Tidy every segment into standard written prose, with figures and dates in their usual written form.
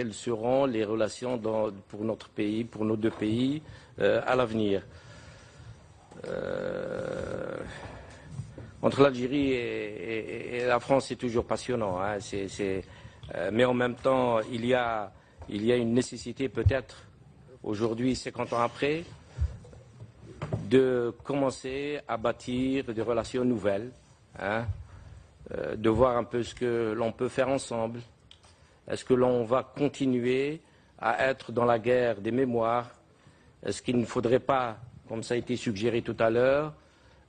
quelles seront les relations pour notre pays, pour nos deux pays à l'avenir. Entre l'Algérie et la France, c'est toujours passionnant, hein, mais en même temps, il y a une nécessité peut-être, aujourd'hui, 50 ans après, de commencer à bâtir des relations nouvelles, hein, de voir un peu ce que l'on peut faire ensemble. Est-ce que l'on va continuer à être dans la guerre des mémoires? Est-ce qu'il ne faudrait pas, comme ça a été suggéré tout à l'heure,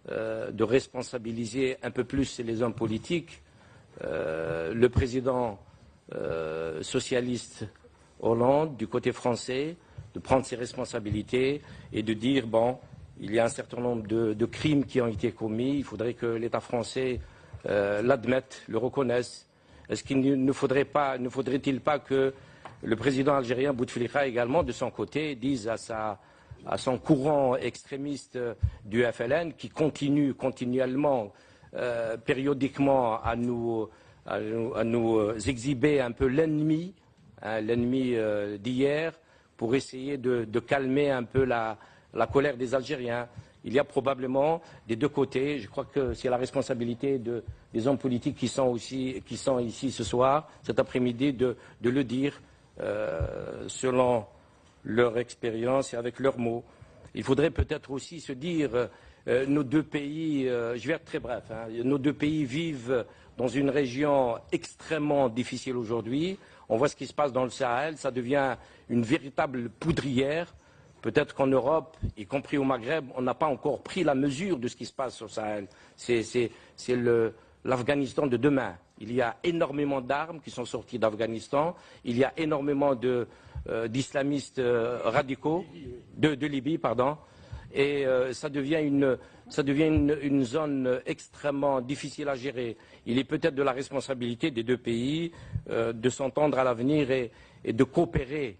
de responsabiliser un peu plus les hommes politiques? Le président socialiste Hollande, du côté français, de prendre ses responsabilités et de dire, bon, il y a un certain nombre de crimes qui ont été commis, il faudrait que l'État français l'admette, le reconnaisse. Est-ce qu'il ne faudrait-il pas que le président algérien Bouteflika également, de son côté, dise à son courant extrémiste du FLN, qui continue continuellement, périodiquement, à nous exhiber un peu l'ennemi, hein, l'ennemi d'hier, pour essayer de calmer un peu la colère des Algériens. Il y a probablement des deux côtés. Je crois que c'est la responsabilité des hommes politiques qui sont ici ce soir, cet après-midi, de le dire selon leur expérience et avec leurs mots. Il faudrait peut-être aussi se dire, nos deux pays, je vais être très bref, hein, nos deux pays vivent dans une région extrêmement difficile aujourd'hui. On voit ce qui se passe dans le Sahel, ça devient une véritable poudrière. Peut-être qu'en Europe, y compris au Maghreb, on n'a pas encore pris la mesure de ce qui se passe au Sahel. C'est l'Afghanistan de demain. Il y a énormément d'armes qui sont sorties d'Afghanistan. Il y a énormément d'islamistes radicaux, de Libye, pardon. Et ça devient une zone extrêmement difficile à gérer. Il est peut-être de la responsabilité des deux pays de s'entendre à l'avenir et de coopérer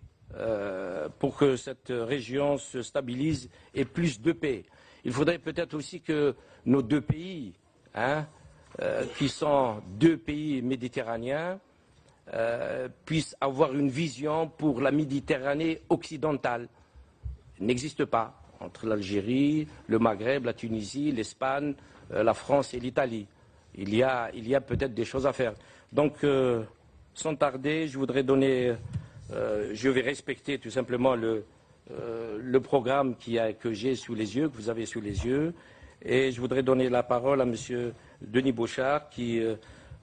pour que cette région se stabilise et plus de paix. Il faudrait peut-être aussi que nos deux pays, hein, qui sont deux pays méditerranéens, puissent avoir une vision pour la Méditerranée occidentale. Elle n'existe pas entre l'Algérie, le Maghreb, la Tunisie, l'Espagne, la France et l'Italie. Il y a peut-être des choses à faire. Donc, sans tarder, je voudrais donner... je vais respecter tout simplement le programme que j'ai sous les yeux, que vous avez sous les yeux, et je voudrais donner la parole à M. Denis Bochart,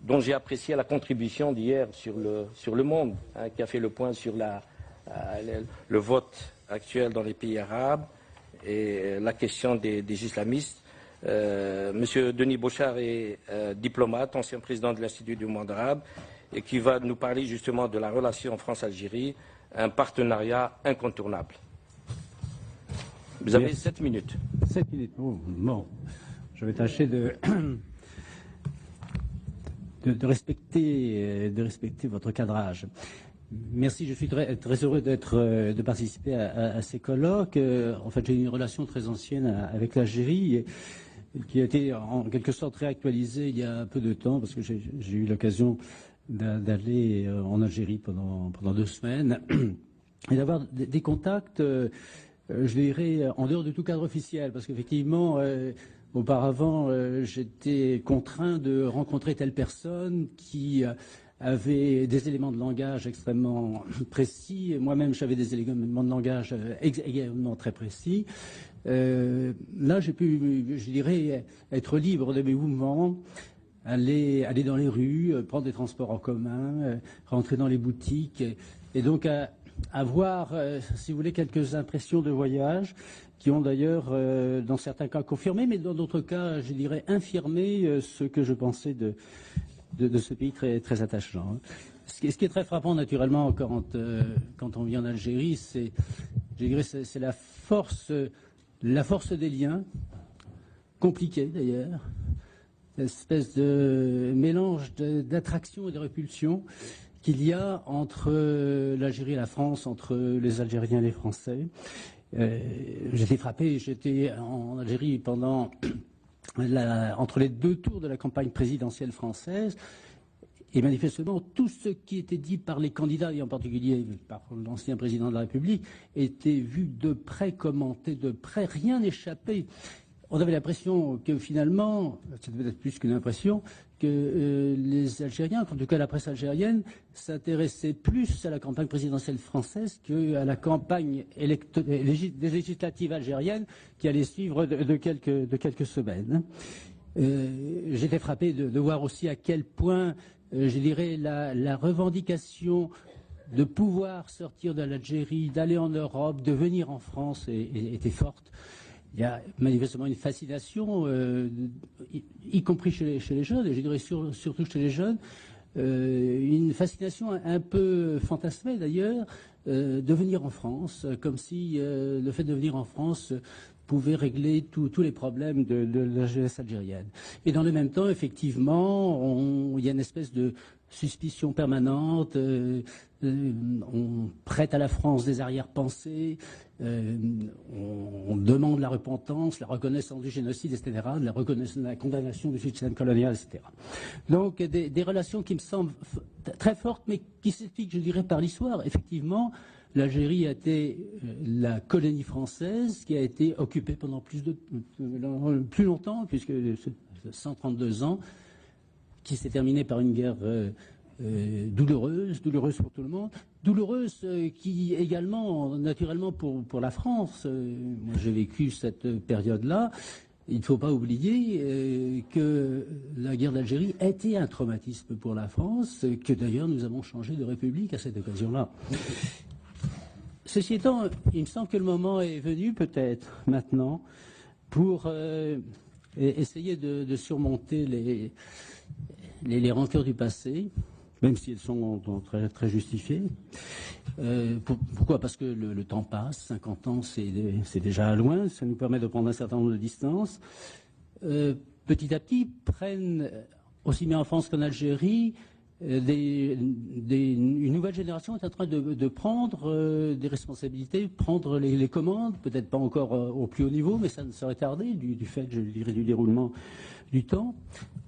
dont j'ai apprécié la contribution d'hier sur le Monde, hein, qui a fait le point sur le vote actuel dans les pays arabes et la question des islamistes. M. Denis Bochart est diplomate, ancien président de l'Institut du monde arabe, et qui va nous parler justement de la relation France-Algérie, un partenariat incontournable. Vous avez 7 minutes. 7 minutes, bon. Je vais tâcher de respecter votre cadrage. Merci, je suis très heureux de participer à ces colloques. En fait, j'ai une relation très ancienne avec l'Algérie, qui a été en quelque sorte réactualisée il y a un peu de temps, parce que j'ai eu l'occasion d'aller en Algérie pendant 2 semaines et d'avoir des contacts, je dirais, en dehors de tout cadre officiel, parce qu'effectivement, auparavant, j'étais contraint de rencontrer telle personne qui avait des éléments de langage extrêmement précis. Moi-même, j'avais des éléments de langage également très précis. Là, j'ai pu, je dirais, être libre de mes mouvements, aller dans les rues, prendre des transports en commun, rentrer dans les boutiques, et donc avoir, si vous voulez, quelques impressions de voyage qui ont d'ailleurs, dans certains cas, confirmé, mais dans d'autres cas, je dirais, infirmé ce que je pensais de ce pays très, très attachant. Ce qui est très frappant, naturellement, quand on vient en Algérie, c'est la force des liens, compliqués d'ailleurs, une espèce de mélange d'attraction et de répulsion qu'il y a entre l'Algérie et la France, entre les Algériens et les Français. J'étais frappé, j'étais en Algérie pendant entre les 2 tours de la campagne présidentielle française, Et manifestement, tout ce qui était dit par les candidats, et en particulier par l'ancien président de la République, était vu de près, commenté de près, rien n'échappait. On avait l'impression que finalement, c'est peut-être plus qu'une impression, que les Algériens, en tout cas la presse algérienne, s'intéressait plus à la campagne présidentielle française qu'à la campagne des législatives algériennes qui allait suivre de quelques semaines. J'étais frappé de voir aussi à quel point, je dirais, la revendication de pouvoir sortir de l'Algérie, d'aller en Europe, de venir en France était forte. Il y a manifestement une fascination, y compris chez les jeunes, et je dirais surtout chez les jeunes, une fascination un peu fantasmée d'ailleurs, de venir en France, comme si le fait de venir en France pouvait régler tous les problèmes de la jeunesse algérienne. Et dans le même temps, effectivement, il y a une espèce de suspicion permanente, on prête à la France des arrière-pensées, on demande la repentance, la reconnaissance du génocide, etc., la condamnation du système colonial, etc. Donc des relations qui me semblent très fortes, mais qui s'expliquent, je dirais, par l'histoire. Effectivement, l'Algérie a été la colonie française qui a été occupée pendant plus longtemps, puisque 132 ans, qui s'est terminée par une guerre douloureuse pour tout le monde, douloureuse qui également, naturellement, pour la France. Moi, j'ai vécu cette période-là. Il ne faut pas oublier que la guerre d'Algérie a été un traumatisme pour la France, que d'ailleurs nous avons changé de république à cette occasion-là. Ceci étant, il me semble que le moment est venu, peut-être maintenant, pour essayer de surmonter les rancœurs du passé, même si elles sont très, très justifiées. Pourquoi ? Parce que le temps passe, 50 ans c'est déjà loin, ça nous permet de prendre un certain nombre de distances. Petit à petit, prennent, aussi bien en France qu'en Algérie, une nouvelle génération est en train de prendre des responsabilités, prendre les commandes, peut-être pas encore au plus haut niveau, mais ça ne saurait tarder du fait, je dirais, du déroulement du temps.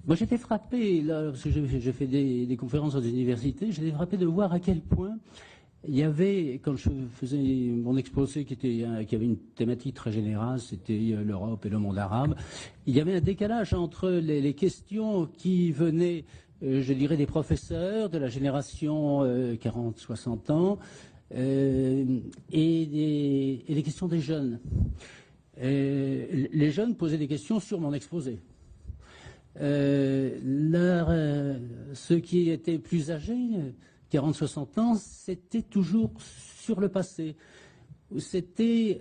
Moi, j'étais frappé, là, parce que j'ai fait des conférences dans des universités, j'étais frappé de voir à quel point il y avait, quand je faisais mon exposé qui avait une thématique très générale, c'était l'Europe et le monde arabe, il y avait un décalage entre les questions qui venaient, je dirais, des professeurs de la génération 40-60 ans et les questions des jeunes. Les jeunes posaient des questions sur mon exposé. Ceux qui étaient plus âgés, 40-60 ans, c'était toujours sur le passé. C'était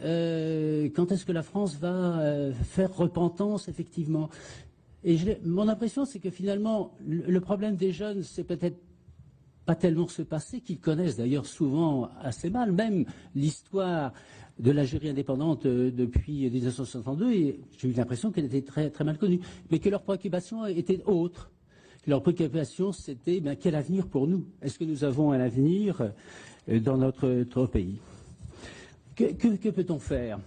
quand est-ce que la France va faire repentance, effectivement. Et mon impression, c'est que finalement, le problème des jeunes, c'est peut-être pas tellement ce passé, qu'ils connaissent d'ailleurs souvent assez mal, même l'histoire de l'Algérie indépendante depuis 1962, et j'ai eu l'impression qu'elle était très, très mal connue, mais que leurs préoccupations étaient autres. Leur préoccupation, c'était quel avenir pour nous? Est-ce que nous avons un avenir dans notre pays? Que peut-on faire?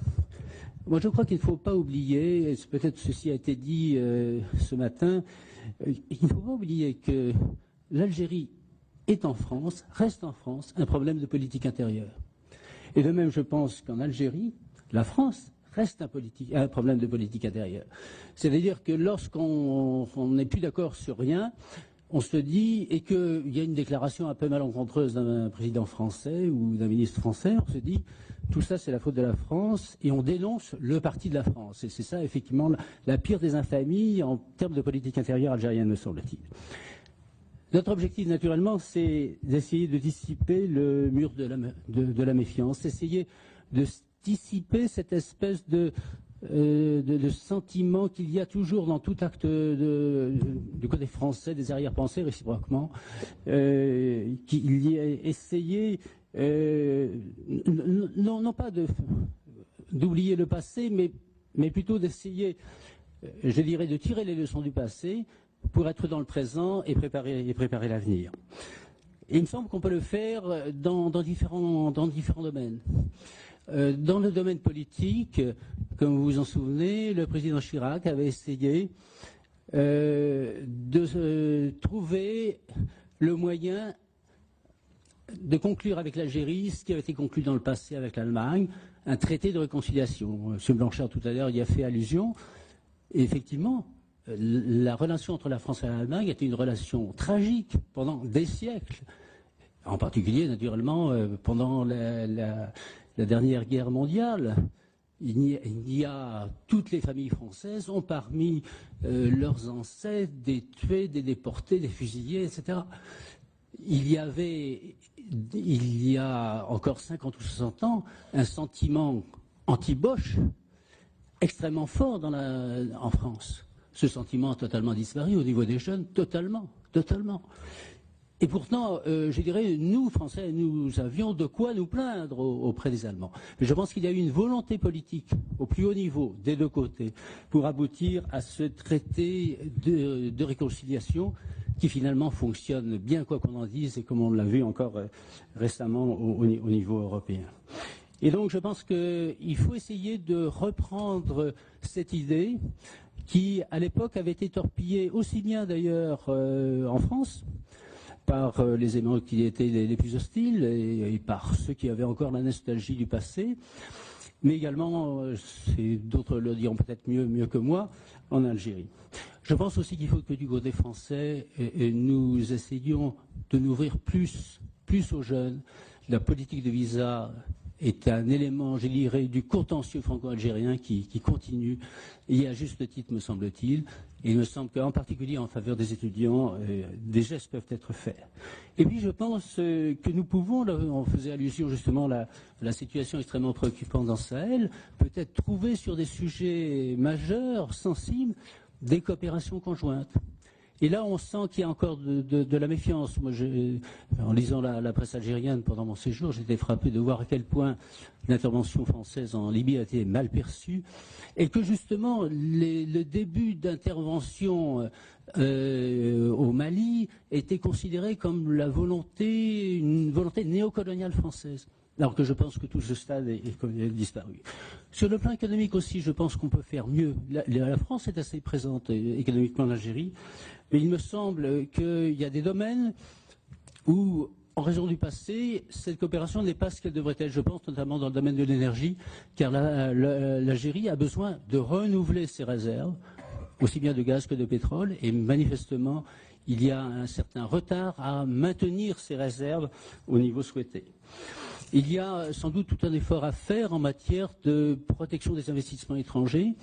Moi, je crois qu'il ne faut pas oublier, et peut-être ceci a été dit ce matin, il ne faut pas oublier que l'Algérie est en France, reste en France, un problème de politique intérieure. Et de même, je pense qu'en Algérie, la France reste un problème de politique intérieure. C'est-à-dire que lorsqu'on n'est plus d'accord sur rien, on se dit, et qu'il y a une déclaration un peu malencontreuse d'un président français ou d'un ministre français, on se dit, tout ça c'est la faute de la France, et on dénonce le parti de la France. Et c'est ça, effectivement, la pire des infamies en termes de politique intérieure algérienne, me semble-t-il. Notre objectif, naturellement, c'est d'essayer de dissiper le mur de la méfiance, essayer de dissiper cette espèce de sentiment qu'il y a toujours dans tout acte du côté français, des arrière-pensées réciproquement, qu'il y a essayé, non pas d'oublier le passé, mais plutôt d'essayer, je dirais, de tirer les leçons du passé pour être dans le présent et préparer l'avenir. Et il me semble qu'on peut le faire dans différents domaines. Dans le domaine politique, comme vous vous en souvenez, le président Chirac avait essayé de trouver le moyen de conclure avec l'Algérie ce qui avait été conclu dans le passé avec l'Allemagne, un traité de réconciliation. M. Blanchard, tout à l'heure, y a fait allusion. Et effectivement, la relation entre la France et l'Allemagne était une relation tragique pendant des siècles. En particulier, naturellement, pendant la dernière guerre mondiale. Toutes les familles françaises ont parmi leurs ancêtres des tués, des déportés, des fusillés, etc. Il y a encore 50 ou 60 ans, un sentiment anti-Bosch extrêmement fort en France. Ce sentiment a totalement disparu au niveau des jeunes, totalement. Et pourtant, je dirais, nous, Français, nous avions de quoi nous plaindre auprès des Allemands. Mais je pense qu'il y a eu une volonté politique au plus haut niveau, des deux côtés, pour aboutir à ce traité de réconciliation qui finalement fonctionne bien, quoi qu'on en dise, et comme on l'a vu encore récemment au niveau européen. Et donc, je pense qu'il faut essayer de reprendre cette idée qui, à l'époque, avait été torpillée aussi bien d'ailleurs en France, par les éléments qui étaient les plus hostiles et par ceux qui avaient encore la nostalgie du passé, mais également, d'autres le diront peut-être mieux que moi, en Algérie. Je pense aussi qu'il faut que du côté français, nous essayions de n'ouvrir plus aux jeunes. La politique de visa est un élément, je dirais, du contentieux franco-algérien qui continue, et à juste titre, me semble-t-il. Et il me semble qu'en particulier en faveur des étudiants, des gestes peuvent être faits. Et puis je pense que nous pouvons, là, on faisait allusion justement à la situation extrêmement préoccupante dans Sahel, peut-être trouver sur des sujets majeurs, sensibles, des coopérations conjointes. Et là, on sent qu'il y a encore de la méfiance. Moi, en lisant la presse algérienne pendant mon séjour, j'étais frappé de voir à quel point l'intervention française en Libye a été mal perçue et que justement, le début d'intervention au Mali était considéré comme une volonté néocoloniale française. Alors que je pense que tout ce stade est disparu. Sur le plan économique aussi, je pense qu'on peut faire mieux. La France est assez présente économiquement en Algérie, mais il me semble qu'il y a des domaines où, en raison du passé, cette coopération n'est pas ce qu'elle devrait être. Je pense notamment dans le domaine de l'énergie, car l'Algérie a besoin de renouveler ses réserves, aussi bien de gaz que de pétrole, et manifestement, il y a un certain retard à maintenir ces réserves au niveau souhaité. Il y a sans doute tout un effort à faire en matière de protection des investissements étrangers.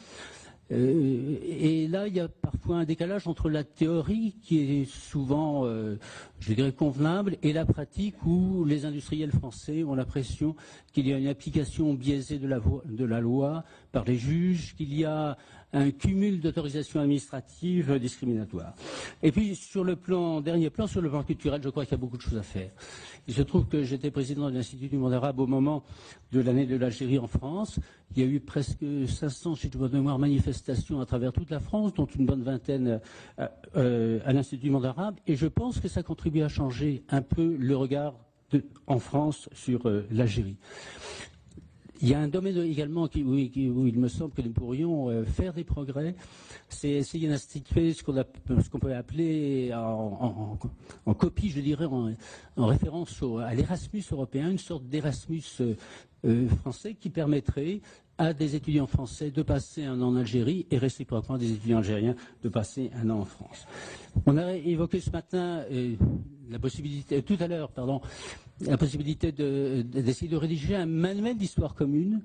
Et là, il y a parfois un décalage entre la théorie, qui est souvent, je dirais, convenable, et la pratique où les industriels français ont l'impression qu'il y a une application biaisée de la loi par les juges, qu'il y a un cumul d'autorisations administratives discriminatoires. Et puis, sur le dernier plan, sur le plan culturel, je crois qu'il y a beaucoup de choses à faire. Il se trouve que j'étais président de l'Institut du monde arabe au moment de l'année de l'Algérie en France. Il y a eu presque 500, si je me mémoire, manifestations à travers toute la France, dont une bonne vingtaine à l'Institut du monde arabe. Et je pense que ça contribue à changer un peu le regard en France sur l'Algérie. Il y a un domaine également où il me semble que nous pourrions faire des progrès, c'est essayer d'instituer ce qu'on peut appeler en copie, je dirais, en référence à l'Erasmus européen, une sorte d'Erasmus français qui permettrait à des étudiants français de passer un an en Algérie et réciproquement des étudiants algériens de passer un an en France. On a évoqué ce matin tout à l'heure, la possibilité d'essayer de rédiger un manuel d'histoire commune.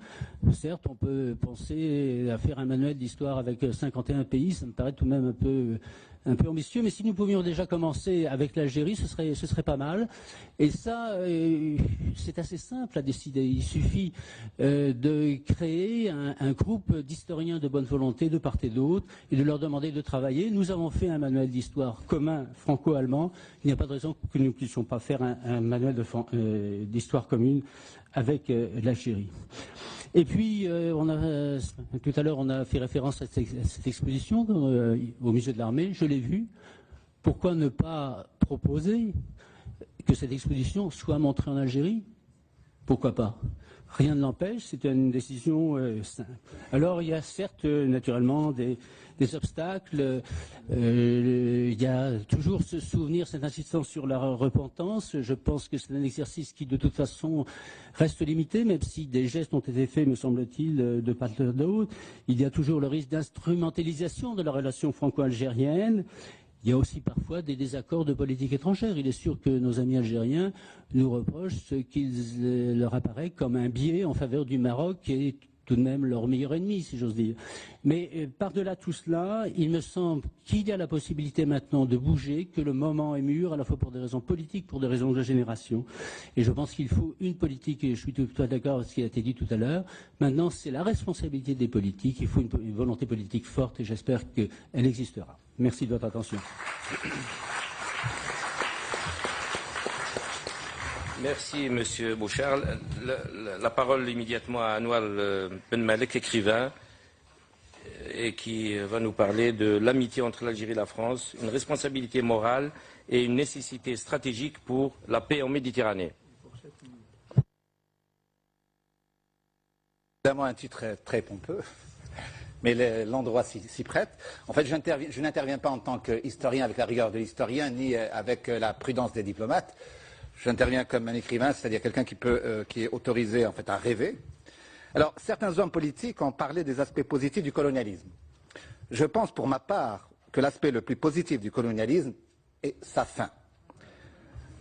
Certes, on peut penser à faire un manuel d'histoire avec 51 pays, ça me paraît tout de même un peu ambitieux, mais si nous pouvions déjà commencer avec l'Algérie, ce serait pas mal. Et ça, c'est assez simple à décider. Il suffit de créer un groupe d'historiens de bonne volonté de part et d'autre et de leur demander de travailler. Nous avons fait un manuel d'histoire commun franco-allemand. Il n'y a pas de raison que nous ne puissions pas faire un manuel d'histoire commune avec l'Algérie. Et puis, tout à l'heure, on a fait référence à cette exposition au musée de l'armée. Je l'ai vue. Pourquoi ne pas proposer que cette exposition soit montrée en Algérie? pourquoi pas? Rien ne l'empêche, c'est une décision simple. Alors il y a certes naturellement des obstacles, il y a toujours ce souvenir, cette insistance sur la repentance. Je pense que c'est un exercice qui de toute façon reste limité, même si des gestes ont été faits, me semble-t-il, de part et d'autre. Il y a toujours le risque d'instrumentalisation de la relation franco-algérienne. Il y a aussi parfois des désaccords de politique étrangère. Il est sûr que nos amis algériens nous reprochent ce qu'il leur apparaît comme un biais en faveur du Maroc, qui est tout de même leur meilleur ennemi, si j'ose dire. Mais par-delà tout cela, il me semble qu'il y a la possibilité maintenant de bouger, que le moment est mûr, à la fois pour des raisons politiques, pour des raisons de génération. Et je pense qu'il faut une politique, et je suis tout à fait d'accord avec ce qui a été dit tout à l'heure. Maintenant, c'est la responsabilité des politiques. Il faut une volonté politique forte, et j'espère qu'elle existera. Merci de votre attention. Merci, Monsieur Boucharl. La parole immédiatement à Anoual Ben Malek, écrivain, et qui va nous parler de l'amitié entre l'Algérie et la France, une responsabilité morale et une nécessité stratégique pour la paix en Méditerranée. Évidemment, un titre très pompeux, mais l'endroit s'y prête. En fait, je n'interviens pas en tant qu'historien avec la rigueur de l'historien, ni avec la prudence des diplomates. J'interviens comme un écrivain, c'est-à-dire quelqu'un qui est autorisé en fait à rêver. Alors, certains hommes politiques ont parlé des aspects positifs du colonialisme. Je pense pour ma part que l'aspect le plus positif du colonialisme est sa fin.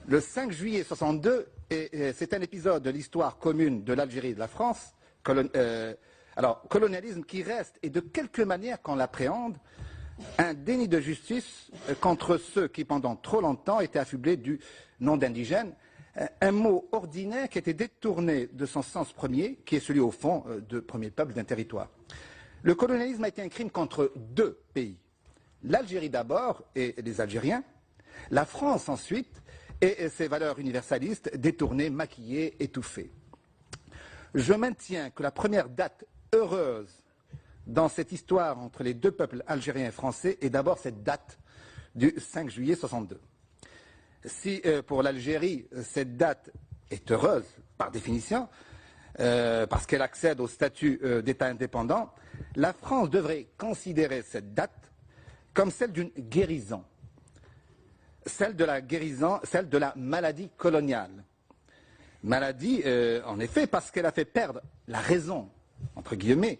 Le 5 juillet 62, c'est un épisode de l'histoire commune de l'Algérie et de la France. Colonialisme qui reste, et de quelque manière qu'on l'appréhende, un déni de justice contre ceux qui, pendant trop longtemps, étaient affublés du nom d'indigènes, un mot ordinaire qui était détourné de son sens premier, qui est celui, au fond, de premier peuple d'un territoire. Le colonialisme a été un crime contre deux pays. L'Algérie d'abord, et les Algériens, la France ensuite, et ses valeurs universalistes détournées, maquillées, étouffées. Je maintiens que la première date heureuse dans cette histoire entre les deux peuples algériens et français est d'abord cette date du 5 juillet 62. Si pour l'Algérie, cette date est heureuse par définition, parce qu'elle accède au statut d'État indépendant, la France devrait considérer cette date comme celle d'une guérison, celle de la maladie coloniale. Maladie, en effet, parce qu'elle a fait perdre la raison, entre guillemets,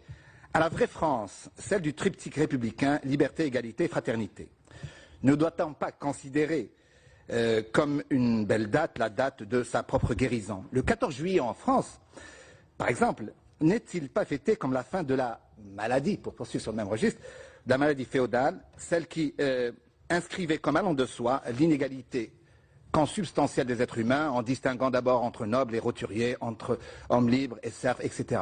à la vraie France, celle du triptyque républicain, liberté, égalité, fraternité. Ne doit-on pas considérer comme une belle date la date de sa propre guérison? Le 14 juillet en France, par exemple, n'est-il pas fêté comme la fin de la maladie, pour poursuivre sur le même registre, de la maladie féodale, celle qui inscrivait comme allant de soi l'inégalité consubstantielle des êtres humains, en distinguant d'abord entre nobles et roturiers, entre hommes libres et serfs, etc.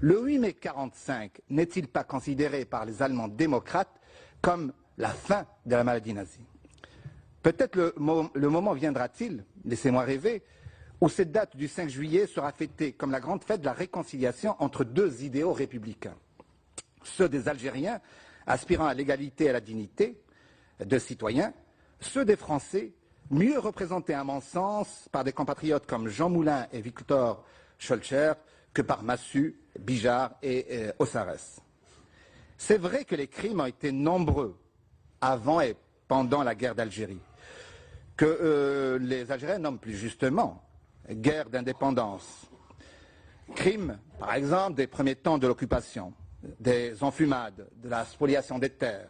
Le 8 mai 1945 n'est-il pas considéré par les Allemands démocrates comme la fin de la maladie nazie? Peut-être le moment viendra-t-il, laissez-moi rêver, où cette date du 5 juillet sera fêtée comme la grande fête de la réconciliation entre deux idéaux républicains. Ceux des Algériens aspirant à l'égalité et à la dignité de citoyens, ceux des Français mieux représentés à mon sens par des compatriotes comme Jean Moulin et Victor Schœlcher que par Massu, Bijard et Ossares. C'est vrai que les crimes ont été nombreux avant et pendant la guerre d'Algérie, que les Algériens nomment plus justement guerre d'indépendance. Crimes, par exemple, des premiers temps de l'occupation, des enfumades, de la spoliation des terres,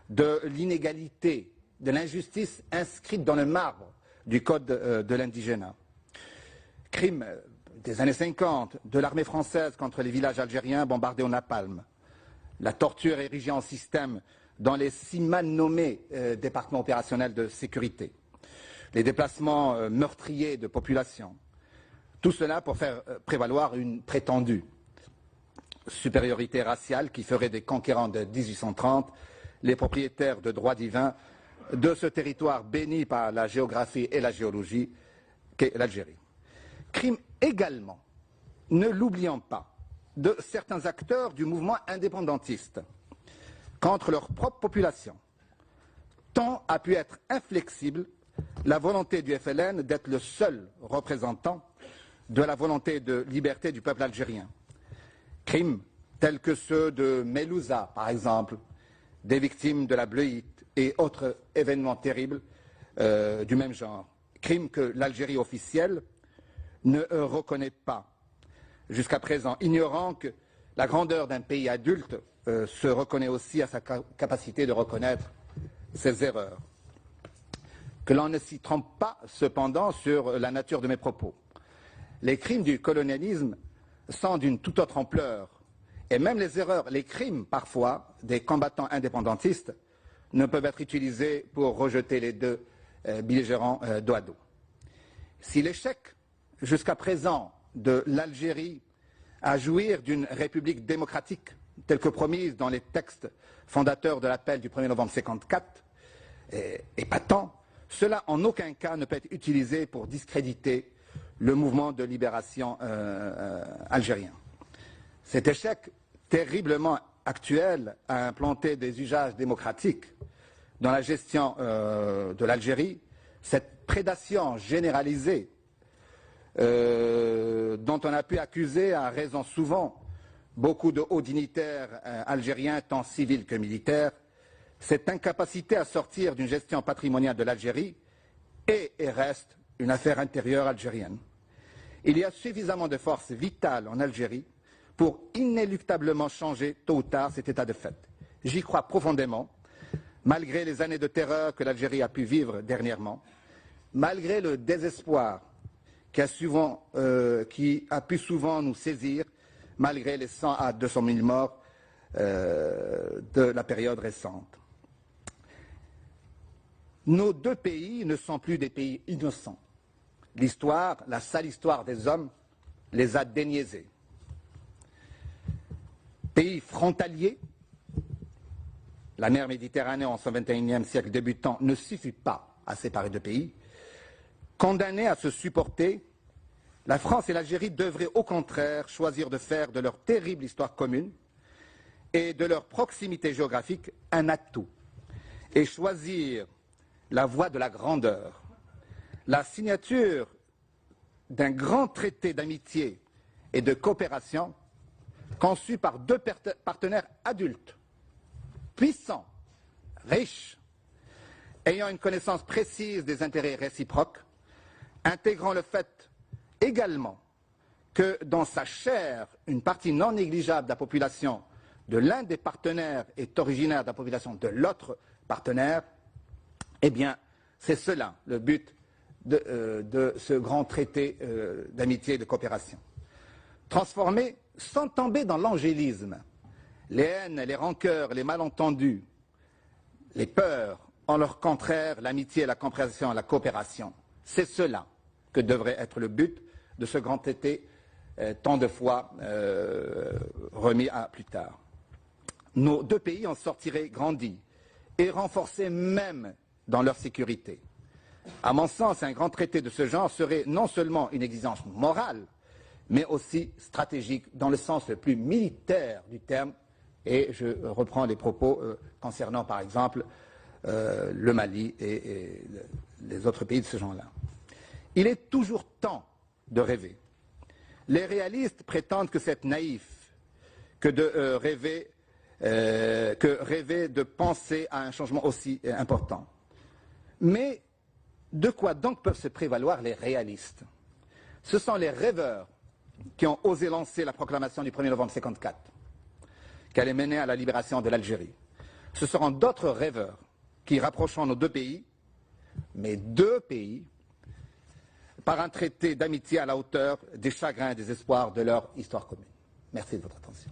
de l'inégalité, de l'injustice inscrite dans le marbre du code de l'indigénat. Crimes des années 50, de l'armée française contre les villages algériens bombardés au napalm, la torture érigée en système dans les si mal nommés départements opérationnels de sécurité, les déplacements meurtriers de population, tout cela pour faire prévaloir une prétendue supériorité raciale qui ferait des conquérants de 1830 les propriétaires de droits divins de ce territoire béni par la géographie et la géologie qu'est l'Algérie. Crime également, ne l'oublions pas, de certains acteurs du mouvement indépendantiste contre leur propre population. Tant a pu être inflexible la volonté du FLN d'être le seul représentant de la volonté de liberté du peuple algérien. Crimes tels que ceux de Melouza, par exemple, des victimes de la bleuite et autres événements terribles du même genre. Crimes que l'Algérie officielle ne reconnaît pas jusqu'à présent, ignorant que la grandeur d'un pays adulte se reconnaît aussi à sa capacité de reconnaître ses erreurs. Que l'on ne s'y trompe pas, cependant, sur la nature de mes propos. Les crimes du colonialisme sont d'une toute autre ampleur. Et même les erreurs, les crimes, parfois, des combattants indépendantistes ne peuvent être utilisés pour rejeter les deux belligérants dos à dos. Si l'échec, jusqu'à présent, de l'Algérie à jouir d'une république démocratique, telle que promise dans les textes fondateurs de l'appel du 1er novembre 1954, est épatant, cela en aucun cas ne peut être utilisé pour discréditer le mouvement de libération algérien. Cet échec terriblement actuel a implanté des usages démocratiques dans la gestion de l'Algérie, cette prédation généralisée dont on a pu accuser à raison souvent beaucoup de hauts dignitaires algériens, tant civils que militaires, cette incapacité à sortir d'une gestion patrimoniale de l'Algérie est et reste une affaire intérieure algérienne. Il y a suffisamment de forces vitales en Algérie pour inéluctablement changer tôt ou tard cet état de fait. J'y crois profondément, malgré les années de terreur que l'Algérie a pu vivre dernièrement, malgré le désespoir qui a pu souvent nous saisir, malgré les 100 à 200 000 morts de la période récente. Nos deux pays ne sont plus des pays innocents. L'histoire, la sale histoire des hommes, les a déniaisés. Pays frontaliers, la mer Méditerranée en son XXIe siècle débutant ne suffit pas à séparer deux pays. Condamnés à se supporter, la France et l'Algérie devraient au contraire choisir de faire de leur terrible histoire commune et de leur proximité géographique un atout et choisir la voie de la grandeur. La signature d'un grand traité d'amitié et de coopération conçu par deux partenaires adultes, puissants, riches, ayant une connaissance précise des intérêts réciproques, intégrant le fait également que dans sa chair, une partie non négligeable de la population de l'un des partenaires est originaire de la population de l'autre partenaire, eh bien, c'est cela le but de ce grand traité d'amitié et de coopération. Transformer, sans tomber dans l'angélisme, les haines, les rancœurs, les malentendus, les peurs, en leur contraire, l'amitié, la compréhension, la coopération. C'est cela que devrait être le but de ce grand traité tant de fois remis à plus tard. Nos deux pays en sortiraient grandis et renforcés même dans leur sécurité. À mon sens, un grand traité de ce genre serait non seulement une exigence morale, mais aussi stratégique dans le sens le plus militaire du terme. Et je reprends les propos concernant, par exemple, le Mali et les autres pays de ce genre-là. Il est toujours temps de rêver. Les réalistes prétendent que c'est naïf que de rêver de penser à un changement aussi important. Mais de quoi donc peuvent se prévaloir les réalistes? Ce sont les rêveurs qui ont osé lancer la proclamation du 1er novembre 1954, qui allait mener à la libération de l'Algérie. Ce seront d'autres rêveurs qui rapprocheront nos deux pays, mais deux pays, par un traité d'amitié à la hauteur des chagrins et des espoirs de leur histoire commune. Merci de votre attention.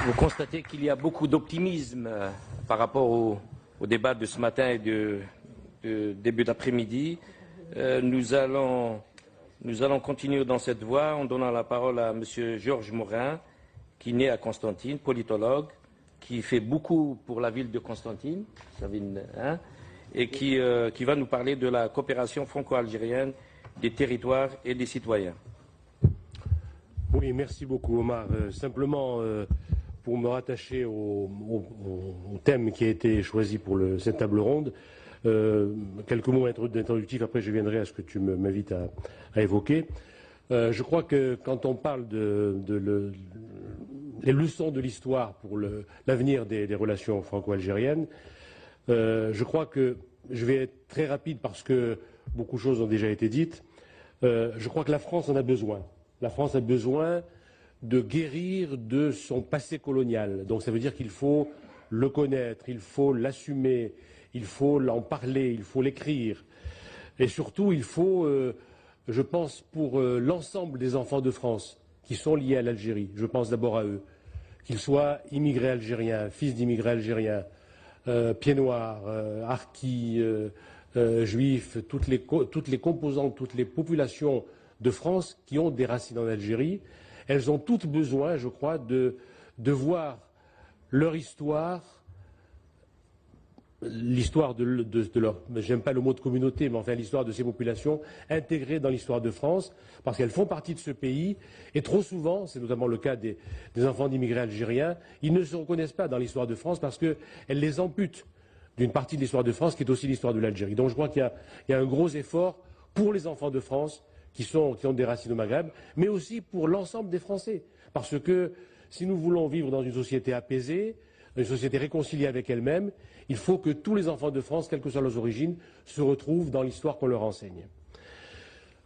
Vous constatez qu'il y a beaucoup d'optimisme par rapport au débat de ce matin et de début d'après-midi. Nous allons continuer dans cette voie en donnant la parole à M. Georges Morin, qui est né à Constantine, politologue, qui fait beaucoup pour la ville de Constantine, et qui va nous parler de la coopération franco-algérienne des territoires et des citoyens. Oui, merci beaucoup Omar. Simplement, pour me rattacher au thème qui a été choisi pour cette table ronde, Quelques mots introductifs, après je viendrai à ce que tu m'invites à évoquer. Je crois que quand on parle les leçons de l'histoire pour l'avenir des relations franco-algériennes, je crois que je vais être très rapide parce que beaucoup de choses ont déjà été dites. Je crois que la France en a besoin. La France a besoin de guérir de son passé colonial. Donc ça veut dire qu'il faut le connaître, il faut l'assumer, il faut en parler, il faut l'écrire. Et surtout, il faut, je pense, pour l'ensemble des enfants de France qui sont liés à l'Algérie, je pense d'abord à eux, qu'ils soient immigrés algériens, fils d'immigrés algériens, pieds noirs, harkis, juifs, toutes les composantes, toutes les populations de France qui ont des racines en Algérie, elles ont toutes besoin, je crois, de voir leur histoire, l'histoire de leur, j'aime pas le mot de communauté, mais enfin l'histoire de ces populations intégrées dans l'histoire de France, parce qu'elles font partie de ce pays, et trop souvent, c'est notamment le cas des enfants d'immigrés algériens, ils ne se reconnaissent pas dans l'histoire de France parce qu'elle les ampute d'une partie de l'histoire de France qui est aussi l'histoire de l'Algérie. Donc je crois qu'il y a un gros effort pour les enfants de France qui ont des racines au Maghreb, mais aussi pour l'ensemble des Français. Parce que si nous voulons vivre dans une société apaisée, une société réconciliée avec elle-même, il faut que tous les enfants de France, quelles que soient leurs origines, se retrouvent dans l'histoire qu'on leur enseigne.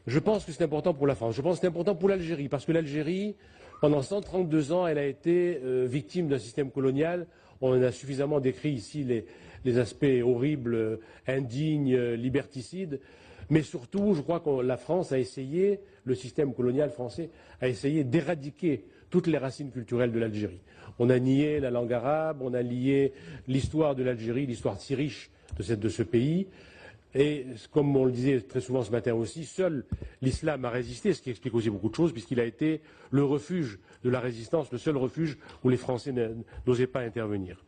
Je pense que c'est important pour la France. Je pense que c'est important pour l'Algérie, parce que l'Algérie, pendant 132 ans, elle a été victime d'un système colonial. On a suffisamment décrit ici les aspects horribles, indignes, liberticides. Mais surtout, je crois que la France a essayé, le système colonial français a essayé d'éradiquer toutes les racines culturelles de l'Algérie. On a nié la langue arabe, on a nié l'histoire de l'Algérie, l'histoire si riche de ce pays. Et comme on le disait très souvent ce matin aussi, seul l'islam a résisté, ce qui explique aussi beaucoup de choses, puisqu'il a été le refuge de la résistance, le seul refuge où les Français n'osaient pas intervenir.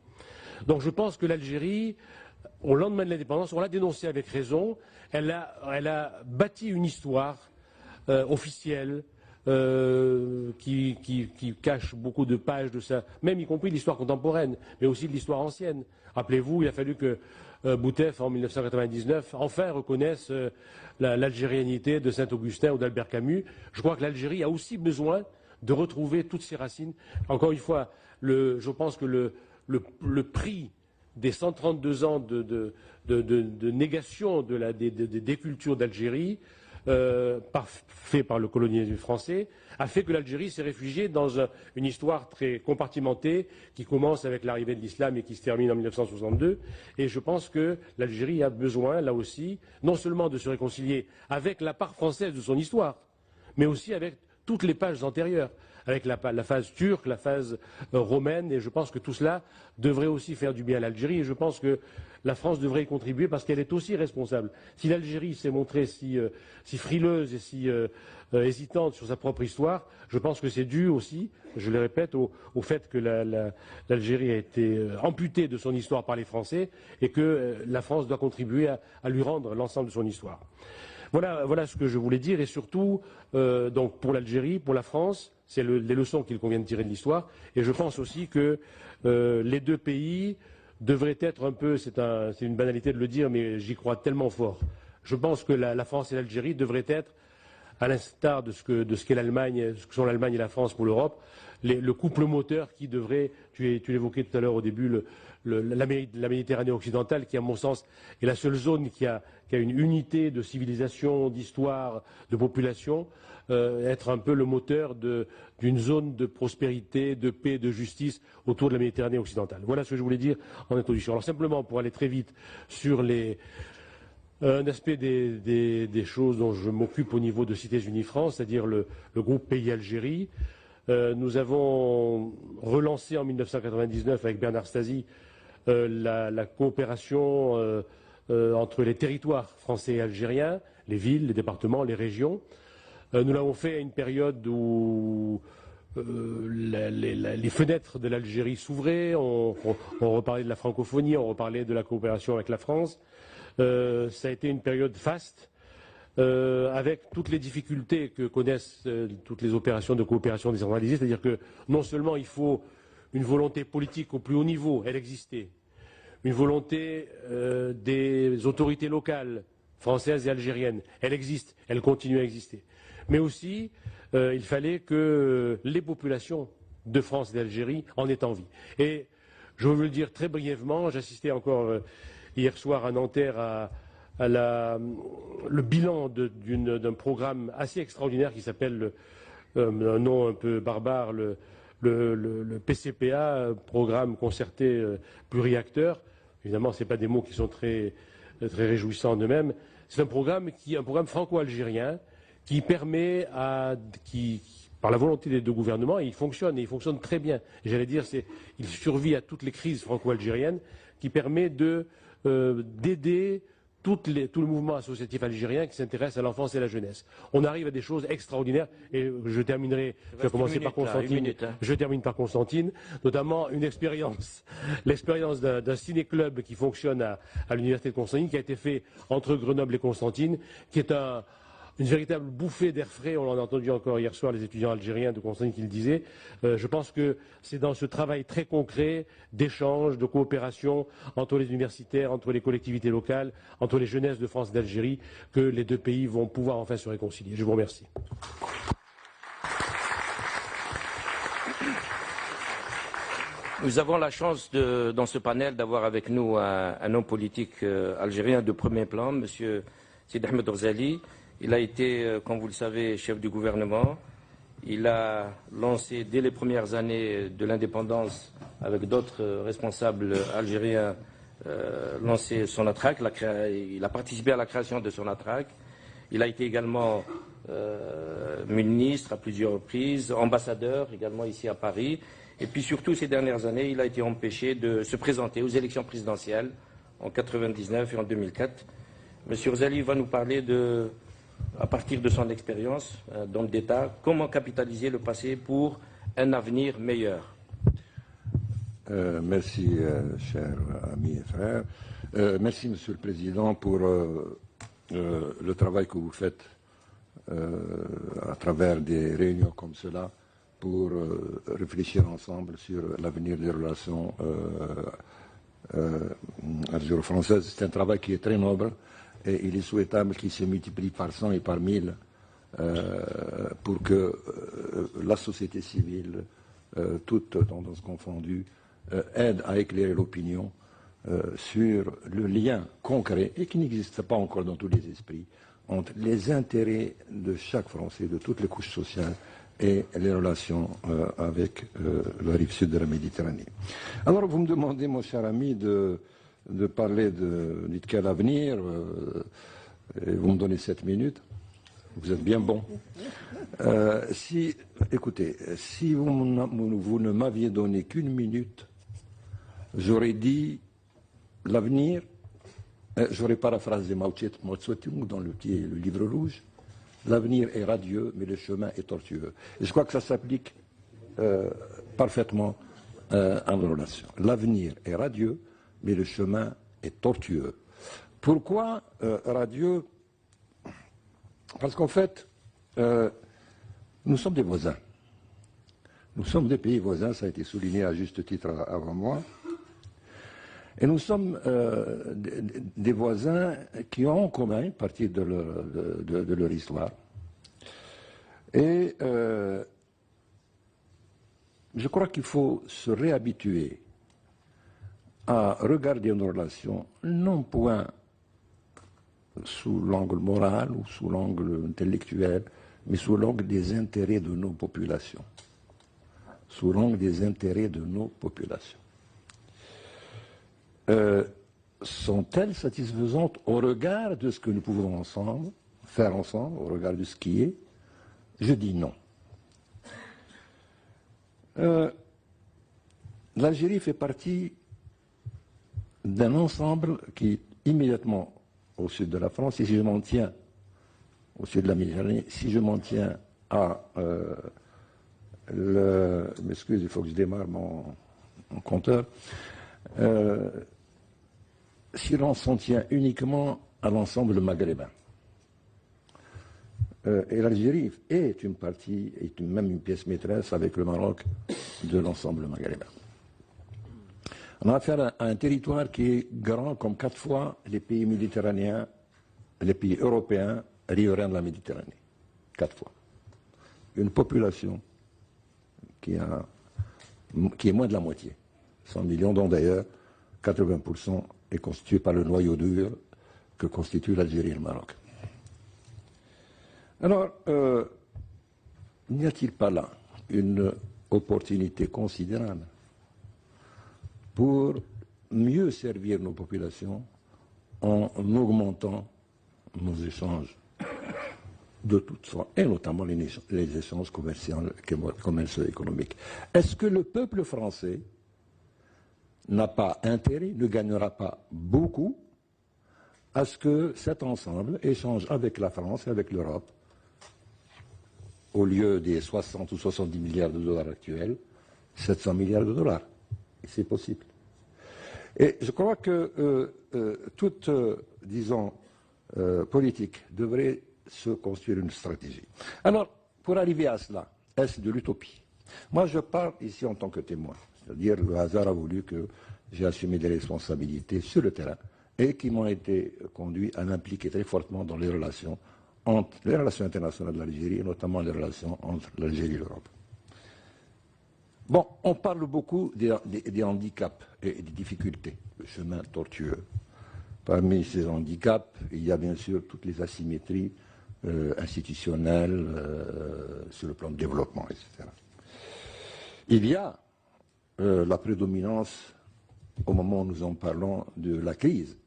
Donc je pense que l'Algérie, au lendemain de l'indépendance, on l'a dénoncée avec raison, elle a bâti une histoire officielle, qui cache beaucoup de pages de ça, même y compris l'histoire contemporaine, mais aussi de l'histoire ancienne. Rappelez-vous, il a fallu que Boutef, en 1999, enfin reconnaisse l'algérianité de Saint-Augustin ou d'Albert Camus. Je crois que l'Algérie a aussi besoin de retrouver toutes ses racines. Encore une fois, je pense que le prix des 132 ans de négation des cultures d'Algérie, fait par le colonialisme français, a fait que l'Algérie s'est réfugiée dans une histoire très compartimentée qui commence avec l'arrivée de l'islam et qui se termine en 1962. Et je pense que l'Algérie a besoin, là aussi, non seulement de se réconcilier avec la part française de son histoire, mais aussi avec toutes les pages antérieures, avec la phase turque, la phase romaine, et je pense que tout cela devrait aussi faire du bien à l'Algérie, et je pense que la France devrait y contribuer parce qu'elle est aussi responsable. Si l'Algérie s'est montrée si frileuse et si hésitante sur sa propre histoire, je pense que c'est dû aussi, je le répète, au fait que l'Algérie a été amputée de son histoire par les Français et que la France doit contribuer à lui rendre l'ensemble de son histoire. Voilà ce que je voulais dire, et surtout, donc pour l'Algérie, pour la France, c'est les leçons qu'il convient de tirer de l'histoire, et je pense aussi que les deux pays devraient être un peu, c'est une banalité de le dire, mais j'y crois tellement fort. Je pense que la France et l'Algérie devraient être, à l'instar de ce qu'est l'Allemagne, ce que sont l'Allemagne et la France pour l'Europe, le couple moteur qui devrait, tu l'évoquais tout à l'heure au début, la Méditerranée occidentale, qui à mon sens est la seule zone qui a une unité de civilisation, d'histoire, de population, être un peu le moteur d'une zone de prospérité, de paix, de justice autour de la Méditerranée occidentale. Voilà ce que je voulais dire en introduction. Alors simplement pour aller très vite sur un aspect des choses dont je m'occupe au niveau de Cités Unies France, c'est-à-dire le groupe Pays Algérie. Nous avons relancé en 1999 avec Bernard Stasi la coopération entre les territoires français et algériens, les villes, les départements, les régions. Nous l'avons fait à une période où les fenêtres de l'Algérie s'ouvraient, on reparlait de la francophonie, on reparlait de la coopération avec la France. Ça a été une période faste, avec toutes les difficultés que connaissent toutes les opérations de coopération décentralisée, c'est-à-dire que non seulement il faut une volonté politique au plus haut niveau, elle existait, une volonté des autorités locales, françaises et algériennes. Elle existe, elle continue à exister. Mais aussi, il fallait que les populations de France et d'Algérie en aient envie. Et je veux le dire très brièvement, j'assistais encore hier soir à Nanterre le bilan d'un programme assez extraordinaire qui s'appelle, un nom un peu barbare, le PCPA, programme concerté pluriacteur. Évidemment, ce n'est pas des mots qui sont très réjouissants en eux-mêmes. C'est un programme franco-algérien qui permet par la volonté des deux gouvernements, et il fonctionne très bien. J'allais dire, il survit à toutes les crises franco-algériennes, qui permet d'aider tout le mouvement associatif algérien qui s'intéresse à l'enfance et à la jeunesse. On arrive à des choses extraordinaires, et je terminerai, je vais commencer par Constantine, je termine par Constantine, notamment l'expérience d'un ciné-club qui fonctionne à l'université de Constantine, qui a été fait entre Grenoble et Constantine, qui est une véritable bouffée d'air frais. On l'a entendu encore hier soir, les étudiants algériens de Constantine qui le disaient. Je pense que c'est dans ce travail très concret d'échange, de coopération entre les universitaires, entre les collectivités locales, entre les jeunesses de France et d'Algérie, que les deux pays vont pouvoir enfin se réconcilier. Je vous remercie. Nous avons la chance, dans ce panel, d'avoir avec nous un homme politique algérien de premier plan, M. Sidi Ahmed Orzali. Il a été, comme vous le savez, chef du gouvernement. Il a lancé, dès les premières années de l'indépendance, avec d'autres responsables algériens, lancé Sonatrach. Il a participé à la création de Sonatrach. Il a été également ministre à plusieurs reprises, ambassadeur également ici à Paris. Et puis surtout, ces dernières années, il a été empêché de se présenter aux élections présidentielles en 1999 et en 2004. M. Orzali va nous parler à partir de son expérience d'homme d'État, comment capitaliser le passé pour un avenir meilleur. Merci, chers amis et frères. Merci, Monsieur le Président, pour le travail que vous faites à travers des réunions comme cela pour réfléchir ensemble sur l'avenir des relations algéro-françaises. C'est un travail qui est très noble. Et il est souhaitable qu'il se multiplie par 100 et par 1000 pour que la société civile, toutes tendances confondues, aide à éclairer l'opinion sur le lien concret, et qui n'existe pas encore dans tous les esprits, entre les intérêts de chaque Français, de toutes les couches sociales, et les relations avec la rive sud de la Méditerranée. Alors vous me demandez, mon cher ami, de parler de quel avenir, et vous me donnez 7 minutes, vous êtes bien bon. Écoutez, si vous ne m'aviez donné qu'une minute, j'aurais dit l'avenir, j'aurais paraphrasé Mao Tse-tung dans le livre rouge, l'avenir est radieux, mais le chemin est tortueux. Et je crois que ça s'applique parfaitement à nos relations. L'avenir est radieux, mais le chemin est tortueux. Pourquoi radieux? Parce qu'en fait, nous sommes des voisins. Nous sommes des pays voisins, ça a été souligné à juste titre avant moi. Et nous sommes des voisins qui ont en commun une partie de leur histoire. Et je crois qu'il faut se réhabituer à regarder nos relations, non point sous l'angle moral ou sous l'angle intellectuel, mais sous l'angle des intérêts de nos populations. Sous l'angle des intérêts de nos populations. Sont-elles satisfaisantes au regard de ce que nous pouvons faire ensemble, au regard de ce qui est? Je dis non. L'Algérie fait partie d'un ensemble qui est immédiatement au sud de la France, et si je m'en tiens au sud de la Méditerranée, si je m'en tiens à m'excuse, il faut que je démarre mon compteur, si l'on s'en tient uniquement à l'ensemble maghrébin. Et l'Algérie est une partie, même une pièce maîtresse avec le Maroc de l'ensemble maghrébin. On a affaire à un territoire qui est grand comme 4 fois les pays méditerranéens, les pays européens riverains de la Méditerranée. 4 fois. Une population qui est moins de la moitié. 100 millions, dont d'ailleurs 80% est constitué par le noyau dur que constituent l'Algérie et le Maroc. Alors, n'y a-t-il pas là une opportunité considérable pour mieux servir nos populations en augmentant nos échanges de toutes sortes, et notamment les échanges commerciaux et économiques. Est-ce que le peuple français n'a pas intérêt, ne gagnera pas beaucoup à ce que cet ensemble échange avec la France et avec l'Europe, au lieu des 60 ou 70 milliards de dollars actuels, 700 milliards de dollars. Et c'est possible. Et je crois que toute, disons, politique devrait se construire une stratégie. Alors, pour arriver à cela, est-ce de l'utopie? Moi, je parle ici en tant que témoin. C'est-à-dire, le hasard a voulu que j'ai assumé des responsabilités sur le terrain et qui m'ont été conduits à m'impliquer très fortement dans les relations internationales de l'Algérie, et notamment les relations entre l'Algérie et l'Europe. Bon, on parle beaucoup des handicaps et des difficultés, le chemin tortueux. Parmi ces handicaps, il y a bien sûr toutes les asymétries institutionnelles sur le plan de développement, etc. Il y a la prédominance, au moment où nous en parlons, de la crise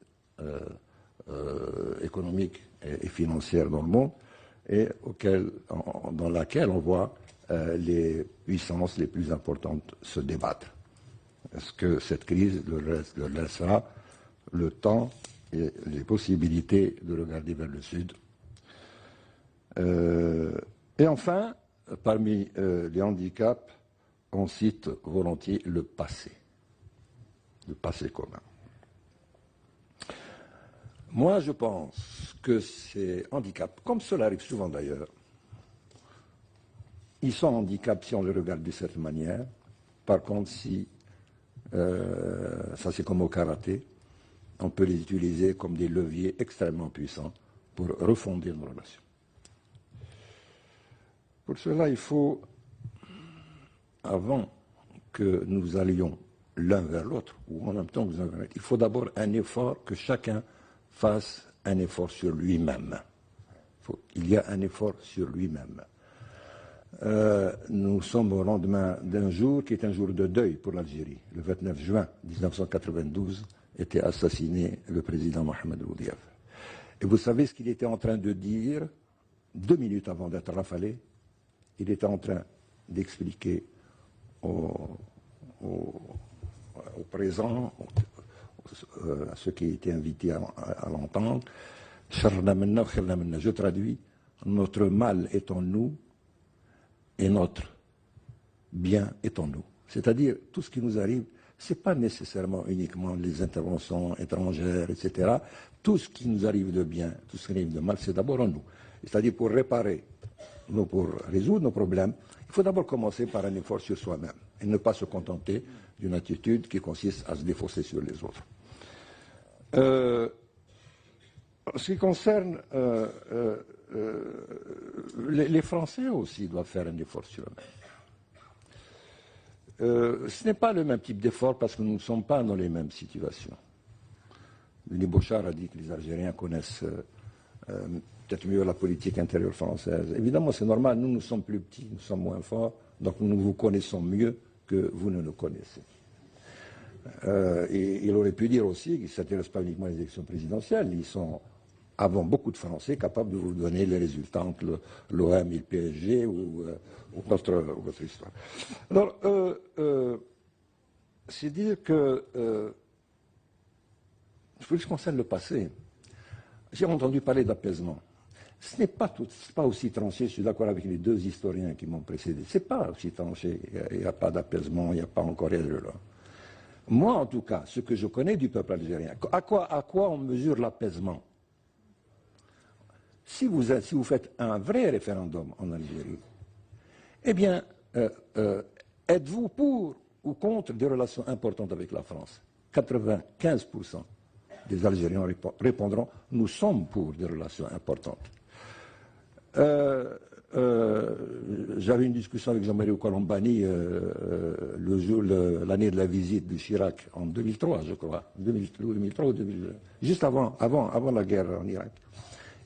économique et financière dans le monde, et dans laquelle on voit les puissances les plus importantes se débattre. Est-ce que cette crise leur laissera le temps et les possibilités de regarder vers le sud? Et enfin, parmi les handicaps, on cite volontiers le passé commun. Moi, je pense que ces handicaps, comme cela arrive souvent d'ailleurs, ils sont handicaps si on les regarde de cette manière. Par contre, ça c'est comme au karaté, on peut les utiliser comme des leviers extrêmement puissants pour refonder nos relations. Pour cela, il faut, avant que nous allions l'un vers l'autre, ou en même temps que nous allions, il faut d'abord un effort, que chacun fasse un effort sur lui-même. Il y a un effort sur lui-même. Nous sommes au lendemain d'un jour qui est un jour de deuil pour l'Algérie. Le 29 juin 1992 était assassiné le président Mohamed Boudiaf. Et vous savez ce qu'il était en train de dire 2 minutes avant d'être rafalé? Il était en train d'expliquer aux présents, à ceux qui étaient invités à l'entendre, je traduis, notre mal est en nous et notre bien est en nous. C'est-à-dire, tout ce qui nous arrive, ce n'est pas nécessairement uniquement les interventions étrangères, etc. Tout ce qui nous arrive de bien, tout ce qui nous arrive de mal, c'est d'abord en nous. C'est-à-dire, pour résoudre nos problèmes, il faut d'abord commencer par un effort sur soi-même et ne pas se contenter d'une attitude qui consiste à se défausser sur les autres. En ce qui concerne les Français aussi doivent faire un effort sur eux-mêmes. Ce n'est pas le même type d'effort parce que nous ne sommes pas dans les mêmes situations. Denis Bouchard a dit que les Algériens connaissent peut-être mieux la politique intérieure française. Évidemment, c'est normal, nous sommes plus petits, nous sommes moins forts, donc nous vous connaissons mieux que vous ne nous connaissez. Et il aurait pu dire aussi qu'il ne s'intéresse pas uniquement aux élections présidentielles, ils sont, avant beaucoup de Français, capables de vous donner les résultats entre l'OM et le PSG ou votre histoire. Alors, c'est dire que, ce qui concerne le passé, j'ai entendu parler d'apaisement. Ce n'est pas aussi tranché, je suis d'accord avec les 2 historiens qui m'ont précédé, ce n'est pas aussi tranché, il n'y a pas d'apaisement, il n'y a pas encore rien de là. Moi, en tout cas, ce que je connais du peuple algérien, à quoi on mesure l'apaisement? Si vous faites un vrai référendum en Algérie, eh bien, êtes-vous pour ou contre des relations importantes avec la France? 95% des Algériens répondront « nous sommes pour des relations importantes ». J'avais une discussion avec Jean-Marie Colombani l'année de la visite de Chirac en 2003, je crois, 2003 ou 2000, juste avant la guerre en Irak.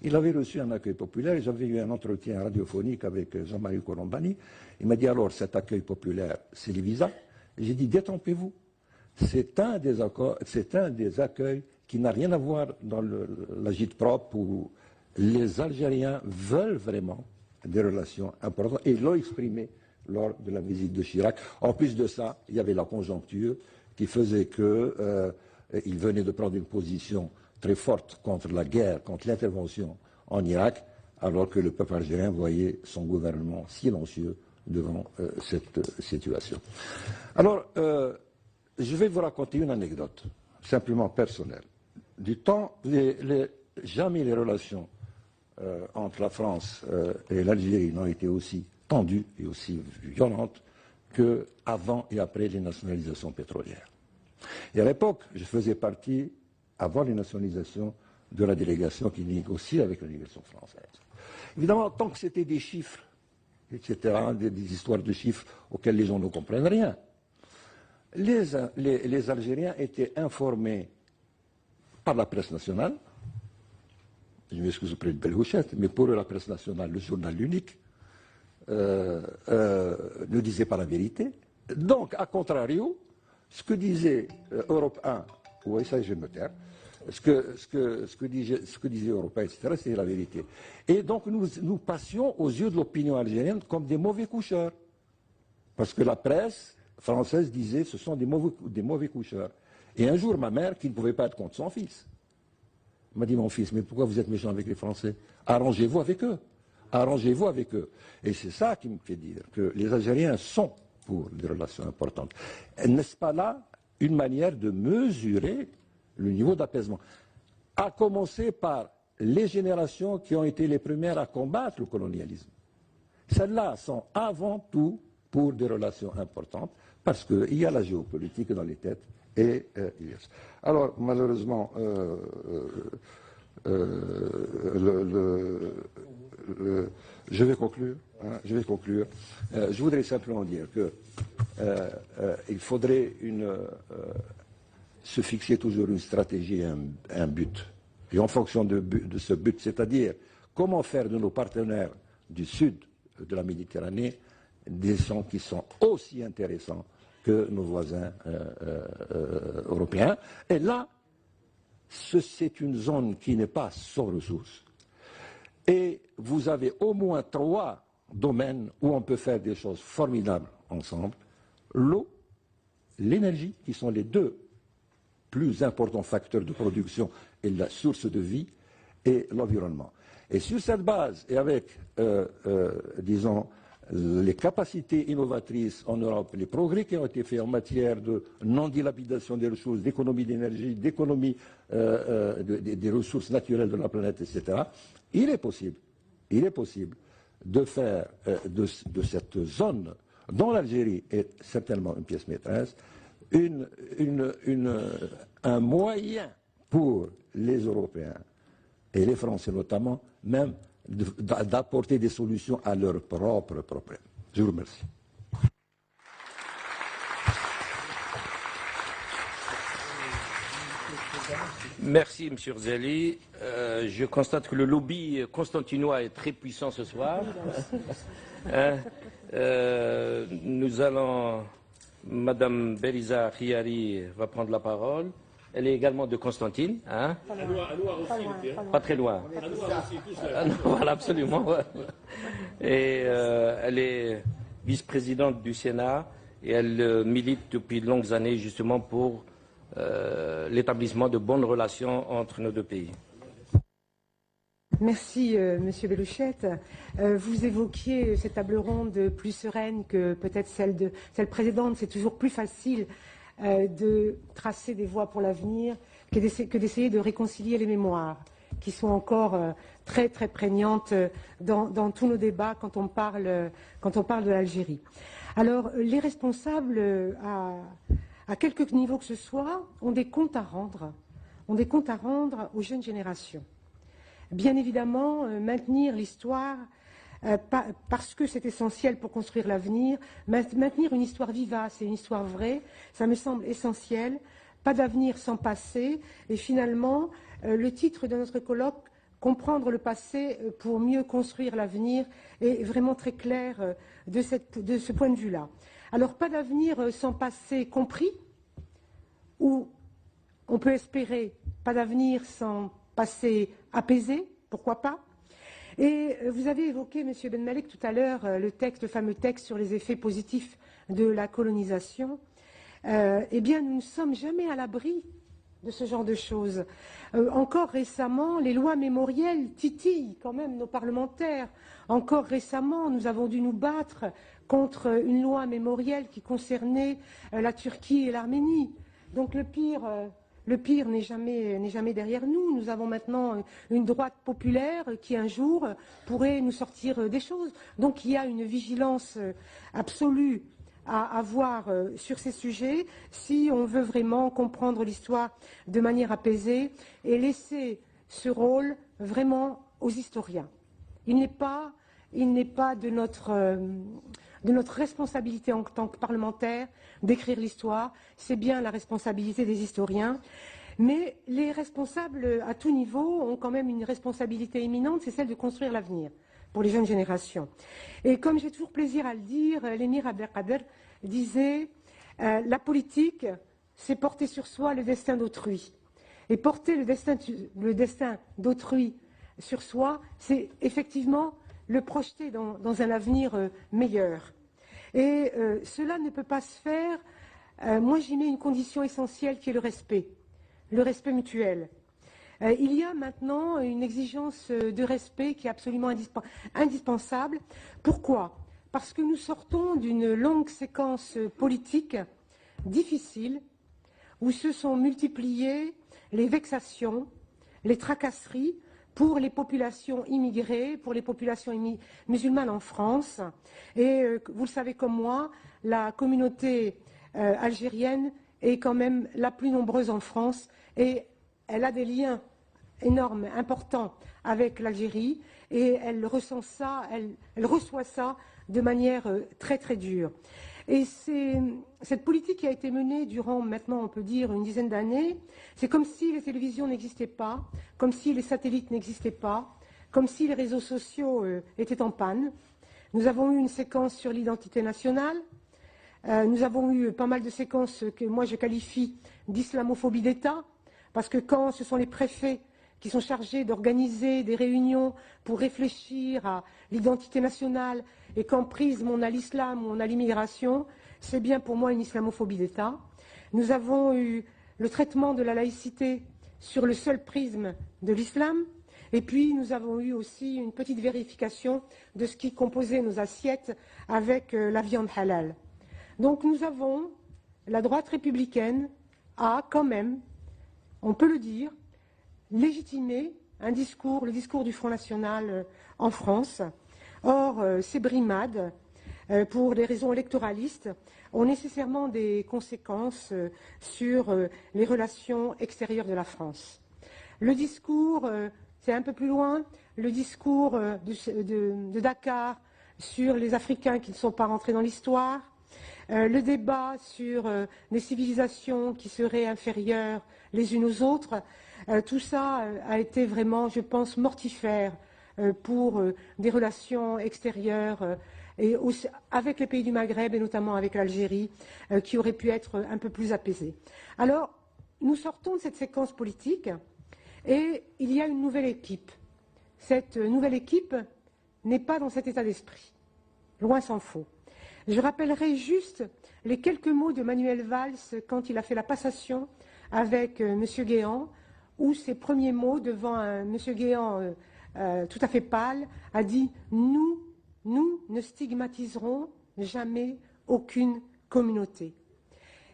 Il avait reçu un accueil populaire et j'avais eu un entretien radiophonique avec Jean-Marie Colombani. Il m'a dit alors, cet accueil populaire, c'est les visas. J'ai dit, détrompez-vous. C'est un des accueils qui n'a rien à voir dans l'agite propre où les Algériens veulent vraiment des relations importantes et l'ont exprimé lors de la visite de Chirac. En plus de ça, il y avait la conjoncture qui faisait qu'il venait de prendre une position très forte contre la guerre, contre l'intervention en Irak, alors que le peuple algérien voyait son gouvernement silencieux devant cette situation. Alors, je vais vous raconter une anecdote, simplement personnelle. Du temps, jamais les relations entre la France et l'Algérie n'ont été aussi tendues et aussi violentes qu'avant et après les nationalisations pétrolières. Et à l'époque, je faisais partie, avant les nationalisations, de la délégation qui négociait avec la délégation française. Évidemment, tant que c'était des chiffres, etc., des histoires de chiffres auxquelles les gens ne comprennent rien, les Algériens étaient informés par la presse nationale. Je m'excuse auprès de Belhouchette, mais pour eux, la presse nationale, le journal unique, ne disait pas la vérité. Donc, à contrario, ce que disait Europe 1, oui, ça je me taire, ce que disait Europe 1, etc., c'était la vérité. Et donc, nous passions aux yeux de l'opinion algérienne comme des mauvais coucheurs. Parce que la presse française disait ce sont des mauvais coucheurs. Et un jour, ma mère, qui ne pouvait pas être contre son fils, m'a dit, mon fils, mais pourquoi vous êtes méchant avec les Français? Arrangez-vous avec eux. Arrangez-vous avec eux. Et c'est ça qui me fait dire que les Algériens sont pour des relations importantes. N'est-ce pas là une manière de mesurer le niveau d'apaisement? À commencer par les générations qui ont été les premières à combattre le colonialisme. Celles-là sont avant tout pour des relations importantes, parce qu'il y a la géopolitique dans les têtes. Et alors, malheureusement, je vais conclure. Je voudrais simplement dire qu'il faudrait se fixer toujours une stratégie et un but. Et en fonction de ce but, c'est-à-dire comment faire de nos partenaires du sud de la Méditerranée des gens qui sont aussi intéressants que nos voisins européens. Et là, c'est une zone qui n'est pas sans ressources. Et vous avez au moins 3 domaines où on peut faire des choses formidables ensemble. L'eau, l'énergie, qui sont les 2 plus importants facteurs de production et la source de vie, et l'environnement. Et sur cette base, et avec, disons, les capacités innovatrices en Europe, les progrès qui ont été faits en matière de non-dilapidation des ressources, d'économie d'énergie, d'économie des ressources naturelles de la planète, etc., il est possible de faire de cette zone, dont l'Algérie est certainement une pièce maîtresse, un moyen pour les Européens, et les Français notamment, même d'apporter des solutions à leurs propres problèmes. Je vous remercie. Merci, M. Zeli. Je constate que le lobby constantinois est très puissant ce soir. Nous allons... Madame Beriza Khiari va prendre la parole. Elle est également de Constantine. Hein? Pas très loin. Voilà, absolument. Et elle est vice-présidente du Sénat et elle milite depuis de longues années justement pour l'établissement de bonnes relations entre nos 2 pays. Merci, Monsieur Belhouchette. Vous évoquiez cette table ronde plus sereine que peut-être celle précédente. C'est toujours plus facile de tracer des voies pour l'avenir que d'essayer de réconcilier les mémoires. qui sont encore très très prégnantes dans tous nos débats quand on parle de l'Algérie. Alors les responsables à quelque niveau que ce soit ont des comptes à rendre, aux jeunes générations. Bien évidemment, maintenir l'histoire parce que c'est essentiel pour construire l'avenir, maintenir une histoire vivace et une histoire vraie, ça me semble essentiel. Pas d'avenir sans passé. Et finalement, le titre de notre colloque, Comprendre le passé pour mieux construire l'avenir, est vraiment très clair de ce point de vue-là. Alors, pas d'avenir sans passé compris, ou on peut espérer pas d'avenir sans passé apaisé, pourquoi pas. Et vous avez évoqué, M. Ben Malek, tout à l'heure, le fameux texte sur les effets positifs de la colonisation. Eh bien, nous ne sommes jamais à l'abri de ce genre de choses. Encore récemment, les lois mémorielles titillent quand même nos parlementaires. Encore récemment, nous avons dû nous battre contre une loi mémorielle qui concernait la Turquie et l'Arménie. Donc le pire n'est jamais derrière nous. Nous avons maintenant une droite populaire qui un jour pourrait nous sortir des choses. Donc il y a une vigilance absolue à avoir sur ces sujets si on veut vraiment comprendre l'histoire de manière apaisée et laisser ce rôle vraiment aux historiens. Il n'est pas de notre responsabilité en tant que parlementaire d'écrire l'histoire, c'est bien la responsabilité des historiens. Mais les responsables à tout niveau ont quand même une responsabilité éminente, c'est celle de construire l'avenir pour les jeunes générations. Et comme j'ai toujours plaisir à le dire, l'émir Abdelkader disait la politique, c'est porter sur soi le destin d'autrui. Et porter le destin d'autrui sur soi, c'est effectivement le projeter dans un avenir meilleur. Et cela ne peut pas se faire, moi j'y mets une condition essentielle qui est le respect mutuel. Il y a maintenant une exigence de respect qui est absolument indispensable. Pourquoi? Parce que nous sortons d'une longue séquence politique difficile où se sont multipliées les vexations, les tracasseries pour les populations immigrées, pour les populations musulmanes en France. Et vous le savez comme moi, la communauté algérienne est quand même la plus nombreuse en France et elle a des liens énorme, important avec l'Algérie et elle ressent ça, elle reçoit ça de manière très très dure. Et cette politique qui a été menée durant maintenant on peut dire une dizaine d'années, c'est comme si les télévisions n'existaient pas, comme si les satellites n'existaient pas, comme si les réseaux sociaux étaient en panne. Nous avons eu une séquence sur l'identité nationale, nous avons eu pas mal de séquences que moi je qualifie d'islamophobie d'État, parce que quand ce sont les préfets qui sont chargés d'organiser des réunions pour réfléchir à l'identité nationale et qu'en prisme on a l'islam ou on a l'immigration, c'est bien pour moi une islamophobie d'État. Nous avons eu le traitement de la laïcité sur le seul prisme de l'islam et puis nous avons eu aussi une petite vérification de ce qui composait nos assiettes avec la viande halal. Donc nous avons, la droite républicaine a quand même, on peut le dire, légitimer le discours du Front National en France. Or, ces brimades, pour des raisons électoralistes, ont nécessairement des conséquences sur les relations extérieures de la France. Le discours, c'est un peu plus loin, le discours de Dakar sur les Africains qui ne sont pas rentrés dans l'histoire, le débat sur les civilisations qui seraient inférieures les unes aux autres, tout ça a été vraiment, je pense, mortifère pour des relations extérieures et aussi avec les pays du Maghreb et notamment avec l'Algérie qui auraient pu être un peu plus apaisées. Alors, nous sortons de cette séquence politique et il y a une nouvelle équipe. Cette nouvelle équipe n'est pas dans cet état d'esprit, loin s'en faut. Je rappellerai juste les quelques mots de Manuel Valls quand il a fait la passation avec M. Guéant, où ses premiers mots devant M. Guéant tout à fait pâle, a dit « Nous ne stigmatiserons jamais aucune communauté ».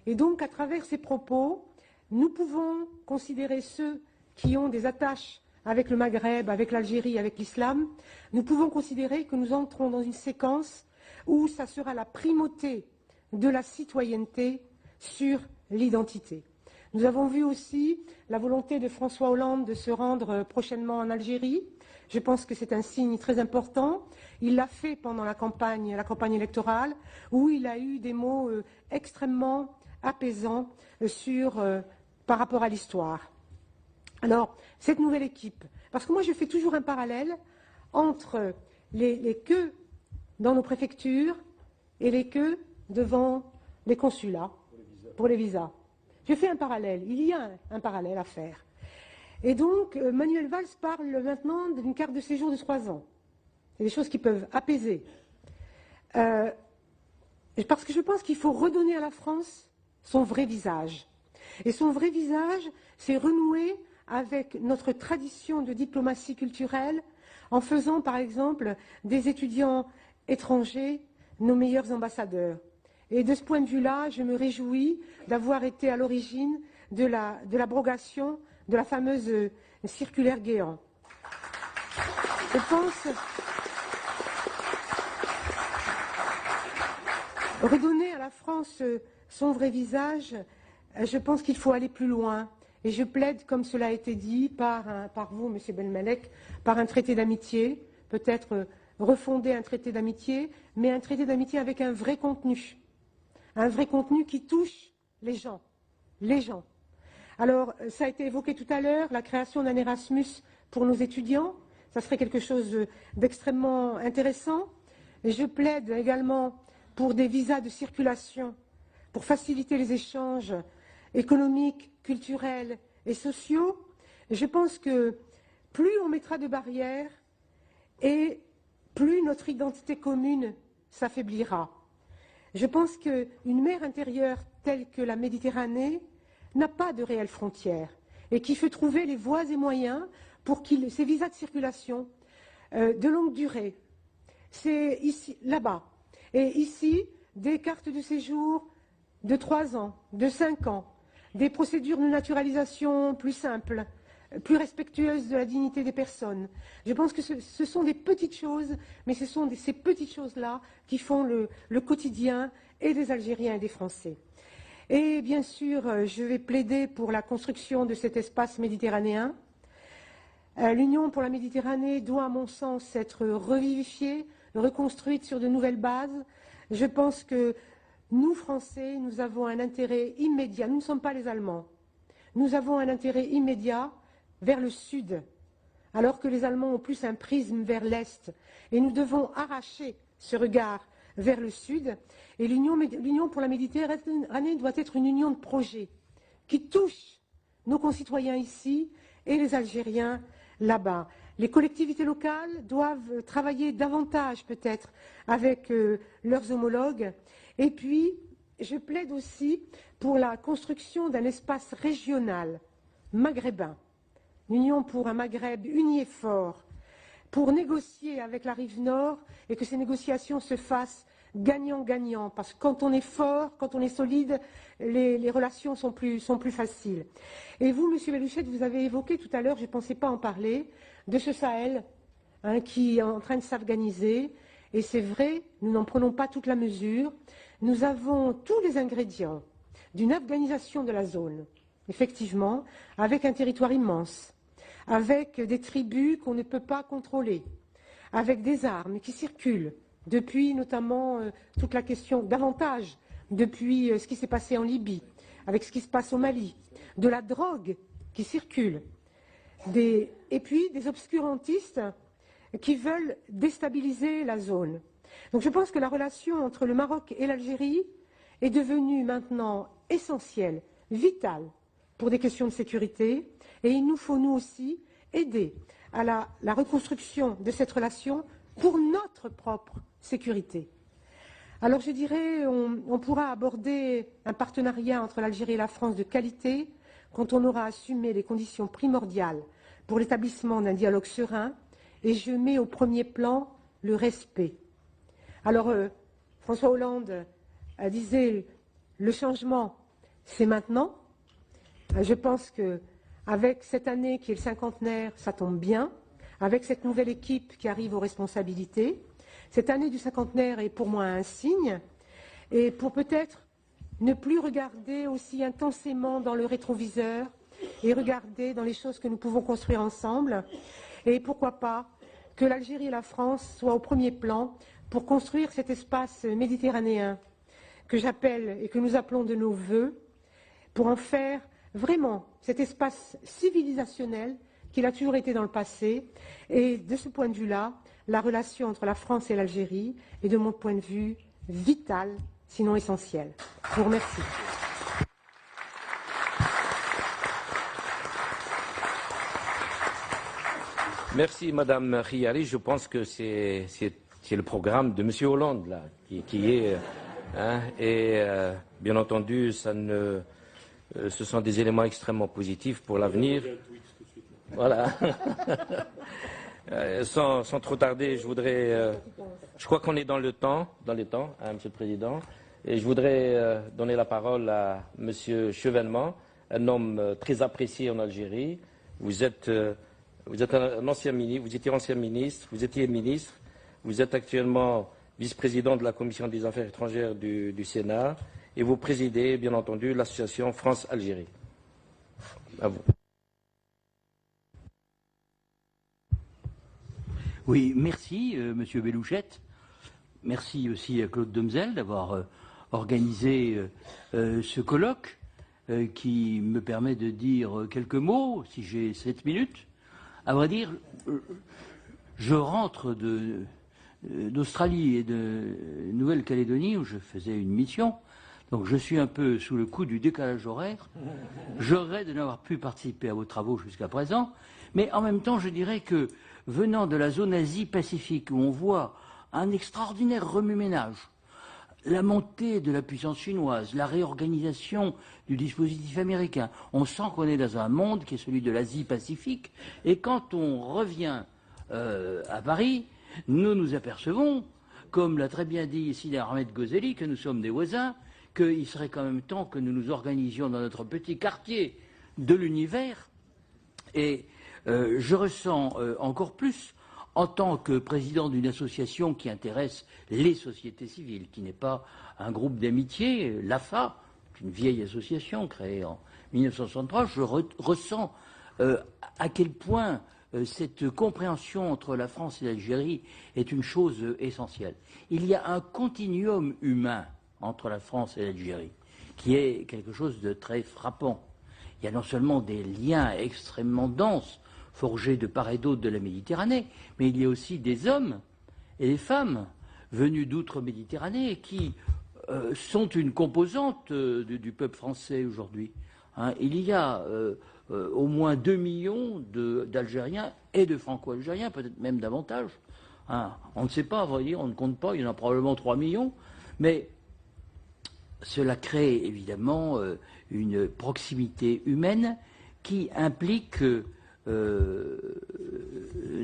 Et donc, à travers ces propos, nous pouvons considérer ceux qui ont des attaches avec le Maghreb, avec l'Algérie, avec l'islam, nous pouvons considérer que nous entrons dans une séquence où ça sera la primauté de la citoyenneté sur l'identité. Nous avons vu aussi la volonté de François Hollande de se rendre prochainement en Algérie. Je pense que c'est un signe très important. Il l'a fait pendant la campagne électorale, où il a eu des mots extrêmement apaisants par rapport à l'histoire. Alors, cette nouvelle équipe, parce que moi je fais toujours un parallèle entre les queues dans nos préfectures et les queues devant les consulats pour les visas. Je fais un parallèle, il y a un parallèle à faire. Et donc, Manuel Valls parle maintenant d'une carte de séjour de 3 ans. C'est des choses qui peuvent apaiser. Parce que je pense qu'il faut redonner à la France son vrai visage. Et son vrai visage, c'est renouer avec notre tradition de diplomatie culturelle en faisant, par exemple, des étudiants étrangers nos meilleurs ambassadeurs. Et de ce point de vue-là, je me réjouis d'avoir été à l'origine de l'abrogation de la fameuse circulaire Guéant. Je pense redonner à la France son vrai visage, je pense qu'il faut aller plus loin. Et je plaide, comme cela a été dit par vous, M. Belmalek, par un traité d'amitié, peut-être refonder un traité d'amitié, mais un traité d'amitié avec un vrai contenu qui touche les gens. Alors, ça a été évoqué tout à l'heure, la création d'un Erasmus pour nos étudiants, ça serait quelque chose d'extrêmement intéressant. Et je plaide également pour des visas de circulation, pour faciliter les échanges économiques, culturels et sociaux. Je pense que plus on mettra de barrières et plus notre identité commune s'affaiblira. Je pense qu'une mer intérieure telle que la Méditerranée n'a pas de réelles frontières et qu'il faut trouver les voies et moyens pour ces visas de circulation de longue durée, c'est ici, là-bas. Et ici, des cartes de séjour de 3 ans, de 5 ans, des procédures de naturalisation plus simples, plus respectueuses de la dignité des personnes. Je pense que ce sont des petites choses, mais ce sont ces petites choses-là qui font le quotidien et des Algériens et des Français. Et bien sûr, je vais plaider pour la construction de cet espace méditerranéen. L'Union pour la Méditerranée doit, à mon sens, être revivifiée, reconstruite sur de nouvelles bases. Je pense que nous, Français, nous avons un intérêt immédiat, nous ne sommes pas les Allemands, nous avons un intérêt immédiat vers le sud, alors que les Allemands ont plus un prisme vers l'est. Et nous devons arracher ce regard vers le sud. Et l'Union pour la Méditerranée doit être une union de projets qui touche nos concitoyens ici et les Algériens là-bas. Les collectivités locales doivent travailler davantage peut-être avec leurs homologues. Et puis, je plaide aussi pour la construction d'un espace régional maghrébin, l'Union pour un Maghreb uni et fort, pour négocier avec la rive nord et que ces négociations se fassent gagnant-gagnant, parce que quand on est fort, quand on est solide, les relations sont plus faciles. Et vous, M. Bellouchette, vous avez évoqué tout à l'heure, je ne pensais pas en parler, de ce Sahel qui est en train de s'afghaniser. Et c'est vrai, nous n'en prenons pas toute la mesure. Nous avons tous les ingrédients d'une afghanisation de la zone, effectivement, avec un territoire immense, avec des tribus qu'on ne peut pas contrôler, avec des armes qui circulent, depuis notamment toute la question, davantage, depuis ce qui s'est passé en Libye, avec ce qui se passe au Mali, de la drogue qui circule, et puis des obscurantistes qui veulent déstabiliser la zone. Donc je pense que la relation entre le Maroc et l'Algérie est devenue maintenant essentielle, vitale, pour des questions de sécurité, et il nous faut, nous aussi, aider à la reconstruction de cette relation pour notre propre sécurité. Alors je dirais, on pourra aborder un partenariat entre l'Algérie et la France de qualité quand on aura assumé les conditions primordiales pour l'établissement d'un dialogue serein, et je mets au premier plan le respect. Alors, François Hollande disait, le changement, c'est maintenant. Je pense qu'à avec cette année qui est le cinquantenaire, ça tombe bien, avec cette nouvelle équipe qui arrive aux responsabilités. Cette année du cinquantenaire est pour moi un signe, et pour peut-être ne plus regarder aussi intensément dans le rétroviseur et regarder dans les choses que nous pouvons construire ensemble, et pourquoi pas que l'Algérie et la France soient au premier plan pour construire cet espace méditerranéen que j'appelle et que nous appelons de nos vœux, pour en faire vraiment cet espace civilisationnel qu'il a toujours été dans le passé. Et de ce point de vue-là, la relation entre la France et l'Algérie est de mon point de vue vitale, sinon essentielle. Je vous remercie. Merci Madame Khiari. Je pense que c'est le programme de Monsieur Hollande là, qui est... bien entendu, ce sont des éléments extrêmement positifs pour l'avenir. Voilà. Sans trop tarder, je voudrais... je crois qu'on est dans le temps, hein, Monsieur le Président, et je voudrais donner la parole à Monsieur Chevènement, un homme très apprécié en Algérie. Vous étiez ancien ministre, vous étiez ministre, vous êtes actuellement vice-président de la Commission des Affaires étrangères du Sénat, et vous présidez, bien entendu, l'association France-Algérie. À vous. Oui, merci, Monsieur Bellouchette. Merci aussi à Claude Domzel d'avoir organisé ce colloque qui me permet de dire quelques mots, si j'ai 7 minutes. À vrai dire, je rentre d'Australie et de Nouvelle-Calédonie où je faisais une mission. Donc je suis un peu sous le coup du décalage horaire. Je regrette de n'avoir pu participer à vos travaux jusqu'à présent. Mais en même temps, je dirais que venant de la zone Asie-Pacifique où on voit un extraordinaire remue-ménage, la montée de la puissance chinoise, la réorganisation du dispositif américain, on sent qu'on est dans un monde qui est celui de l'Asie-Pacifique. Et quand on revient à Paris, nous nous apercevons, comme l'a très bien dit Sidi Ahmed Ghazali, que nous sommes des voisins, qu'il serait quand même temps que nous nous organisions dans notre petit quartier de l'univers. Et je ressens encore plus, en tant que président d'une association qui intéresse les sociétés civiles, qui n'est pas un groupe d'amitié, l'AFA, une vieille association créée en 1963, je ressens à quel point cette compréhension entre la France et l'Algérie est une chose essentielle. Il y a un continuum humain entre la France et l'Algérie qui est quelque chose de très frappant. Il y a non seulement des liens extrêmement denses forgés de part et d'autre de la Méditerranée, mais il y a aussi des hommes et des femmes venus d'outre-Méditerranée qui sont une composante du peuple français aujourd'hui. Hein, il y a au moins 2 millions d'Algériens et de Franco-Algériens, peut-être même davantage. Hein, on ne sait pas, à vrai dire, on ne compte pas, il y en a probablement 3 millions, mais cela crée évidemment une proximité humaine qui implique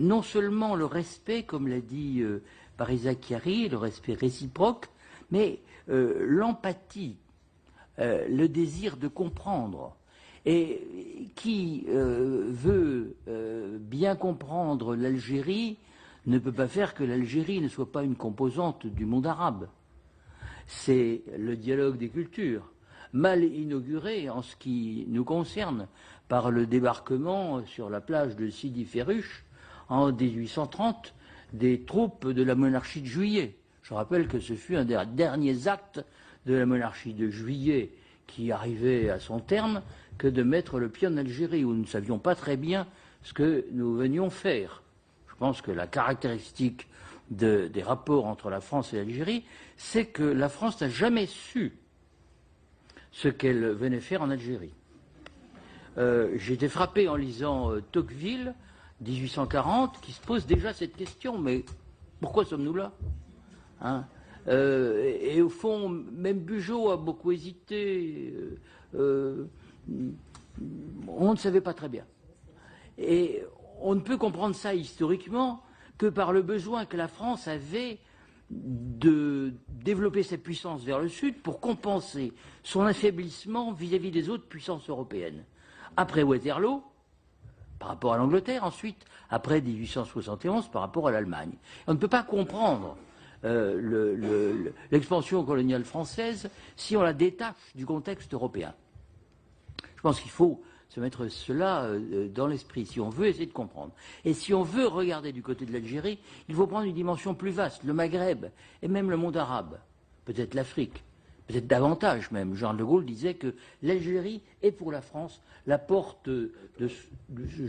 non seulement le respect, comme l'a dit Parisa Chiari, le respect réciproque, mais l'empathie, le désir de comprendre. Et qui veut bien comprendre l'Algérie ne peut pas faire que l'Algérie ne soit pas une composante du monde arabe. C'est le dialogue des cultures, mal inauguré en ce qui nous concerne par le débarquement sur la plage de Sidi Ferruche en 1830 des troupes de la monarchie de Juillet. Je rappelle que ce fut un des derniers actes de la monarchie de Juillet qui arrivait à son terme que de mettre le pied en Algérie, où nous ne savions pas très bien ce que nous venions faire. Je pense que la caractéristique des rapports entre la France et l'Algérie, c'est que la France n'a jamais su ce qu'elle venait faire en Algérie. J'ai été frappé en lisant Tocqueville, 1840, qui se pose déjà cette question, mais pourquoi sommes-nous là, hein? Et au fond, même Bugeaud a beaucoup hésité. On ne savait pas très bien. Et on ne peut comprendre ça historiquement que par le besoin que la France avait de développer sa puissance vers le sud pour compenser son affaiblissement vis-à-vis des autres puissances européennes. Après Waterloo, par rapport à l'Angleterre ensuite, après 1871 par rapport à l'Allemagne. On ne peut pas comprendre l'expansion coloniale française si on la détache du contexte européen. Je pense qu'il faut se mettre cela dans l'esprit, si on veut essayer de comprendre. Et si on veut regarder du côté de l'Algérie, il faut prendre une dimension plus vaste, le Maghreb, et même le monde arabe, peut-être l'Afrique, peut-être davantage même. Charles de Gaulle disait que l'Algérie est pour la France la porte je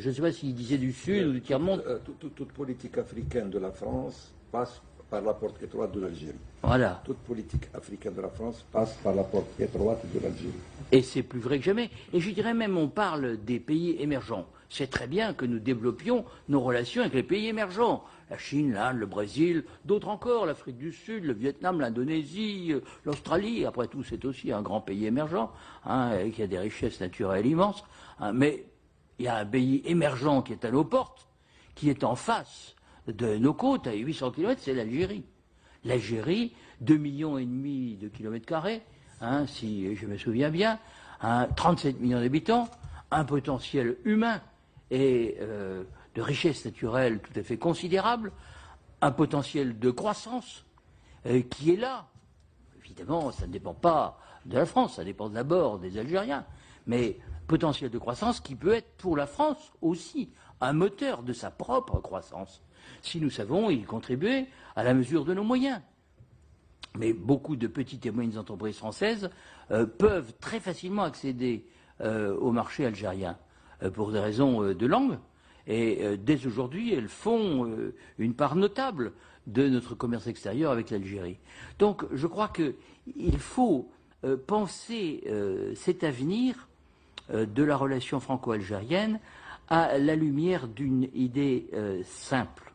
ne sais pas s'il disait du Sud ou du tiers-monde. Toute politique africaine de la France passe par la porte étroite de l'Algérie. Voilà. Toute politique africaine de la France passe par la porte étroite de l'Algérie. Et c'est plus vrai que jamais. Et je dirais même, on parle des pays émergents. C'est très bien que nous développions nos relations avec les pays émergents. La Chine, l'Inde, le Brésil, d'autres encore, l'Afrique du Sud, le Vietnam, l'Indonésie, l'Australie. Après tout, c'est aussi un grand pays émergent, qui a des richesses naturelles immenses. Mais il y a un pays émergent qui est à nos portes, qui est en face de nos côtes, à 800 km, c'est l'Algérie. L'Algérie, 2,5 millions de kilomètres carrés, si je me souviens bien, 37 millions d'habitants, un potentiel humain et de richesse naturelle tout à fait considérable, un potentiel de croissance qui est là. Évidemment, ça ne dépend pas de la France, ça dépend d'abord des Algériens, mais potentiel de croissance qui peut être pour la France aussi un moteur de sa propre croissance, si nous savons y contribuer à la mesure de nos moyens. Mais beaucoup de petites et moyennes entreprises françaises peuvent très facilement accéder au marché algérien pour des raisons de langue. Et dès aujourd'hui, elles font une part notable de notre commerce extérieur avec l'Algérie. Donc je crois qu'il faut penser cet avenir de la relation franco-algérienne à la lumière d'une idée simple.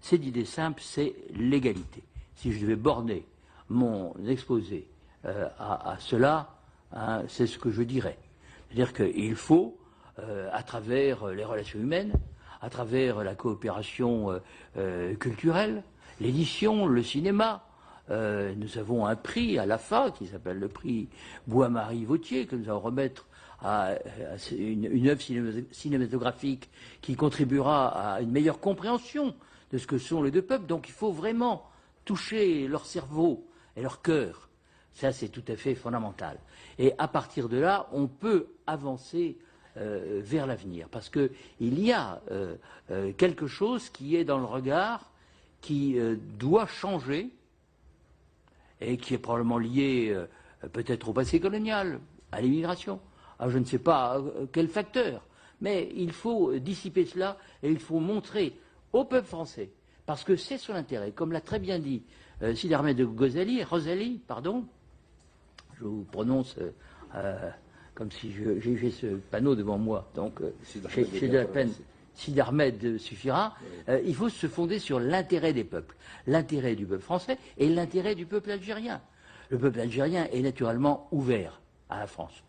Cette idée simple, c'est l'égalité. Si je devais borner mon exposé à cela, c'est ce que je dirais. C'est-à-dire qu'il faut, à travers les relations humaines, à travers la coopération culturelle, l'édition, le cinéma, nous avons un prix à l'AFA qui s'appelle le prix Bois-Marie Vautier, que nous allons remettre à une œuvre cinématographique qui contribuera à une meilleure compréhension de ce que sont les deux peuples. Donc il faut vraiment toucher leur cerveau et leur cœur. Ça, c'est tout à fait fondamental. Et à partir de là, on peut avancer vers l'avenir. Parce qu'il y a quelque chose qui est dans le regard, qui doit changer, et qui est probablement lié peut-être au passé colonial, à l'immigration. Je ne sais pas quel facteur, mais il faut dissiper cela et il faut montrer au peuple français, parce que c'est son intérêt, comme l'a très bien dit Sidi Ahmed Rosali, je vous prononce comme si j'ai fait ce panneau devant moi, donc j'ai de la peine. Sidi Ahmed suffira. Il faut se fonder sur l'intérêt des peuples, l'intérêt du peuple français et l'intérêt du peuple algérien. Le peuple algérien est naturellement ouvert à la France.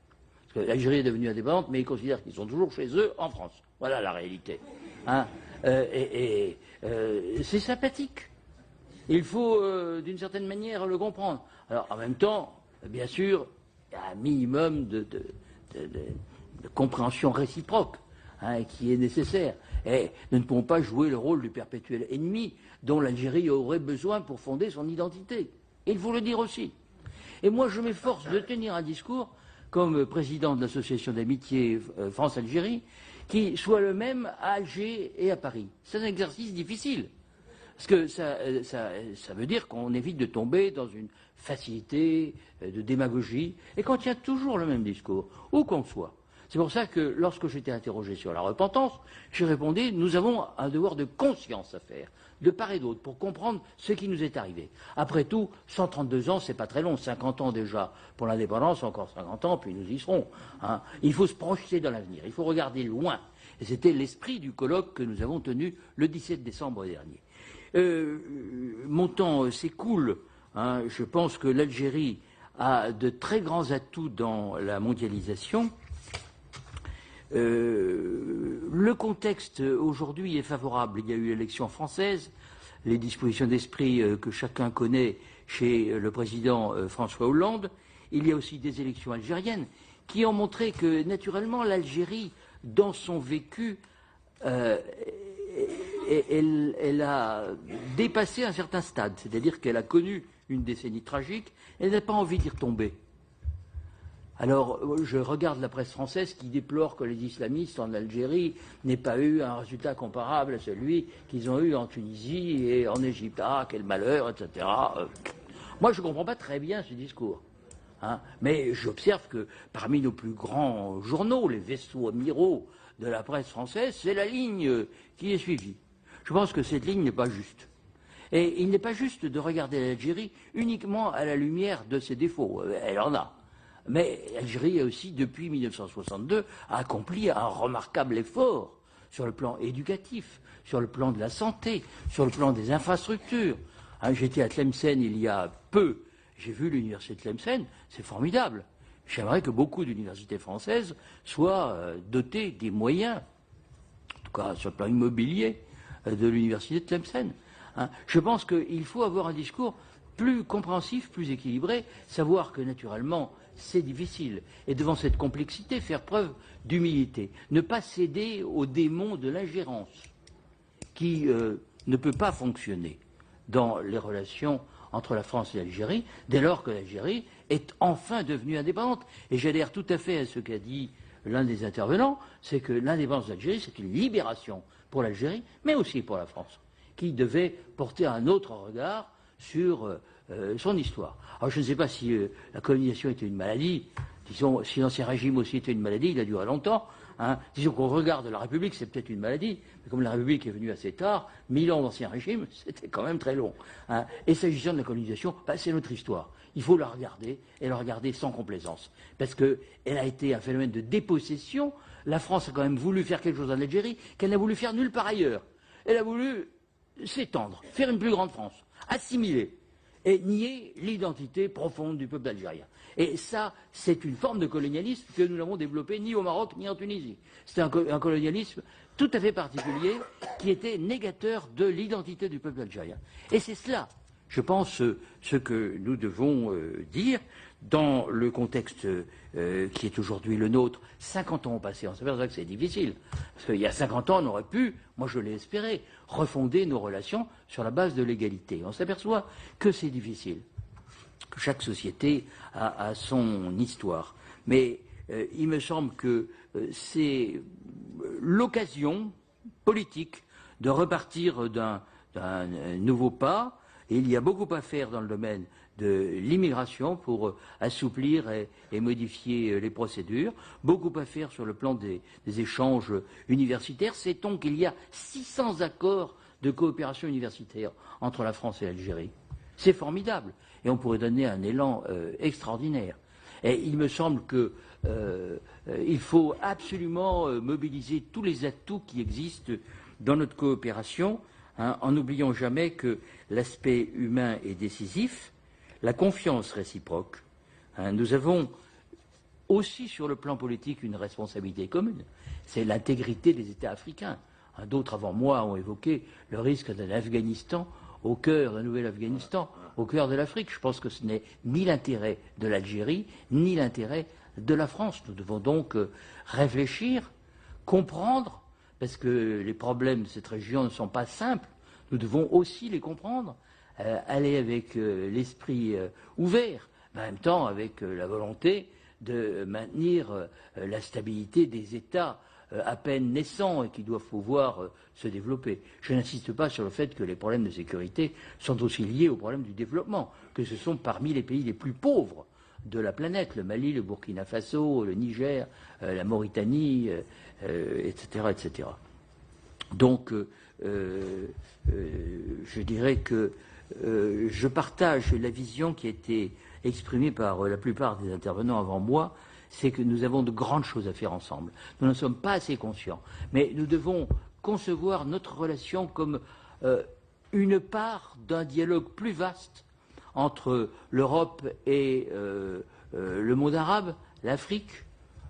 Parce que l'Algérie est devenue indépendante, mais ils considèrent qu'ils sont toujours chez eux en France. Voilà la réalité. C'est sympathique. Il faut, d'une certaine manière, le comprendre. Alors, en même temps, bien sûr, il y a un minimum de compréhension réciproque qui est nécessaire. Et nous ne pouvons pas jouer le rôle du perpétuel ennemi dont l'Algérie aurait besoin pour fonder son identité. Il faut le dire aussi. Et moi, je m'efforce de tenir un discours comme président de l'association d'amitié France-Algérie, qui soit le même à Alger et à Paris. C'est un exercice difficile, parce que ça veut dire qu'on évite de tomber dans une facilité de démagogie, et qu'on tient toujours le même discours, où qu'on soit. C'est pour ça que lorsque j'étais interrogé sur la repentance, j'ai répondu, nous avons un devoir de conscience à faire, de part et d'autre, pour comprendre ce qui nous est arrivé. Après tout, 132 ans, c'est pas très long, 50 ans déjà pour l'indépendance, encore 50 ans, puis nous y serons. Il faut se projeter dans l'avenir, il faut regarder loin. Et c'était l'esprit du colloque que nous avons tenu le 17 décembre dernier. Mon temps s'écoule, je pense que l'Algérie a de très grands atouts dans la mondialisation. Le contexte aujourd'hui est favorable. Il y a eu l'élection française, les dispositions d'esprit que chacun connaît chez le président François Hollande. Il y a aussi des élections algériennes qui ont montré que, naturellement, l'Algérie, dans son vécu, elle a dépassé un certain stade, c'est-à-dire qu'elle a connu une décennie tragique, elle n'a pas envie d'y retomber. Alors, je regarde la presse française qui déplore que les islamistes en Algérie n'aient pas eu un résultat comparable à celui qu'ils ont eu en Tunisie et en Égypte. Ah, quel malheur, etc. Moi, je ne comprends pas très bien ce discours. Hein, mais j'observe que parmi nos plus grands journaux, les vaisseaux amiraux de la presse française, c'est la ligne qui est suivie. Je pense que cette ligne n'est pas juste. Et il n'est pas juste de regarder l'Algérie uniquement à la lumière de ses défauts. Elle en a. Mais l'Algérie a aussi, depuis 1962, accompli un remarquable effort sur le plan éducatif, sur le plan de la santé, sur le plan des infrastructures. Hein, j'étais à Tlemcen il y a peu. J'ai vu l'université de Tlemcen, c'est formidable. J'aimerais que beaucoup d'universités françaises soient dotées des moyens, en tout cas sur le plan immobilier, de l'université de Tlemcen. Hein. Je pense qu'il faut avoir un discours plus compréhensif, plus équilibré, savoir que naturellement c'est difficile. Et devant cette complexité, faire preuve d'humilité. Ne pas céder au démon de l'ingérence qui ne peut pas fonctionner dans les relations entre la France et l'Algérie, dès lors que l'Algérie est enfin devenue indépendante. Et j'adhère tout à fait à ce qu'a dit l'un des intervenants, c'est que l'indépendance d'Algérie, c'est une libération pour l'Algérie, mais aussi pour la France, qui devait porter un autre regard sur son histoire. Alors je ne sais pas si la colonisation était une maladie, disons, si l'Ancien Régime aussi était une maladie, il a duré longtemps. Hein. Disons qu'on regarde la République, c'est peut-être une maladie, mais comme la République est venue assez tard, 1000 ans d'Ancien Régime, c'était quand même très long. Hein. Et s'agissant de la colonisation, c'est notre histoire. Il faut la regarder, et la regarder sans complaisance. Parce qu'elle a été un phénomène de dépossession. La France a quand même voulu faire quelque chose en Algérie qu'elle n'a voulu faire nulle part ailleurs. Elle a voulu s'étendre, faire une plus grande France, assimiler et nier l'identité profonde du peuple algérien. Et ça, c'est une forme de colonialisme que nous n'avons développé ni au Maroc ni en Tunisie. C'est un colonialisme tout à fait particulier qui était négateur de l'identité du peuple algérien. Et c'est cela, je pense, ce que nous devons dire dans le contexte qui est aujourd'hui le nôtre. 50 ans ont passé, on s'aperçoit que c'est difficile. Parce qu'il y a 50 ans, on aurait pu, moi je l'ai espéré, refonder nos relations sur la base de l'égalité. On s'aperçoit que c'est difficile, que chaque société a son histoire. Mais il me semble que c'est l'occasion politique de repartir d'un nouveau pas. Et il y a beaucoup à faire dans le domaine de l'immigration pour assouplir et modifier les procédures, beaucoup à faire sur le plan des échanges universitaires. Sait-on qu'il y a 600 accords de coopération universitaire entre la France et l'Algérie? C'est formidable et on pourrait donner un élan extraordinaire. Et il me semble qu'il faut absolument mobiliser tous les atouts qui existent dans notre coopération, hein, en n'oubliant jamais que l'aspect humain est décisif, la confiance réciproque. Hein, nous avons aussi sur le plan politique une responsabilité commune, c'est l'intégrité des États africains. Hein, d'autres avant moi ont évoqué le risque d'un Afghanistan au cœur, d'un nouvel Afghanistan, au cœur de l'Afrique. Je pense que ce n'est ni l'intérêt de l'Algérie, ni l'intérêt de la France. Nous devons donc réfléchir, comprendre, parce que les problèmes de cette région ne sont pas simples, nous devons aussi les comprendre, aller avec l'esprit ouvert, mais en même temps avec la volonté de maintenir la stabilité des États à peine naissants et qui doivent pouvoir se développer. Je n'insiste pas sur le fait que les problèmes de sécurité sont aussi liés aux problèmes du développement, que ce sont parmi les pays les plus pauvres de la planète, le Mali, le Burkina Faso, le Niger, la Mauritanie, etc., etc. Donc, je dirais que je partage la vision qui a été exprimée par la plupart des intervenants avant moi, c'est que nous avons de grandes choses à faire ensemble. Nous n'en sommes pas assez conscients. Mais nous devons concevoir notre relation comme une part d'un dialogue plus vaste entre l'Europe et le monde arabe, l'Afrique.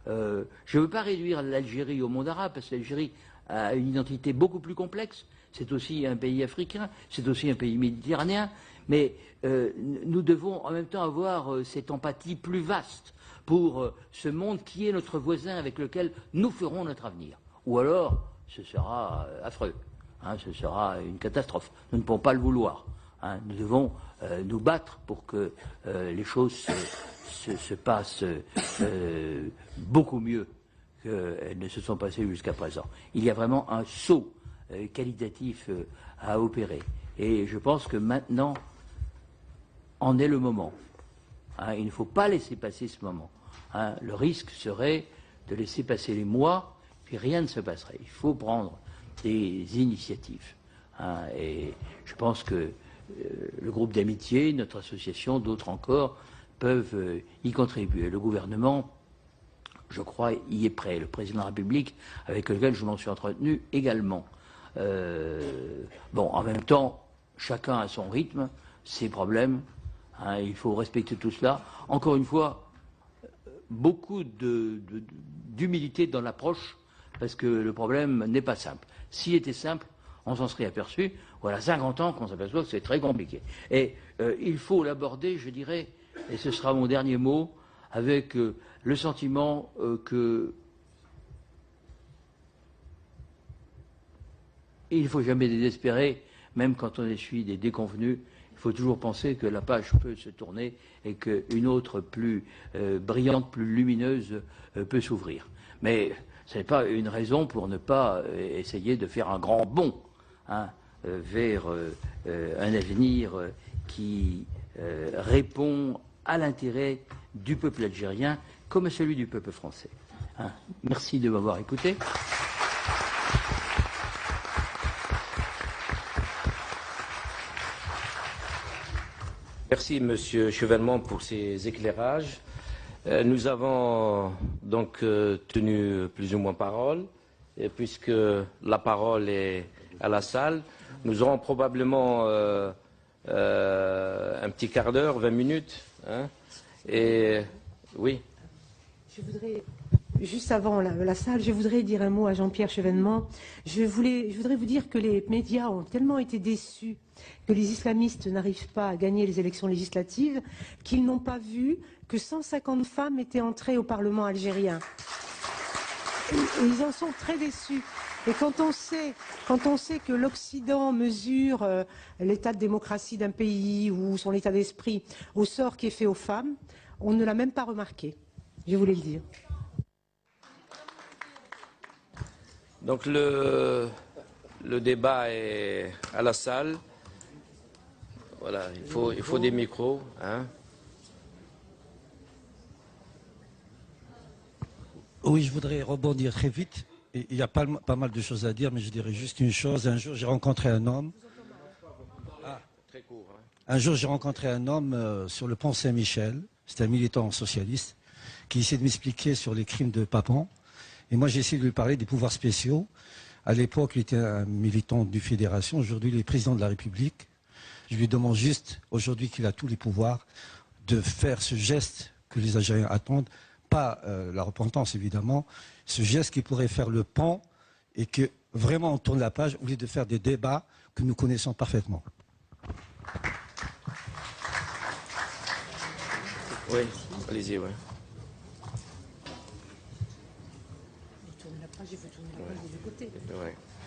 Je ne veux pas réduire l'Algérie au monde arabe, parce que l'Algérie a une identité beaucoup plus complexe. C'est aussi un pays africain, c'est aussi un pays méditerranéen. Mais nous devons en même temps avoir cette empathie plus vaste pour ce monde qui est notre voisin avec lequel nous ferons notre avenir. Ou alors, ce sera affreux. Ce sera une catastrophe. Nous ne pouvons pas le vouloir. Nous devons nous battre pour que les choses se passent beaucoup mieux qu'elles ne se sont passées jusqu'à présent. Il y a vraiment un saut qualitatif à opérer. Et je pense que maintenant en est le moment. Il ne faut pas laisser passer ce moment. Le risque serait de laisser passer les mois, puis rien ne se passerait. Il faut prendre des initiatives. Et je pense que le groupe d'amitié, notre association, d'autres encore, peuvent y contribuer. Le gouvernement, je crois, y est prêt. Le président de la République, avec lequel je m'en suis entretenu également. En même temps, chacun a son rythme, ses problèmes. Il faut respecter tout cela. Encore une fois, beaucoup d'humilité dans l'approche, parce que le problème n'est pas simple. S'il était simple, on s'en serait aperçu. Voilà 50 ans qu'on s'aperçoit que c'est très compliqué. Et il faut l'aborder, je dirais, et ce sera mon dernier mot, avec le sentiment que il ne faut jamais désespérer, même quand on essuie des déconvenus. Il faut toujours penser que la page peut se tourner et qu'une autre plus brillante, plus lumineuse peut s'ouvrir. Mais ce n'est pas une raison pour ne pas essayer de faire un grand bond vers un avenir qui répond à l'intérêt du peuple algérien comme à celui du peuple français. Merci de m'avoir écouté. Merci, Monsieur Chevènement, pour ces éclairages. Nous avons donc tenu plus ou moins parole, et puisque la parole est à la salle, nous aurons probablement un petit quart d'heure, 20 minutes. Et oui. Je voudrais, juste avant la salle, je voudrais dire un mot à Jean-Pierre Chevènement. Je voudrais vous dire que les médias ont tellement été déçus que les islamistes n'arrivent pas à gagner les élections législatives qu'ils n'ont pas vu que 150 femmes étaient entrées au Parlement algérien. Et ils en sont très déçus. Et quand on sait que l'Occident mesure l'état de démocratie d'un pays ou son état d'esprit au sort qui est fait aux femmes, on ne l'a même pas remarqué. Je voulais le dire. Donc le débat est à la salle. Voilà, il faut des micros. Oui, je voudrais rebondir très vite. Il y a pas mal de choses à dire, mais je dirais juste une chose. Un jour, j'ai rencontré un homme. Un jour, j'ai rencontré un homme sur le pont Saint-Michel. C'était un militant socialiste qui essayait de m'expliquer sur les crimes de Papan. Et moi, j'ai essayé de lui parler des pouvoirs spéciaux. À l'époque, il était un militant du Fédération. Aujourd'hui, il est président de la République. Je lui demande juste, aujourd'hui, qu'il a tous les pouvoirs, de faire ce geste que les Algériens attendent. Pas la repentance, évidemment. Ce geste qui pourrait faire le pont et que vraiment on tourne la page au lieu de faire des débats que nous connaissons parfaitement. Oui, allez-y, oui.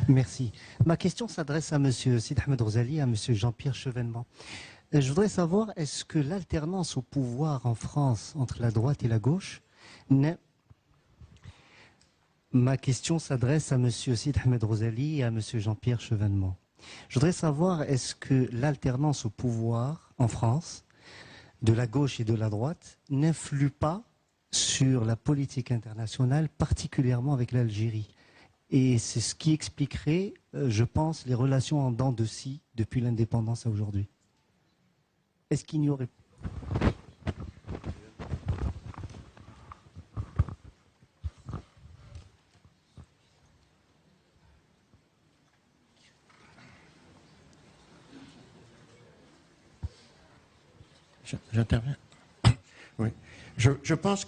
Merci. Ma question s'adresse à M. Sidi Ahmed Ghazali et à M. Jean-Pierre Chevènement. Je voudrais savoir, est-ce que l'alternance au pouvoir en France entre la droite et la gauche Ma question s'adresse à M. Sidi Ahmed Ghazali et à M. Jean-Pierre Chevènement. Je voudrais savoir, est-ce que l'alternance au pouvoir en France, de la gauche et de la droite, n'influe pas sur la politique internationale, particulièrement avec l'Algérie? Et c'est ce qui expliquerait, je pense, les relations en dents de scie depuis l'indépendance à aujourd'hui. Est-ce qu'il n'y aurait... J'interviens. Oui. Je pense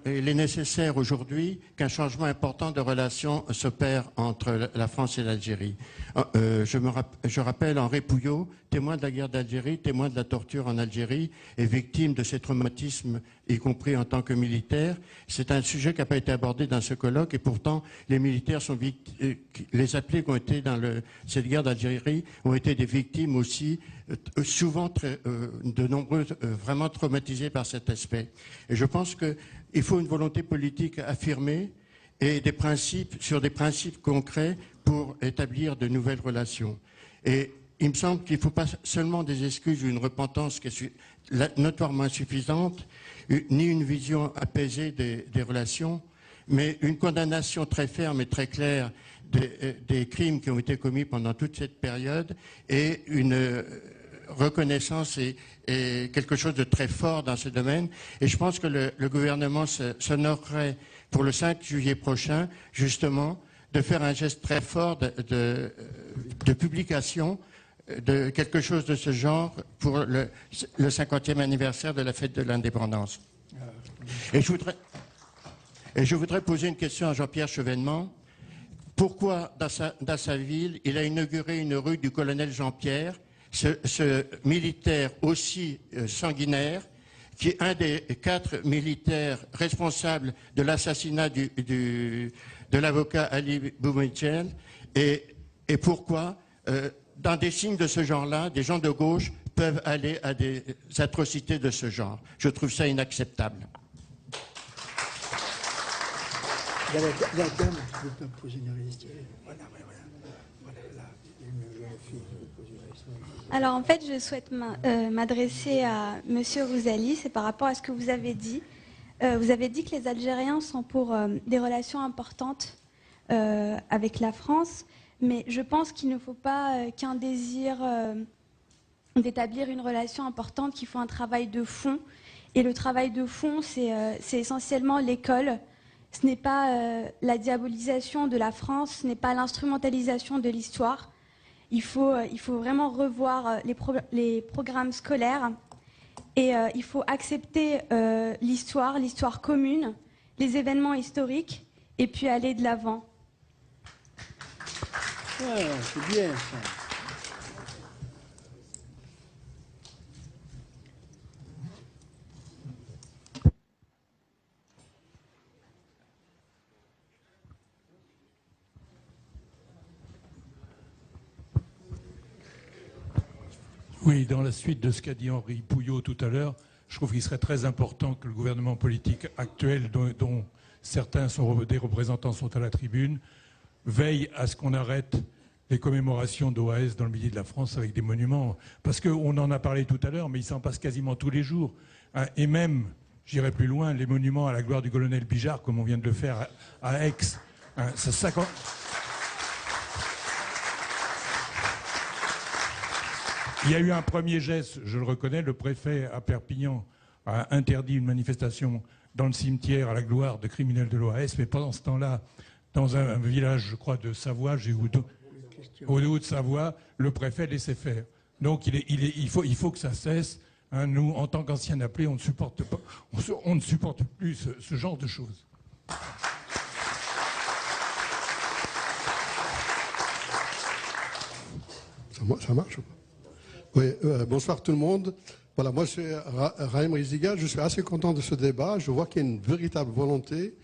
il est nécessaire aujourd'hui qu'un changement important de relation s'opère entre la France et l'Algérie. Je rappelle Henri Pouillot, témoin de la guerre d'Algérie, témoin de la torture en Algérie et victime de ces traumatismes, y compris en tant que militaire. C'est un sujet qui n'a pas été abordé dans ce colloque et pourtant les militaires sont les appelés qui ont été dans cette guerre d'Algérie ont été des victimes aussi, souvent de nombreux vraiment traumatisés par cet aspect. Et je pense qu'il faut une volonté politique affirmée et sur des principes concrets pour établir de nouvelles relations. Et il me semble qu'il ne faut pas seulement des excuses ou une repentance qui est notoirement insuffisante, ni une vision apaisée des relations, mais une condamnation très ferme et très claire des crimes qui ont été commis pendant toute cette période et une reconnaissance et quelque chose de très fort dans ce domaine. Et je pense que le gouvernement s'honorerait pour le 5 juillet prochain, justement, de faire un geste très fort de publication de quelque chose de ce genre pour le 50e anniversaire de la fête de l'indépendance. Et je voudrais poser une question à Jean-Pierre Chevènement. Pourquoi, dans sa ville, il a inauguré une rue du colonel Jean-Pierre, ce militaire aussi sanguinaire, qui est un des 4 militaires responsables de l'assassinat de l'avocat Ali Boumediene, et pourquoi, dans des signes de ce genre-là, des gens de gauche peuvent aller à des atrocités de ce genre. Je trouve ça inacceptable. La dame qui veut poser une question. Voilà. Alors en fait, je souhaite m'adresser à Monsieur Rouzali, c'est par rapport à ce que vous avez dit. Vous avez dit que les Algériens sont pour des relations importantes avec la France, mais je pense qu'il ne faut pas qu'un désir d'établir une relation importante, qu'il faut un travail de fond. Et le travail de fond, c'est essentiellement l'école. Ce n'est pas la diabolisation de la France, ce n'est pas l'instrumentalisation de l'histoire. Il faut vraiment revoir les programmes scolaires et il faut accepter l'histoire commune, les événements historiques et puis aller de l'avant. Ah, c'est bien ça. Oui, dans la suite de ce qu'a dit Henri Pouillot tout à l'heure, je trouve qu'il serait très important que le gouvernement politique actuel, dont certains des représentants sont à la tribune, veille à ce qu'on arrête les commémorations d'OAS dans le milieu de la France avec des monuments. Parce qu'on en a parlé tout à l'heure, mais il s'en passe quasiment tous les jours. Et même, j'irai plus loin, les monuments à la gloire du colonel Bijard, comme on vient de le faire à Aix. Il y a eu un premier geste, je le reconnais, le préfet à Perpignan a interdit une manifestation dans le cimetière à la gloire de criminels de l'OAS, mais pendant ce temps-là, dans un village, je crois, de Savoie, au Haut-de-Savoie, le préfet laissait faire. Donc il faut que ça cesse. Hein, nous, en tant qu'anciens appelés, on ne supporte plus ce genre de choses. Ça marche ou pas? Oui, bonsoir tout le monde. Voilà, moi je suis Raïm Riziga, je suis assez content de ce débat. Je vois qu'il y a une véritable volonté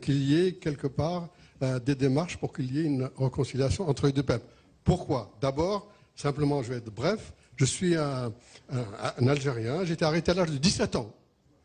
qu'il y ait quelque part des démarches pour qu'il y ait une réconciliation entre les deux peuples. Pourquoi? D'abord, simplement, je vais être bref, je suis un Algérien, j'ai été arrêté à l'âge de 17 ans.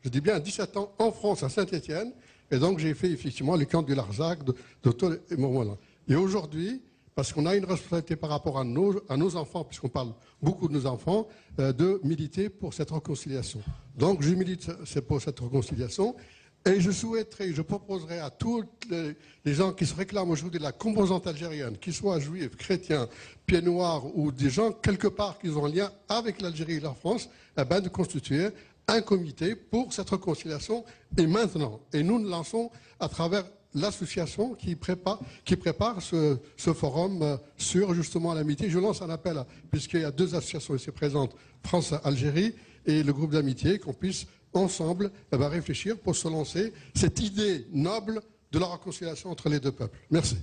Je dis bien à 17 ans en France, à Saint-Étienne, et donc j'ai fait effectivement le camp du Larzac, et voilà. Et aujourd'hui, parce qu'on a une responsabilité par rapport à nos enfants, puisqu'on parle beaucoup de nos enfants, de militer pour cette réconciliation. Donc je milite pour cette réconciliation et je souhaiterais, je proposerais à tous les gens qui se réclament aujourd'hui de la composante algérienne, qu'ils soient juifs, chrétiens, pieds noirs ou des gens quelque part qui ont un lien avec l'Algérie et la France, de constituer un comité pour cette réconciliation et maintenant. Et nous nous lançons à travers l'association qui prépare ce forum sur justement l'amitié. Je lance un appel, puisqu'il y a 2 associations ici présentes, France-Algérie et le groupe d'amitié, qu'on puisse ensemble, réfléchir pour se lancer cette idée noble de la réconciliation entre les deux peuples. Merci.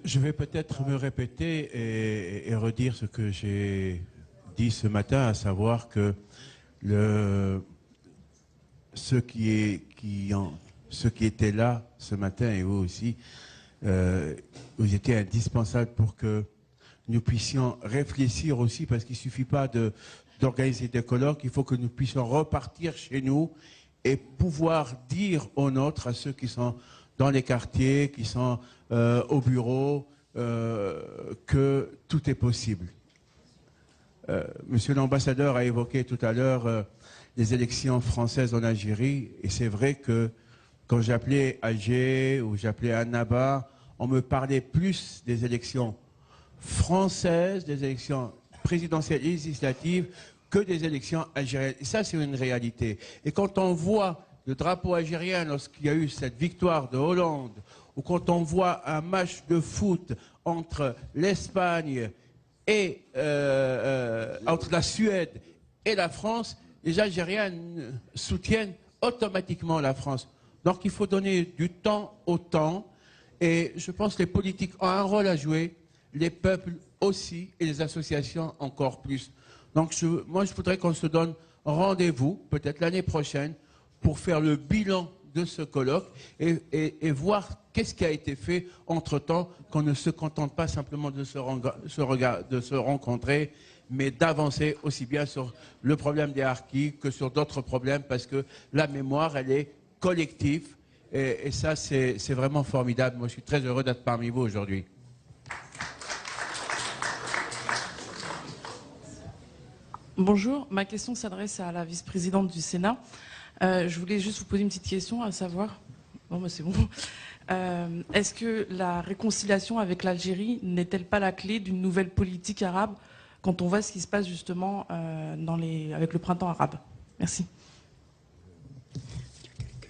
Je vais peut-être me répéter et redire ce que j'ai dit ce matin, à savoir que ceux qui étaient là ce matin et vous aussi, vous étiez indispensables pour que nous puissions réfléchir aussi, parce qu'il ne suffit pas d'organiser des colloques, il faut que nous puissions repartir chez nous et pouvoir dire aux nôtres, à ceux qui sont dans les quartiers, qui sont au bureau, que tout est possible. Monsieur l'ambassadeur a évoqué tout à l'heure les élections françaises en Algérie, et c'est vrai que quand j'appelais Alger ou j'appelais Annaba, on me parlait plus des élections françaises, des élections présidentielles et législatives, que des élections algériennes. Et ça, c'est une réalité. Et quand on voit le drapeau algérien lorsqu'il y a eu cette victoire de Hollande, ou quand on voit un match de foot entre l'Espagne et entre la Suède et la France, les Algériens soutiennent automatiquement la France. Donc il faut donner du temps au temps, et je pense que les politiques ont un rôle à jouer, les peuples aussi, et les associations encore plus. Donc moi je voudrais qu'on se donne rendez-vous, peut-être l'année prochaine, pour faire le bilan de ce colloque et voir qu'est-ce qui a été fait entre-temps, qu'on ne se contente pas simplement de se rencontrer, mais d'avancer aussi bien sur le problème des harkis que sur d'autres problèmes, parce que la mémoire, elle est collective, et ça, c'est vraiment formidable. Moi, je suis très heureux d'être parmi vous aujourd'hui. Bonjour, ma question s'adresse à la vice-présidente du Sénat. Je voulais juste vous poser une petite question, à savoir, bon, c'est bon. Est-ce que la réconciliation avec l'Algérie n'est-elle pas la clé d'une nouvelle politique arabe quand on voit ce qui se passe justement avec le printemps arabe? Merci.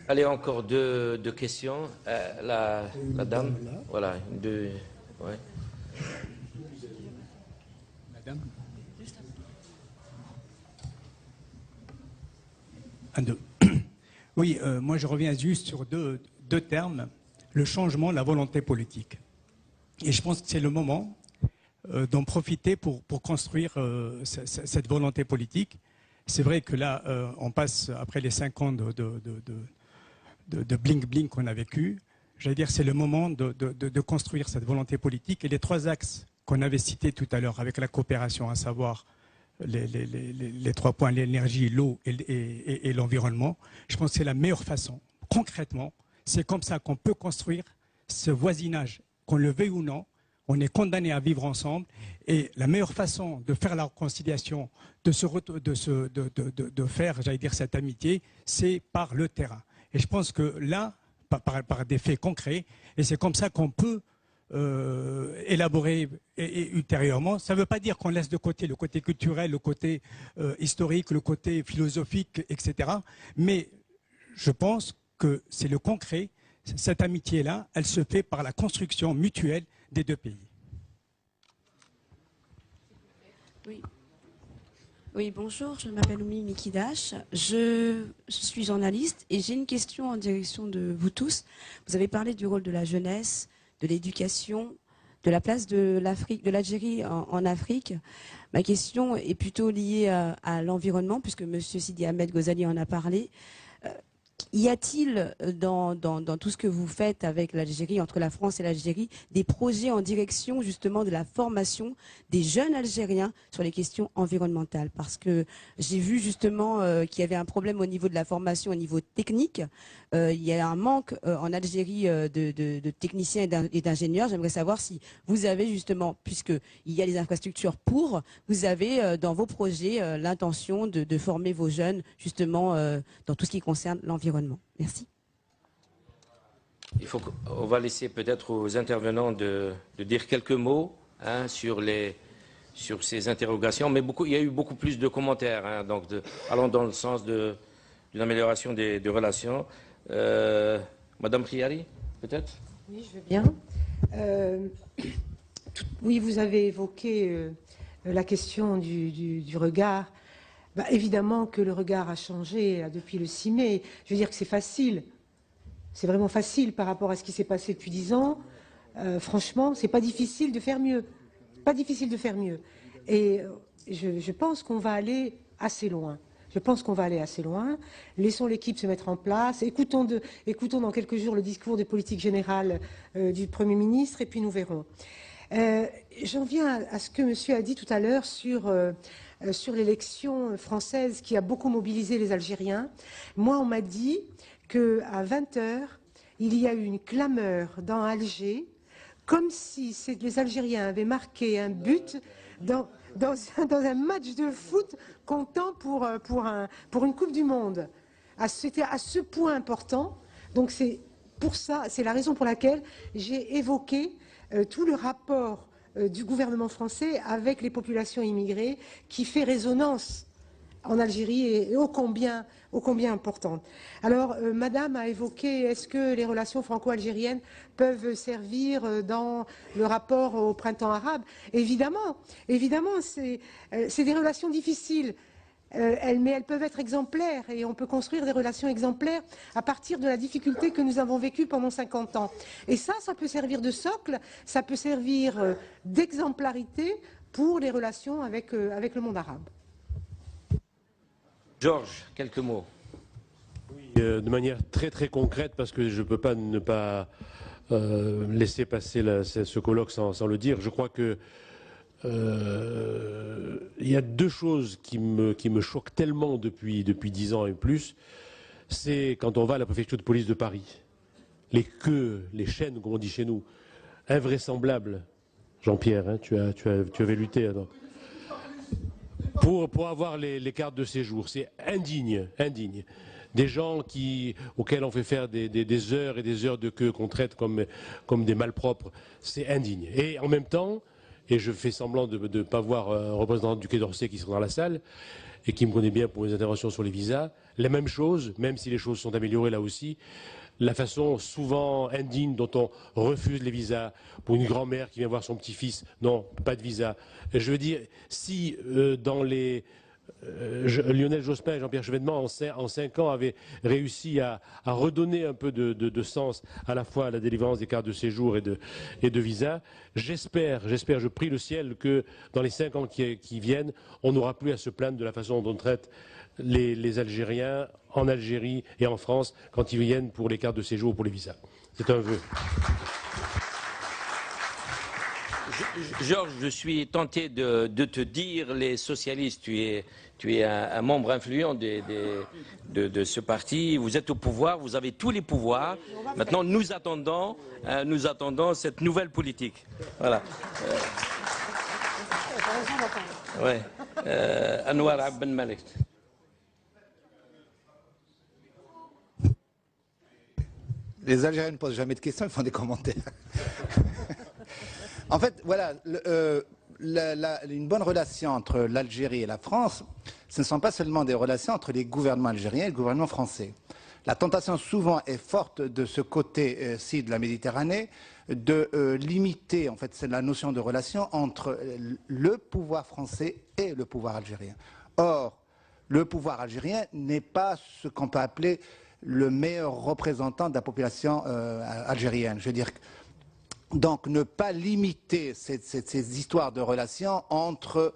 Allez, encore deux questions. La dame, voilà, deux. Ouais. Madame. Un, deux. Oui, moi je reviens juste sur deux termes, le changement, la volonté politique. Et je pense que c'est le moment d'en profiter pour construire cette volonté politique. C'est vrai que là, on passe, après les 5 ans de bling-bling qu'on a vécu, j'allais dire c'est le moment de construire cette volonté politique. Et les 3 axes qu'on avait cités tout à l'heure avec la coopération, à savoir les 3 points, l'énergie, l'eau et l'environnement, je pense que c'est la meilleure façon. Concrètement, c'est comme ça qu'on peut construire ce voisinage, qu'on le veuille ou non. On est condamné à vivre ensemble, et la meilleure façon de faire la réconciliation, de faire, j'allais dire, cette amitié, c'est par le terrain. Et je pense que là, par des faits concrets, et c'est comme ça qu'on peut élaborer et ultérieurement. Ça ne veut pas dire qu'on laisse de côté le côté culturel, le côté historique, le côté philosophique, etc. Mais je pense que c'est le concret. Cette amitié-là, elle se fait par la construction mutuelle des 2 pays. Oui, bonjour, je m'appelle Oumi Mikidash, je suis journaliste et j'ai une question en direction de vous tous. Vous avez parlé du rôle de la jeunesse, de l'éducation, de la place de l'Algérie en Afrique. Ma question est plutôt liée à l'environnement, puisque M. Sidi Ahmed Ghazali en a parlé. Y a-t-il dans tout ce que vous faites avec l'Algérie, entre la France et l'Algérie, des projets en direction justement de la formation des jeunes Algériens sur les questions environnementales? Parce que j'ai vu justement qu'il y avait un problème au niveau de la formation, au niveau technique. Il y a un manque en Algérie de techniciens et d'ingénieurs. J'aimerais savoir si vous avez justement, puisqu'il y a les infrastructures vous avez dans vos projets l'intention de former vos jeunes justement dans tout ce qui concerne l'environnement. Merci. On va laisser peut-être aux intervenants de dire quelques mots sur ces interrogations, mais il y a eu beaucoup plus de commentaires, donc allant dans le sens d'une amélioration des relations. Madame Khiari, peut-être? Oui, je veux bien. Oui, vous avez évoqué la question du regard. Bah, évidemment que le regard a changé là, depuis le 6 mai. Je veux dire que c'est facile. C'est vraiment facile par rapport à ce qui s'est passé depuis 10 ans. Franchement, c'est pas difficile de faire mieux. Pas difficile de faire mieux. Et je pense qu'on va aller assez loin. Je pense qu'on va aller assez loin. Laissons l'équipe se mettre en place. Écoutons dans quelques jours le discours de politique générale du Premier ministre et puis nous verrons. J'en viens à ce que monsieur a dit tout à l'heure sur l'élection française qui a beaucoup mobilisé les Algériens. Moi, on m'a dit qu'à 20h, il y a eu une clameur dans Alger, comme si les Algériens avaient marqué un but dans un match de foot comptant pour une Coupe du Monde. C'était à ce point important. Donc c'est pour ça, c'est la raison pour laquelle j'ai évoqué tout le rapport du gouvernement français avec les populations immigrées qui fait résonance en Algérie et ô combien importante. Alors, Madame a évoqué, est-ce que les relations franco-algériennes peuvent servir dans le rapport au printemps arabe? Évidemment, c'est des relations difficiles. Mais elles peuvent être exemplaires et on peut construire des relations exemplaires à partir de la difficulté que nous avons vécue pendant 50 ans. Et ça peut servir de socle, ça peut servir d'exemplarité pour les relations avec le monde arabe. Georges, quelques mots. Oui, de manière très très concrète, parce que je ne peux pas ne pas laisser passer ce colloque sans le dire. Je crois que il y a deux choses qui me choquent tellement depuis 10 ans et plus. C'est quand on va à la préfecture de police de Paris. Les queues, les chaînes, comme on dit chez nous, invraisemblables. Jean-Pierre, hein, tu avais lutté. Alors. Pour avoir les cartes de séjour, c'est indigne. Des gens auxquels on fait faire des heures et des heures de queue qu'on traite comme des malpropres, c'est indigne. Et en même temps, et je fais semblant de ne pas voir un représentant du Quai d'Orsay qui sera dans la salle et qui me connaît bien pour mes interventions sur les visas, la même chose, même si les choses sont améliorées là aussi, la façon souvent indigne dont on refuse les visas pour une grand-mère qui vient voir son petit-fils, non, pas de visa. Je veux dire, si dans les... Lionel Jospin et Jean-Pierre Chevènement, en 5 ans, avaient réussi à redonner un peu de sens à la fois à la délivrance des cartes de séjour et de visa. J'espère, je prie le ciel que dans les 5 ans qui viennent, on n'aura plus à se plaindre de la façon dont on traite les Algériens en Algérie et en France quand ils viennent pour les cartes de séjour ou pour les visas. C'est un vœu. Georges, je suis tenté de te dire, les socialistes, tu es un membre influent de ce parti, vous êtes au pouvoir, vous avez tous les pouvoirs. Maintenant, nous attendons cette nouvelle politique. Voilà. Ouais. Anwar Abben Malik. Les Algériens ne posent jamais de questions, ils font des commentaires. En fait, voilà, une bonne relation entre l'Algérie et la France, ce ne sont pas seulement des relations entre les gouvernements algériens et le gouvernement français. La tentation souvent est forte de ce côté-ci de la Méditerranée de limiter, en fait, c'est la notion de relation entre le pouvoir français et le pouvoir algérien. Or, le pouvoir algérien n'est pas ce qu'on peut appeler le meilleur représentant de la population algérienne. Je veux dire, donc ne pas limiter ces histoires de relations entre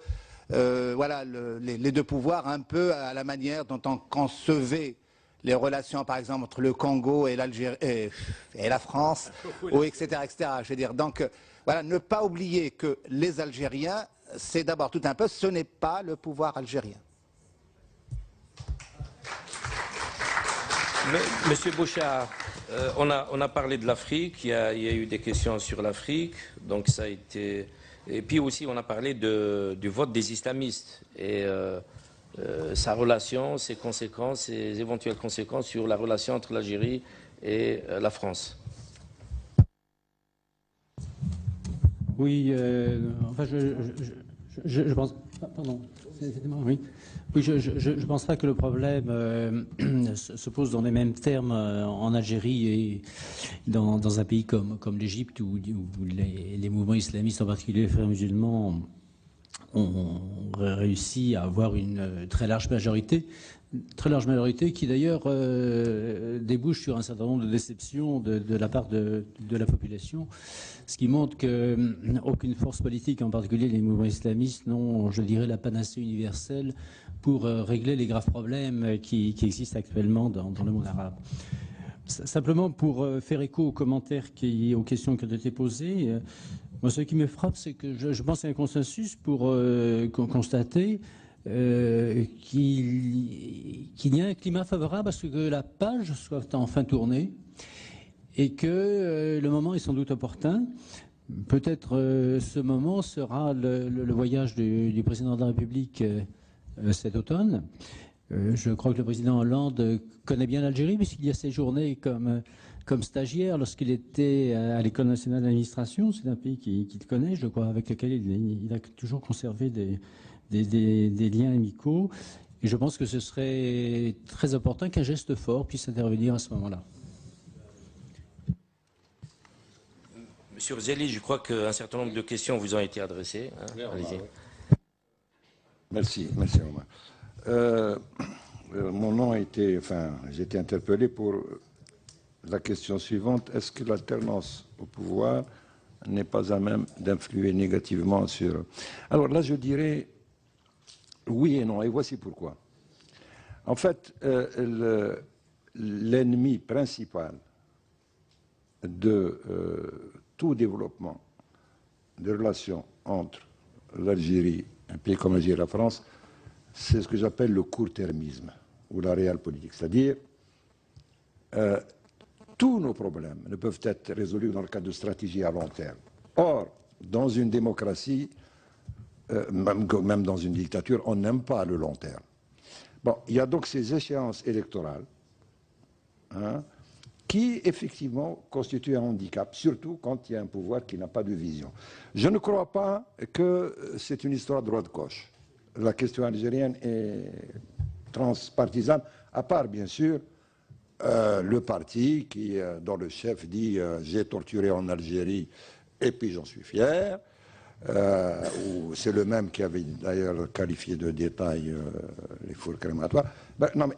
voilà, les deux pouvoirs, un peu à la manière dont on concevait les relations, par exemple, entre le Congo et l'Algérie et la France, ou etc., etc. Je veux dire, donc voilà, ne pas oublier que les Algériens, c'est d'abord tout un peu, ce n'est pas le pouvoir algérien. Monsieur Bouchard, on a parlé de l'Afrique, il y a eu des questions sur l'Afrique, donc ça a été... Et puis aussi on a parlé du vote des islamistes et sa relation, ses conséquences, ses éventuelles conséquences sur la relation entre l'Algérie et la France. Oui, enfin je pense... Pardon. Oui, oui, je ne pense pas que le problème se pose dans les mêmes termes en Algérie et dans un pays comme l'Égypte où les mouvements islamistes, en particulier les frères musulmans, ont réussi à avoir une très large majorité qui d'ailleurs débouche sur un certain nombre de déceptions de la part de la population, ce qui montre qu'aucune force politique, en particulier les mouvements islamistes, n'ont, je dirais, la panacée universelle pour régler les graves problèmes qui existent actuellement dans le monde arabe. Simplement pour faire écho aux commentaires, aux questions qui ont été posées, moi ce qui me frappe, c'est que je pense qu'il y a un consensus pour constater qu'il y a un climat favorable à ce que la page soit enfin tournée et que le moment est sans doute opportun. Peut-être ce moment sera le voyage du président de la République cet automne. Je crois que le président Hollande connaît bien l'Algérie puisqu'il y a séjourné comme stagiaire lorsqu'il était à l'École nationale d'administration. C'est un pays qu'il connaît, je crois, avec lequel il a toujours conservé des liens amicaux. Et je pense que ce serait très important qu'un geste fort puisse intervenir à ce moment-là. Monsieur Ouzali, je crois qu'un certain nombre de questions vous ont été adressées. Allez-y. Merci Omar. Mon nom a été, j'ai été interpellé pour la question suivante. Est-ce que l'alternance au pouvoir n'est pas à même d'influer négativement sur... Alors là, je dirais oui et non, et voici pourquoi. En fait, l'ennemi principal de tout développement des relations entre l'Algérie, un pays comme l'Algérie et la France, c'est ce que j'appelle le court-termisme ou la réelle-politique. C'est-à-dire, tous nos problèmes ne peuvent être résolus dans le cadre de stratégies à long terme. Or, dans une démocratie, même dans une dictature, on n'aime pas le long terme. Bon, il y a donc ces échéances électorales qui, effectivement, constituent un handicap, surtout quand il y a un pouvoir qui n'a pas de vision. Je ne crois pas que c'est une histoire droite-gauche. La question algérienne est transpartisane, à part, bien sûr, le parti dont le chef dit « j'ai torturé en Algérie et puis j'en suis fier ». C'est le même qui avait d'ailleurs qualifié de détail les fours crématoires. Non, mais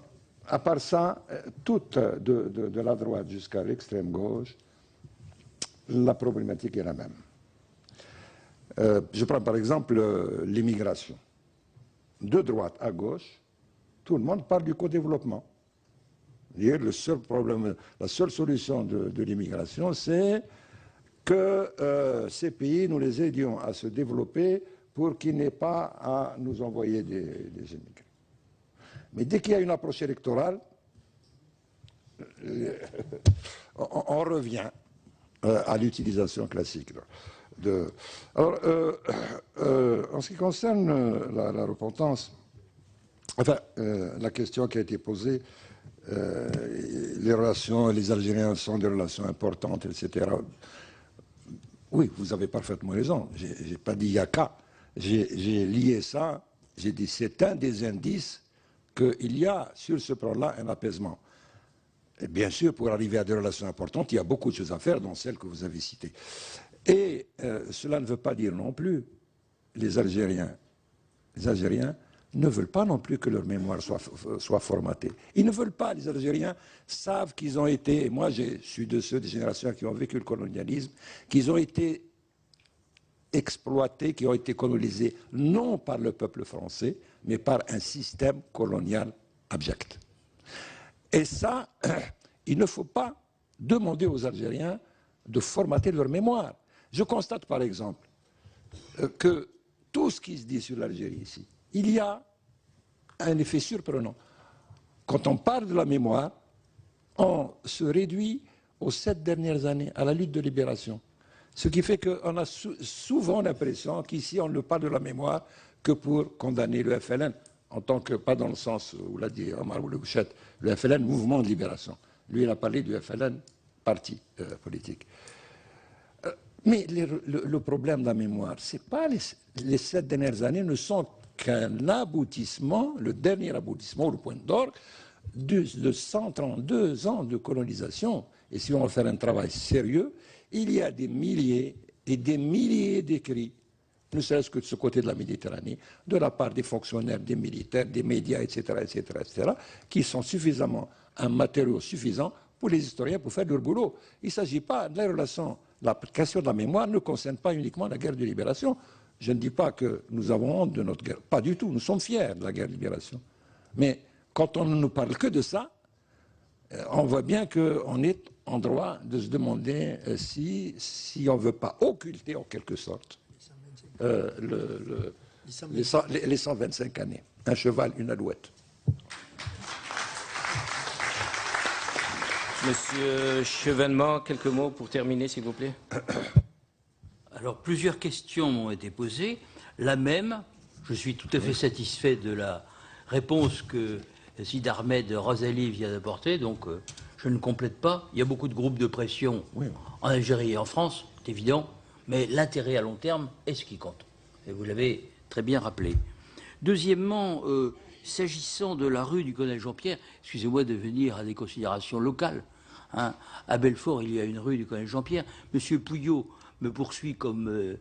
à part ça, toute de la droite jusqu'à l'extrême gauche, la problématique est la même. Je prends par exemple l'immigration. De droite à gauche, tout le monde parle du co-développement. Le seul problème, la seule solution de l'immigration, c'est que ces pays, nous les aidions à se développer pour qu'ils n'aient pas à nous envoyer des immigrés. Mais dès qu'il y a une approche électorale, on revient à l'utilisation classique. Alors, en ce qui concerne la repentance, enfin, la question qui a été posée, les relations, les Algériens sont des relations importantes, etc. Oui, vous avez parfaitement raison. Je n'ai pas dit yaka. J'ai lié ça. J'ai dit c'est un des indices qu'il y a sur ce plan-là un apaisement. Et bien sûr, pour arriver à des relations importantes, il y a beaucoup de choses à faire, dont celles que vous avez citées. Et cela ne veut pas dire non plus les Algériens ne veulent pas non plus que leur mémoire soit formatée. Ils ne veulent pas, les Algériens savent qu'ils ont été, moi je suis de ceux des générations qui ont vécu le colonialisme, qu'ils ont été exploités, qui ont été colonisés non par le peuple français, mais par un système colonial abject. Et ça, il ne faut pas demander aux Algériens de formater leur mémoire. Je constate par exemple que tout ce qui se dit sur l'Algérie ici, il y a un effet surprenant. Quand on parle de la mémoire, on se réduit aux 7 dernières années, à la lutte de libération. Ce qui fait qu'on a souvent l'impression qu'ici, on ne parle de la mémoire que pour condamner le FLN, en tant que, pas dans le sens où l'a dit Omar Oulebouchet, le FLN, mouvement de libération. Lui, il a parlé du FLN, parti politique. Mais le problème de la mémoire, c'est pas les 7 dernières années ne sont qu'un aboutissement, le dernier aboutissement, le point d'orgue, de 132 ans de colonisation. Et si on veut faire un travail sérieux, il y a des milliers et des milliers d'écrits, ne serait-ce que de ce côté de la Méditerranée, de la part des fonctionnaires, des militaires, des médias, etc., qui sont suffisamment un matériau suffisant pour les historiens pour faire leur boulot. Il ne s'agit pas de la relation, la question de la mémoire ne concerne pas uniquement la guerre de libération. Je ne dis pas que nous avons honte de notre guerre, pas du tout, nous sommes fiers de la guerre de libération. Mais quand on ne nous parle que de ça, on voit bien qu'on est en droit de se demander si on ne veut pas occulter en quelque sorte les 125 années. Un cheval, une alouette. Monsieur Chevènement, quelques mots pour terminer, s'il vous plaît. Alors, plusieurs questions m'ont été posées. La même, je suis tout à fait satisfait de la réponse que Sid Ahmed Rosali vient d'apporter, donc je ne complète pas. Il y a beaucoup de groupes de pression en Algérie et en France, c'est évident, mais l'intérêt à long terme est ce qui compte. Et vous l'avez très bien rappelé. Deuxièmement, s'agissant de la rue du colonel Jean-Pierre, excusez-moi de venir à des considérations locales. Hein, à Belfort, il y a une rue du colonel Jean-Pierre. Monsieur Pouillot me poursuit comme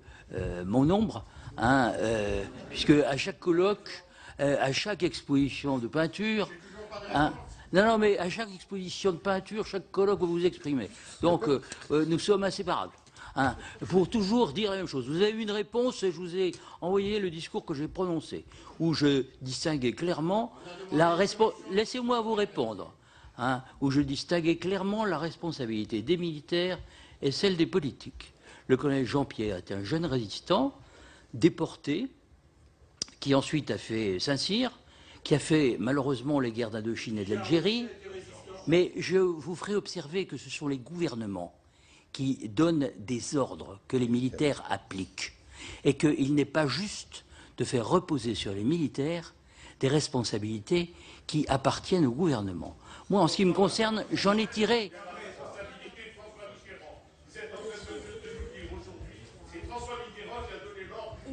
mon ombre, hein, puisque à chaque colloque, à chaque exposition de peinture, hein, non, mais à chaque exposition de peinture, chaque colloque, vous vous exprimez. Donc, nous sommes inséparables. Hein, pour toujours dire la même chose. Vous avez eu une réponse et je vous ai envoyé le discours que j'ai prononcé, où je distinguais clairement la responsabilité. Laissez-moi vous répondre. Hein, où je distinguais clairement la responsabilité des militaires et celle des politiques. Le colonel Jean-Pierre est un jeune résistant, déporté, qui ensuite a fait Saint-Cyr, qui a fait malheureusement les guerres d'Indochine et de l'Algérie. Mais je vous ferai observer que ce sont les gouvernements qui donnent des ordres que les militaires appliquent. Et qu'il n'est pas juste de faire reposer sur les militaires des responsabilités qui appartiennent au gouvernement. Moi, en ce qui me concerne, j'en ai tiré.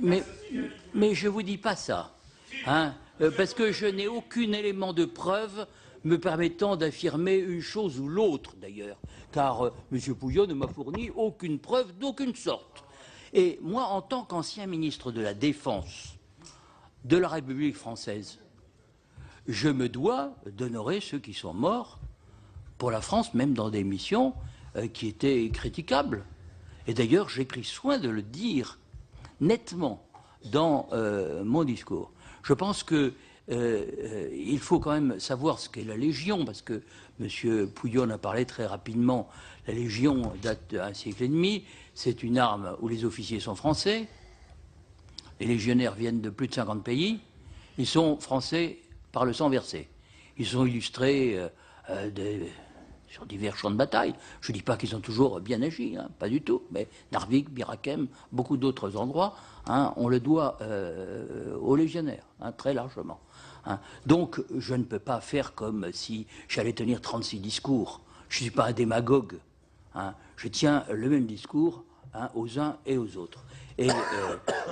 Mais je ne vous dis pas ça, hein, parce que je n'ai aucun élément de preuve me permettant d'affirmer une chose ou l'autre, d'ailleurs, car M. Pouillot ne m'a fourni aucune preuve d'aucune sorte. Et moi, en tant qu'ancien ministre de la Défense de la République française, je me dois d'honorer ceux qui sont morts pour la France, même dans des missions qui étaient critiquables. Et d'ailleurs, j'ai pris soin de le dire nettement dans mon discours. Je pense que il faut quand même savoir ce qu'est la Légion, parce que M. Pouillot en a parlé très rapidement. La Légion date d'un siècle et demi. C'est une arme où les officiers sont français. Les légionnaires viennent de plus de 50 pays. Ils sont français par le sang versé. Ils sont illustrés sur divers champs de bataille. Je ne dis pas qu'ils ont toujours bien agi, hein, pas du tout, mais Narvik, Birakem, beaucoup d'autres endroits, hein, on le doit aux légionnaires, hein, très largement. Hein. Donc, je ne peux pas faire comme si j'allais tenir 36 discours. Je ne suis pas un démagogue. Hein. Je tiens le même discours, hein, aux uns et aux autres. Et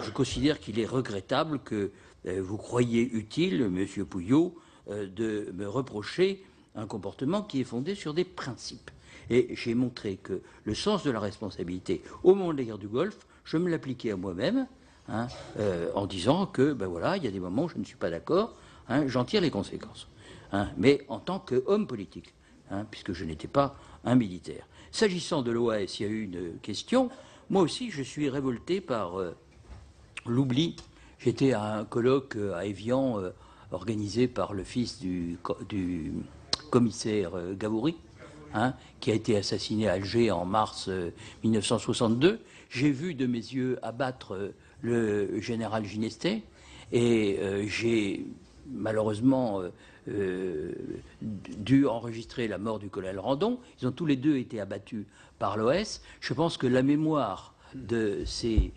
je considère qu'il est regrettable que vous croyez utile, M. Pouillot, de me reprocher un comportement qui est fondé sur des principes. Et j'ai montré que le sens de la responsabilité au moment de la guerre du Golfe, je me l'appliquais à moi-même, hein, en disant que, ben voilà, il y a des moments où je ne suis pas d'accord, hein, j'en tire les conséquences. Hein, mais en tant qu'homme politique, hein, puisque je n'étais pas un militaire. S'agissant de l'OAS, il y a eu une question. Moi aussi, je suis révolté par l'oubli. J'étais à un colloque à Évian, organisé par le fils du commissaire Gavouri, hein, qui a été assassiné à Alger en mars 1962. J'ai vu de mes yeux abattre le général Ginestet et j'ai malheureusement dû enregistrer la mort du colonel Randon. Ils ont tous les deux été abattus par l'OS. Je pense que la mémoire de ces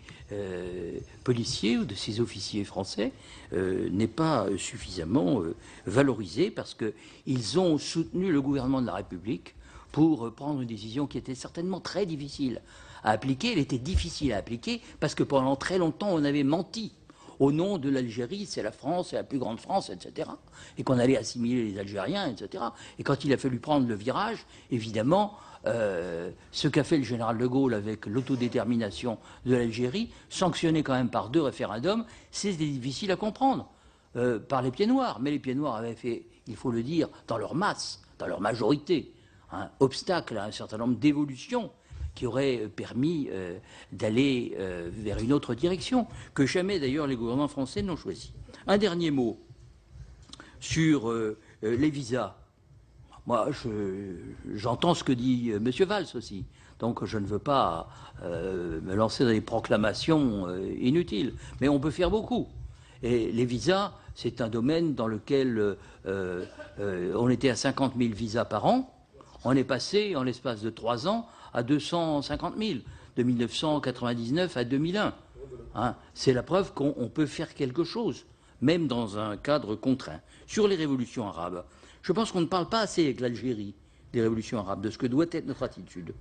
policiers ou de ces officiers français n'est pas suffisamment valorisée, parce qu'ils ont soutenu le gouvernement de la République pour prendre une décision qui était certainement très difficile à appliquer. Elle était difficile à appliquer parce que pendant très longtemps on avait menti. au nom de l'Algérie, c'est la France, c'est la plus grande France, etc. Et qu'on allait assimiler les Algériens, etc. Et quand il a fallu prendre le virage, évidemment, ce qu'a fait le général de Gaulle avec l'autodétermination de l'Algérie, sanctionné quand même par 2 référendums, c'est difficile à comprendre par les pieds noirs. Mais les pieds noirs avaient fait, il faut le dire, dans leur masse, dans leur majorité, obstacle à un certain nombre d'évolutions qui auraient permis d'aller vers une autre direction, que jamais d'ailleurs les gouvernements français n'ont choisi. Un dernier mot sur les visas. Moi, j'entends ce que dit M. Valls aussi, donc je ne veux pas me lancer dans des proclamations inutiles, mais on peut faire beaucoup. Et les visas, c'est un domaine dans lequel on était à 50 000 visas par an. On est passé, en l'espace de 3 ans, à 250 000, de 1999 à 2001. C'est la preuve qu'on peut faire quelque chose, même dans un cadre contraint. Sur les révolutions arabes, je pense qu'on ne parle pas assez avec l'Algérie des révolutions arabes, de ce que doit être notre attitude.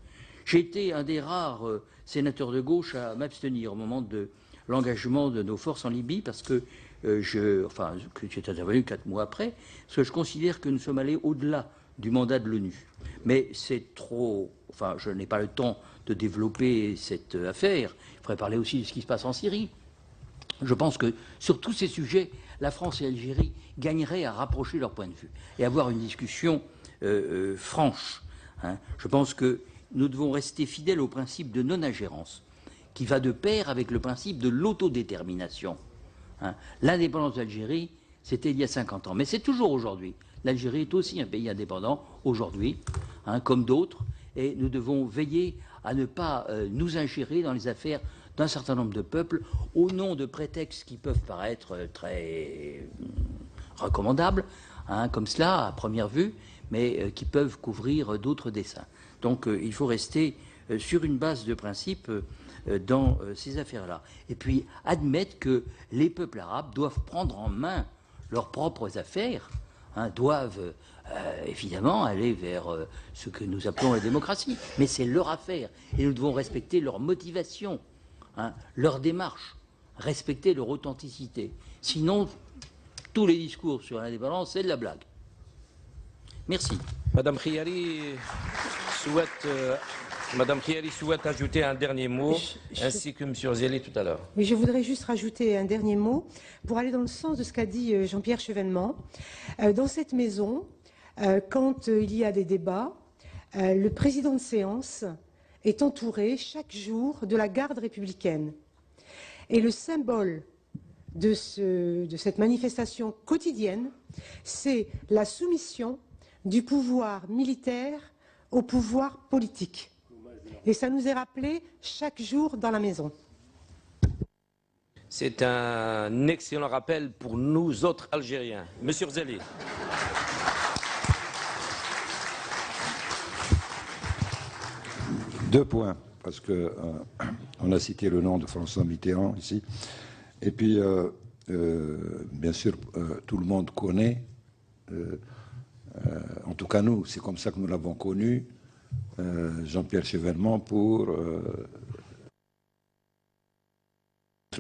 J'ai été un des rares sénateurs de gauche à m'abstenir au moment de l'engagement de nos forces en Libye, parce que j'étais intervenu 4 mois après, parce que je considère que nous sommes allés au-delà du mandat de l'ONU. Mais c'est trop... Enfin, je n'ai pas le temps de développer cette affaire. Il faudrait parler aussi de ce qui se passe en Syrie. Je pense que sur tous ces sujets, la France et l'Algérie gagneraient à rapprocher leurs points de vue et avoir une discussion franche. Je pense que nous devons rester fidèles au principe de non-ingérence, qui va de pair avec le principe de l'autodétermination. L'indépendance d'Algérie, c'était il y a 50 ans, mais c'est toujours aujourd'hui. L'Algérie est aussi un pays indépendant aujourd'hui, comme d'autres, et nous devons veiller à ne pas nous ingérer dans les affaires d'un certain nombre de peuples au nom de prétextes qui peuvent paraître très recommandables, comme cela à première vue, mais qui peuvent couvrir d'autres desseins. Donc il faut rester sur une base de principe dans ces affaires-là. Et puis admettre que les peuples arabes doivent prendre en main leurs propres affaires, doivent évidemment aller vers ce que nous appelons la démocratie. Mais c'est leur affaire. Et nous devons respecter leur motivation, leur démarche, respecter leur authenticité. Sinon, tous les discours sur l'indépendance, c'est de la blague. Merci. Madame Khiari souhaite ajouter un dernier mot, ainsi que M. Rozali tout à l'heure. Oui, je voudrais juste rajouter un dernier mot pour aller dans le sens de ce qu'a dit Jean-Pierre Chevènement. Dans cette maison, quand il y a des débats, le président de séance est entouré chaque jour de la garde républicaine. Et le symbole de cette manifestation quotidienne, c'est la soumission du pouvoir militaire au pouvoir politique. Et ça nous est rappelé chaque jour dans la maison. C'est un excellent rappel pour nous autres Algériens. Monsieur Rozali. Deux points, parce qu'on a cité le nom de François Mitterrand ici. Et puis, bien sûr, tout le monde connaît, en tout cas nous, c'est comme ça que nous l'avons connu, Jean-Pierre Chevènement pour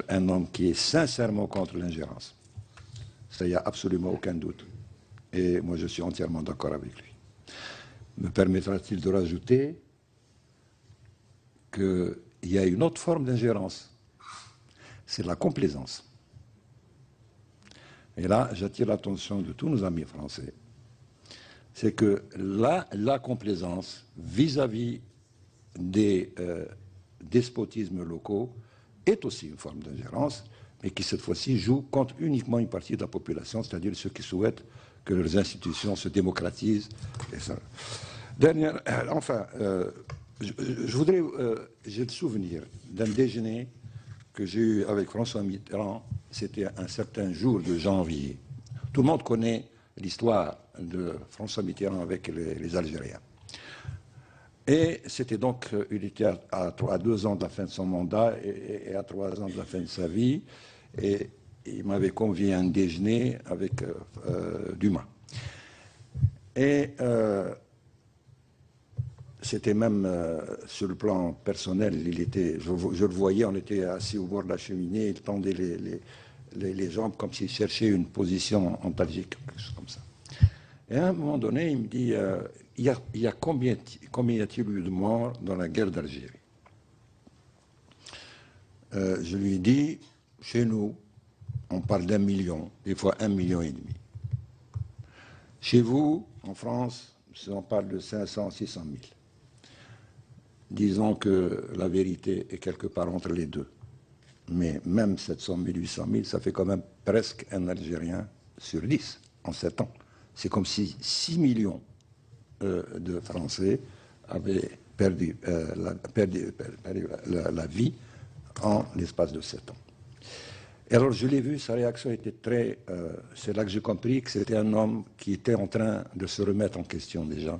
un homme qui est sincèrement contre l'ingérence. Ça, il n'y a absolument aucun doute. Et moi, je suis entièrement d'accord avec lui. Me permettra-t-il de rajouter qu'il y a une autre forme d'ingérence, c'est la complaisance. Et là, j'attire l'attention de tous nos amis français. C'est que là, la complaisance vis-à-vis des despotismes locaux est aussi une forme d'ingérence, mais qui cette fois-ci joue contre uniquement une partie de la population, c'est-à-dire ceux qui souhaitent que leurs institutions se démocratisent. Et ça. Je voudrais, j'ai le souvenir d'un déjeuner que j'ai eu avec François Mitterrand, c'était un certain jour de janvier. Tout le monde connaît l'histoire de François Mitterrand avec les Algériens. Et c'était donc, il était à 2 ans de la fin de son mandat et à 3 ans de la fin de sa vie, et il m'avait convié à un déjeuner avec Dumas. Et c'était même sur le plan personnel, je le voyais, on était assis au bord de la cheminée, il tendait les jambes comme s'il cherchait une position antalgique, quelque chose comme ça. Et à un moment donné, il me dit, il y a combien y a-t-il eu de morts dans la guerre d'Algérie? Je lui dis, chez nous, on parle d'1 million, des fois 1,5 million. Chez vous, en France, on parle de 500, 600 000. Disons que la vérité est quelque part entre les deux. Mais même 700 000, 800 000, ça fait quand même presque un Algérien sur 10 en 7 ans. C'est comme si 6 millions de Français avaient perdu la vie en l'espace de 7 ans. Et alors je l'ai vu, sa réaction était très... c'est là que j'ai compris que c'était un homme qui était en train de se remettre en question déjà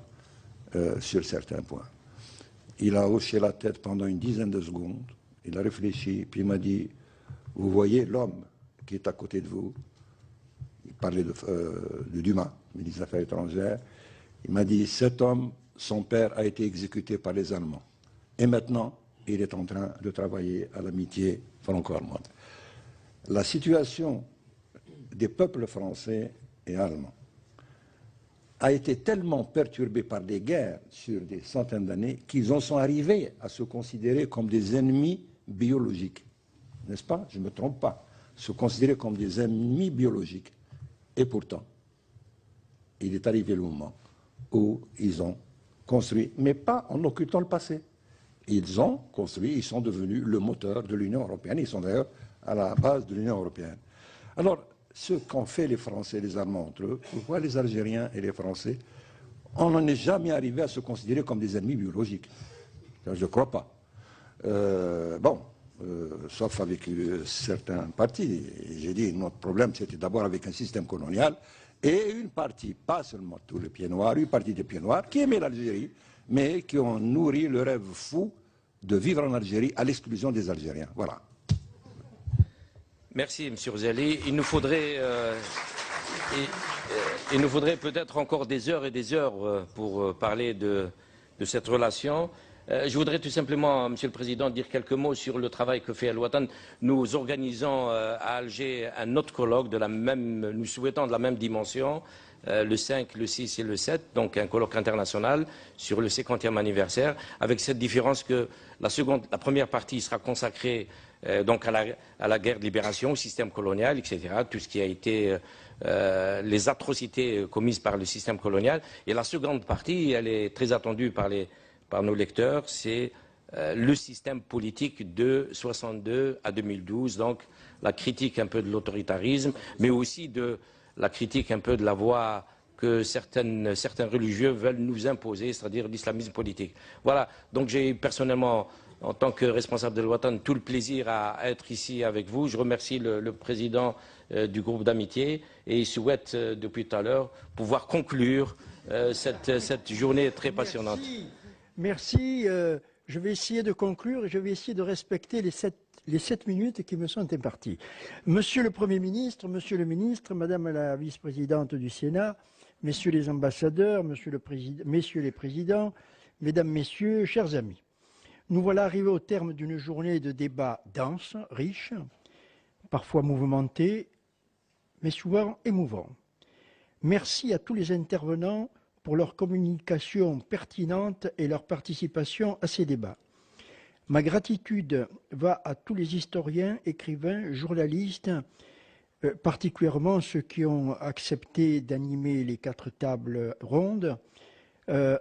sur certains points. Il a hoché la tête pendant une dizaine de secondes, il a réfléchi, puis il m'a dit, vous voyez l'homme qui est à côté de vous, il parlait de Dumas, ministre des Affaires étrangères, il m'a dit, cet homme, son père a été exécuté par les Allemands. Et maintenant, il est en train de travailler à l'amitié franco-allemande. La situation des peuples français et allemands a été tellement perturbée par des guerres sur des centaines d'années qu'ils en sont arrivés à se considérer comme des ennemis biologiques. N'est-ce pas? Je ne me trompe pas. Se considérer comme des ennemis biologiques. Et pourtant, il est arrivé le moment où ils ont construit, mais pas en occultant le passé. Ils ont construit, ils sont devenus le moteur de l'Union européenne. Ils sont d'ailleurs à la base de l'Union européenne. Alors, ce qu'ont fait les Français et les Allemands entre eux, pourquoi les Algériens et les Français, on n'en est jamais arrivé à se considérer comme des ennemis biologiques. Je ne crois pas. Sauf avec certains partis. J'ai dit, notre problème, c'était d'abord avec un système colonial et une partie, pas seulement tous les pieds noirs, une partie des pieds noirs qui aimaient l'Algérie, mais qui ont nourri le rêve fou de vivre en Algérie à l'exclusion des Algériens. Voilà. Merci, M. Rouzali. Il nous faudrait peut-être encore des heures et des heures pour parler de cette relation. Je voudrais tout simplement, Monsieur le Président, dire quelques mots sur le travail que fait Al-Watan. Nous organisons à Alger un autre colloque nous souhaitons de la même dimension, le 5, le 6 et le 7, donc un colloque international sur le 50e anniversaire, avec cette différence que la première partie sera consacrée donc à la guerre de libération, au système colonial, etc., tout ce qui a été les atrocités commises par le système colonial. Et la seconde partie, elle est très attendue par nos lecteurs, c'est le système politique de 62 à 2012, donc la critique un peu de l'autoritarisme, mais aussi de la critique un peu de la voie que certains religieux veulent nous imposer, c'est-à-dire l'islamisme politique. Voilà, donc j'ai personnellement, en tant que responsable de Al-Watan, tout le plaisir à être ici avec vous. Je remercie le président du groupe d'amitié et souhaite depuis tout à l'heure pouvoir conclure cette journée très passionnante. Merci. Je vais essayer de conclure et je vais essayer de respecter les 7 minutes qui me sont imparties. Monsieur le Premier ministre, Monsieur le ministre, Madame la vice-présidente du Sénat, Messieurs les ambassadeurs, Messieurs les présidents, Mesdames, Messieurs, chers amis. Nous voilà arrivés au terme d'une journée de débats dense, riche, parfois mouvementé, mais souvent émouvant. Merci à tous les intervenants pour leur communication pertinente et leur participation à ces débats. Ma gratitude va à tous les historiens, écrivains, journalistes, particulièrement ceux qui ont accepté d'animer les 4 tables rondes,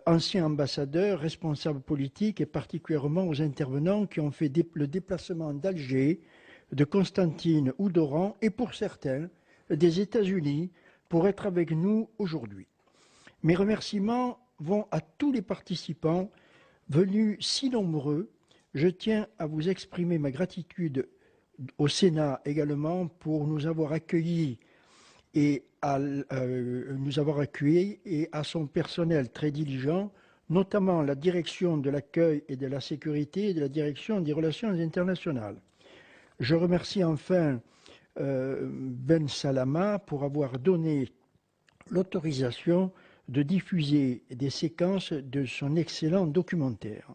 anciens ambassadeurs, responsables politiques et particulièrement aux intervenants qui ont fait le déplacement d'Alger, de Constantine ou d'Oran et pour certains des États-Unis pour être avec nous aujourd'hui. Mes remerciements vont à tous les participants venus si nombreux. Je tiens à vous exprimer ma gratitude au Sénat également pour nous avoir accueillis et à son personnel très diligent, notamment la direction de l'accueil et de la sécurité et de la direction des relations internationales. Je remercie enfin Ben Salama pour avoir donné l'autorisation de diffuser des séquences de son excellent documentaire.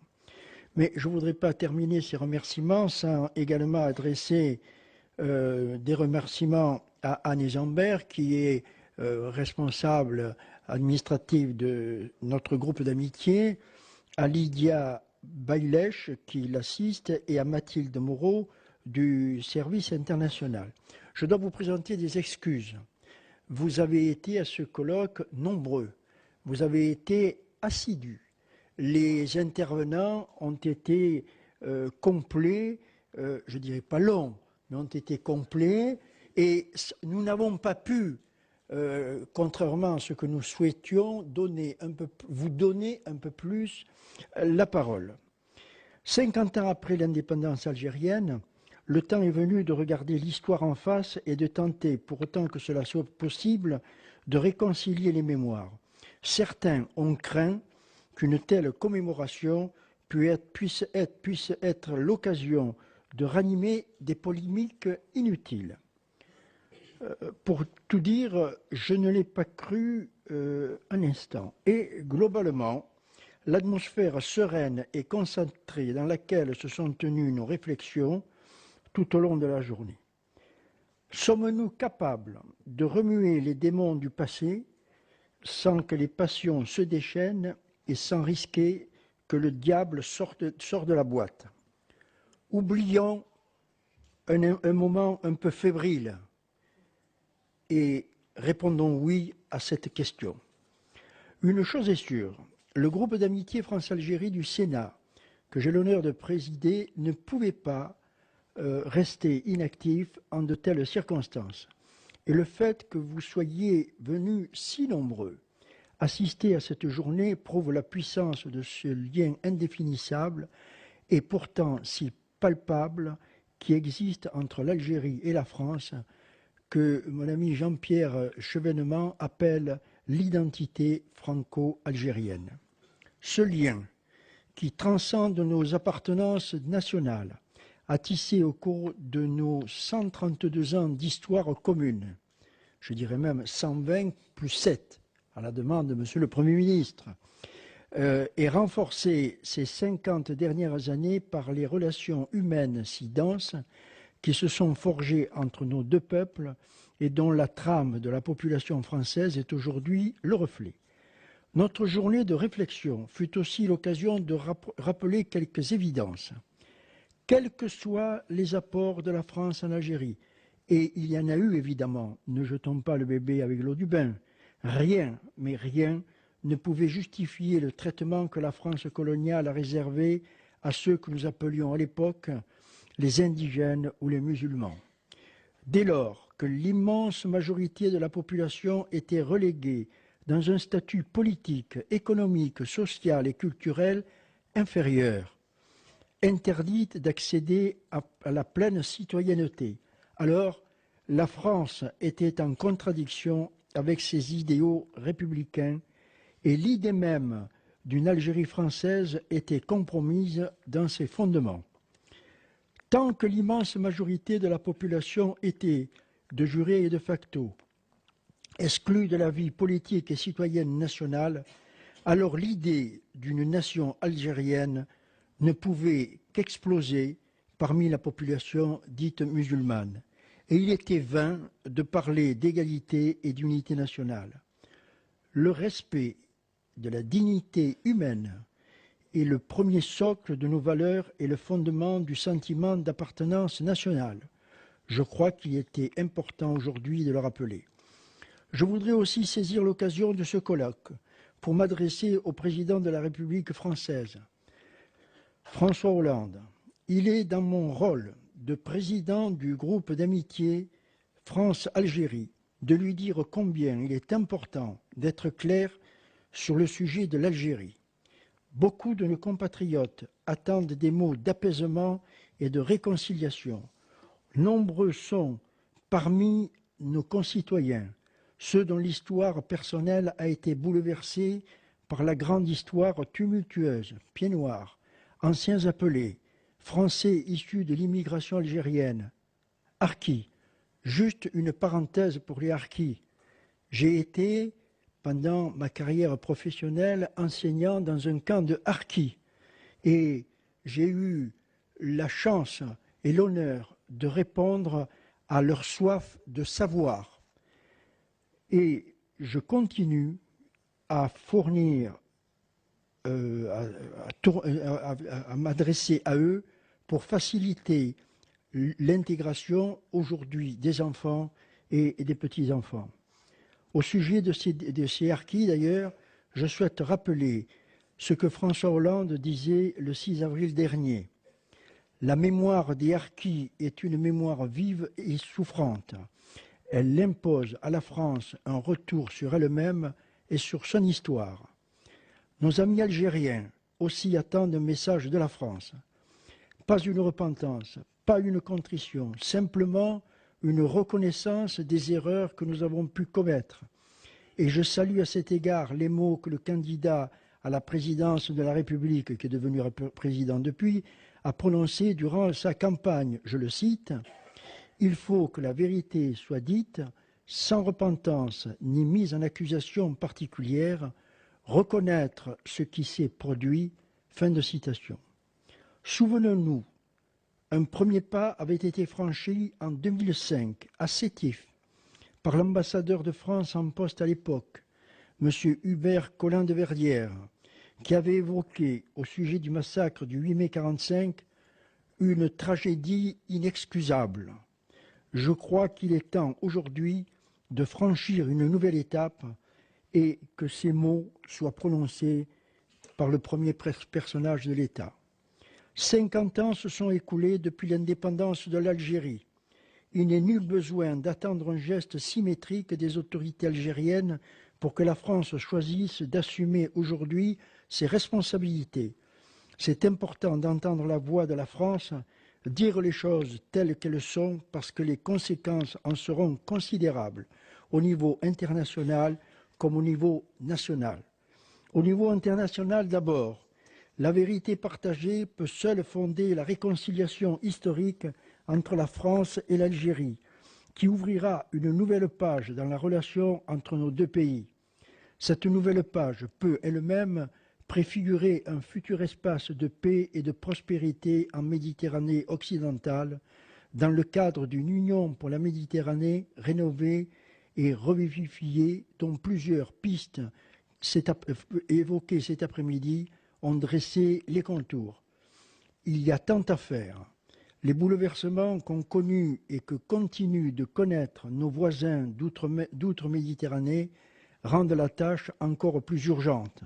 Mais je ne voudrais pas terminer ces remerciements sans également adresser des remerciements à Anne Zambert, qui est responsable administrative de notre groupe d'amitié, à Lydia Bailèche, qui l'assiste, et à Mathilde Moreau, du service international. Je dois vous présenter des excuses. Vous avez été à ce colloque nombreux. Vous avez été assidus. Les intervenants ont été complets, je ne dirais pas longs, mais ont été complets. Et nous n'avons pas pu, contrairement à ce que nous souhaitions, vous donner un peu plus la parole. 50 ans après l'indépendance algérienne, le temps est venu de regarder l'histoire en face et de tenter, pour autant que cela soit possible, de réconcilier les mémoires. Certains ont craint qu'une telle commémoration puisse être l'occasion de ranimer des polémiques inutiles. Pour tout dire, je ne l'ai pas cru un instant. Et globalement, l'atmosphère sereine et concentrée dans laquelle se sont tenues nos réflexions tout au long de la journée. Sommes-nous capables de remuer les démons du passé sans que les passions se déchaînent et sans risquer que le diable sorte de la boîte? Oublions un moment un peu fébrile et répondons oui à cette question. Une chose est sûre, le groupe d'amitié France-Algérie du Sénat, que j'ai l'honneur de présider, ne pouvait pas rester inactif en de telles circonstances. Et le fait que vous soyez venus si nombreux assister à cette journée prouve la puissance de ce lien indéfinissable et pourtant si palpable qui existe entre l'Algérie et la France, que mon ami Jean-Pierre Chevènement appelle l'identité franco-algérienne. Ce lien qui transcende nos appartenances nationales a tissé au cours de nos 132 ans d'histoire commune, je dirais même 120 plus 7, à la demande de Monsieur le Premier ministre, et renforcé ces 50 dernières années par les relations humaines si denses qui se sont forgées entre nos deux peuples et dont la trame de la population française est aujourd'hui le reflet. Notre journée de réflexion fut aussi l'occasion de rappeler quelques évidences. Quels que soient les apports de la France en Algérie, et il y en a eu évidemment, ne jetons pas le bébé avec l'eau du bain, rien, mais rien, ne pouvait justifier le traitement que la France coloniale a réservé à ceux que nous appelions à l'époque les indigènes ou les musulmans. Dès lors que l'immense majorité de la population était reléguée dans un statut politique, économique, social et culturel inférieur, interdite d'accéder à la pleine citoyenneté, alors la France était en contradiction avec ses idéaux républicains et l'idée même d'une Algérie française était compromise dans ses fondements. Tant que l'immense majorité de la population était, de jure et de facto, exclue de la vie politique et citoyenne nationale, alors l'idée d'une nation algérienne ne pouvait qu'exploser parmi la population dite musulmane. Et il était vain de parler d'égalité et d'unité nationale. Le respect de la dignité humaine est le premier socle de nos valeurs et le fondement du sentiment d'appartenance nationale. Je crois qu'il était important aujourd'hui de le rappeler. Je voudrais aussi saisir l'occasion de ce colloque pour m'adresser au président de la République française, François Hollande. Il est dans mon rôle de président du groupe d'amitié France-Algérie de lui dire combien il est important d'être clair sur le sujet de l'Algérie. Beaucoup de nos compatriotes attendent des mots d'apaisement et de réconciliation. Nombreux sont, parmi nos concitoyens, ceux dont l'histoire personnelle a été bouleversée par la grande histoire tumultueuse, pieds noirs, anciens appelés, Français issus de l'immigration algérienne, harkis. Juste une parenthèse pour les harkis. J'ai été, pendant ma carrière professionnelle, enseignant dans un camp de harkis. Et j'ai eu la chance et l'honneur de répondre à leur soif de savoir. Et je continue à fournir, à m'adresser à eux pour faciliter l'intégration aujourd'hui des enfants et des petits-enfants. Au sujet de ces harkis, d'ailleurs, je souhaite rappeler ce que François Hollande disait le 6 avril dernier. La mémoire des harkis est une mémoire vive et souffrante. Elle impose à la France un retour sur elle-même et sur son histoire. Nos amis algériens aussi attendent un message de la France. Pas une repentance, pas une contrition, simplement une reconnaissance des erreurs que nous avons pu commettre. Et je salue à cet égard les mots que le candidat à la présidence de la République, qui est devenu président depuis, a prononcés durant sa campagne. Je le cite, « Il faut que la vérité soit dite sans repentance ni mise en accusation particulière, reconnaître ce qui s'est produit. » Fin de citation. Souvenons-nous, un premier pas avait été franchi en 2005 à Sétif par l'ambassadeur de France en poste à l'époque, M. Hubert Collin de Verdière, qui avait évoqué au sujet du massacre du 8 mai 1945 une tragédie inexcusable. Je crois qu'il est temps aujourd'hui de franchir une nouvelle étape et que ces mots soient prononcés par le premier personnage de l'État. 50 ans se sont écoulés depuis l'indépendance de l'Algérie. Il n'est nul besoin d'attendre un geste symétrique des autorités algériennes pour que la France choisisse d'assumer aujourd'hui ses responsabilités. C'est important d'entendre la voix de la France dire les choses telles qu'elles sont parce que les conséquences en seront considérables au niveau international comme au niveau national. Au niveau international d'abord, la vérité partagée peut seule fonder la réconciliation historique entre la France et l'Algérie, qui ouvrira une nouvelle page dans la relation entre nos deux pays. Cette nouvelle page peut elle-même préfigurer un futur espace de paix et de prospérité en Méditerranée occidentale, dans le cadre d'une union pour la Méditerranée rénovée et revivifiée, dont plusieurs pistes évoquées cet après-midi ont dressé les contours. Il y a tant à faire. Les bouleversements qu'ont connus et que continuent de connaître nos voisins d'outre-Méditerranée rendent la tâche encore plus urgente.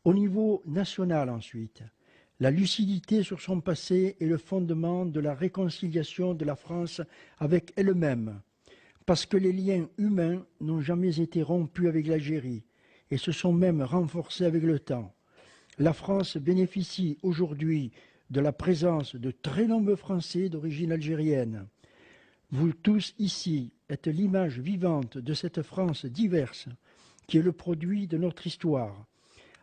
Au niveau national ensuite, la lucidité sur son passé est le fondement de la réconciliation de la France avec elle-même, parce que les liens humains n'ont jamais été rompus avec l'Algérie et se sont même renforcés avec le temps. La France bénéficie aujourd'hui de la présence de très nombreux Français d'origine algérienne. Vous tous ici êtes l'image vivante de cette France diverse qui est le produit de notre histoire.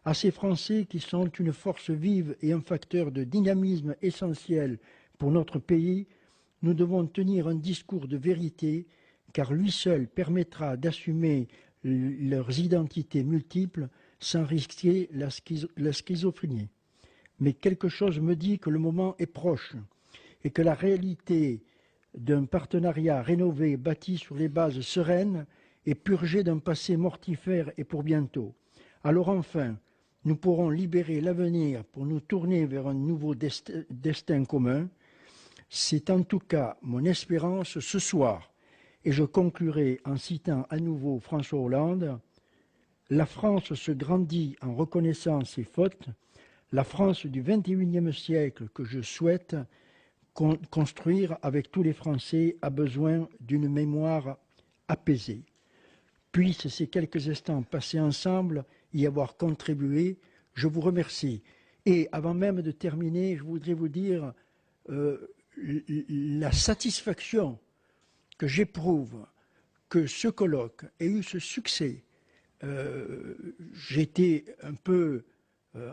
À ces Français qui sont une force vive et un facteur de dynamisme essentiel pour notre pays, nous devons tenir un discours de vérité car lui seul permettra d'assumer leurs identités multiples sans risquer la schizophrénie. Mais quelque chose me dit que le moment est proche et que la réalité d'un partenariat rénové bâti sur les bases sereines est purgé d'un passé mortifère et pour bientôt. Alors enfin, nous pourrons libérer l'avenir pour nous tourner vers un nouveau destin commun. C'est en tout cas mon espérance ce soir. Et je conclurai en citant à nouveau François Hollande. La France se grandit en reconnaissant ses fautes. La France du XXIe siècle que je souhaite construire avec tous les Français a besoin d'une mémoire apaisée. Puissent ces quelques instants passés ensemble y avoir contribué, je vous remercie. Et avant même de terminer, je voudrais vous dire la satisfaction que j'éprouve que ce colloque ait eu ce succès. J'étais un peu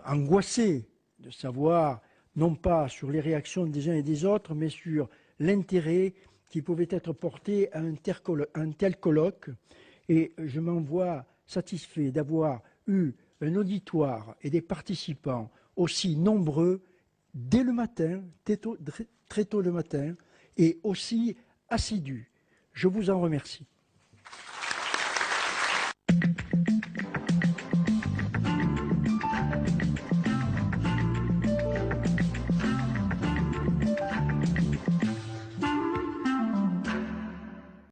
angoissé de savoir, non pas sur les réactions des uns et des autres, mais sur l'intérêt qui pouvait être porté à un tel colloque. Et je m'en vois satisfait d'avoir eu un auditoire et des participants aussi nombreux dès le matin, très tôt le matin, et aussi assidue. Je vous en remercie.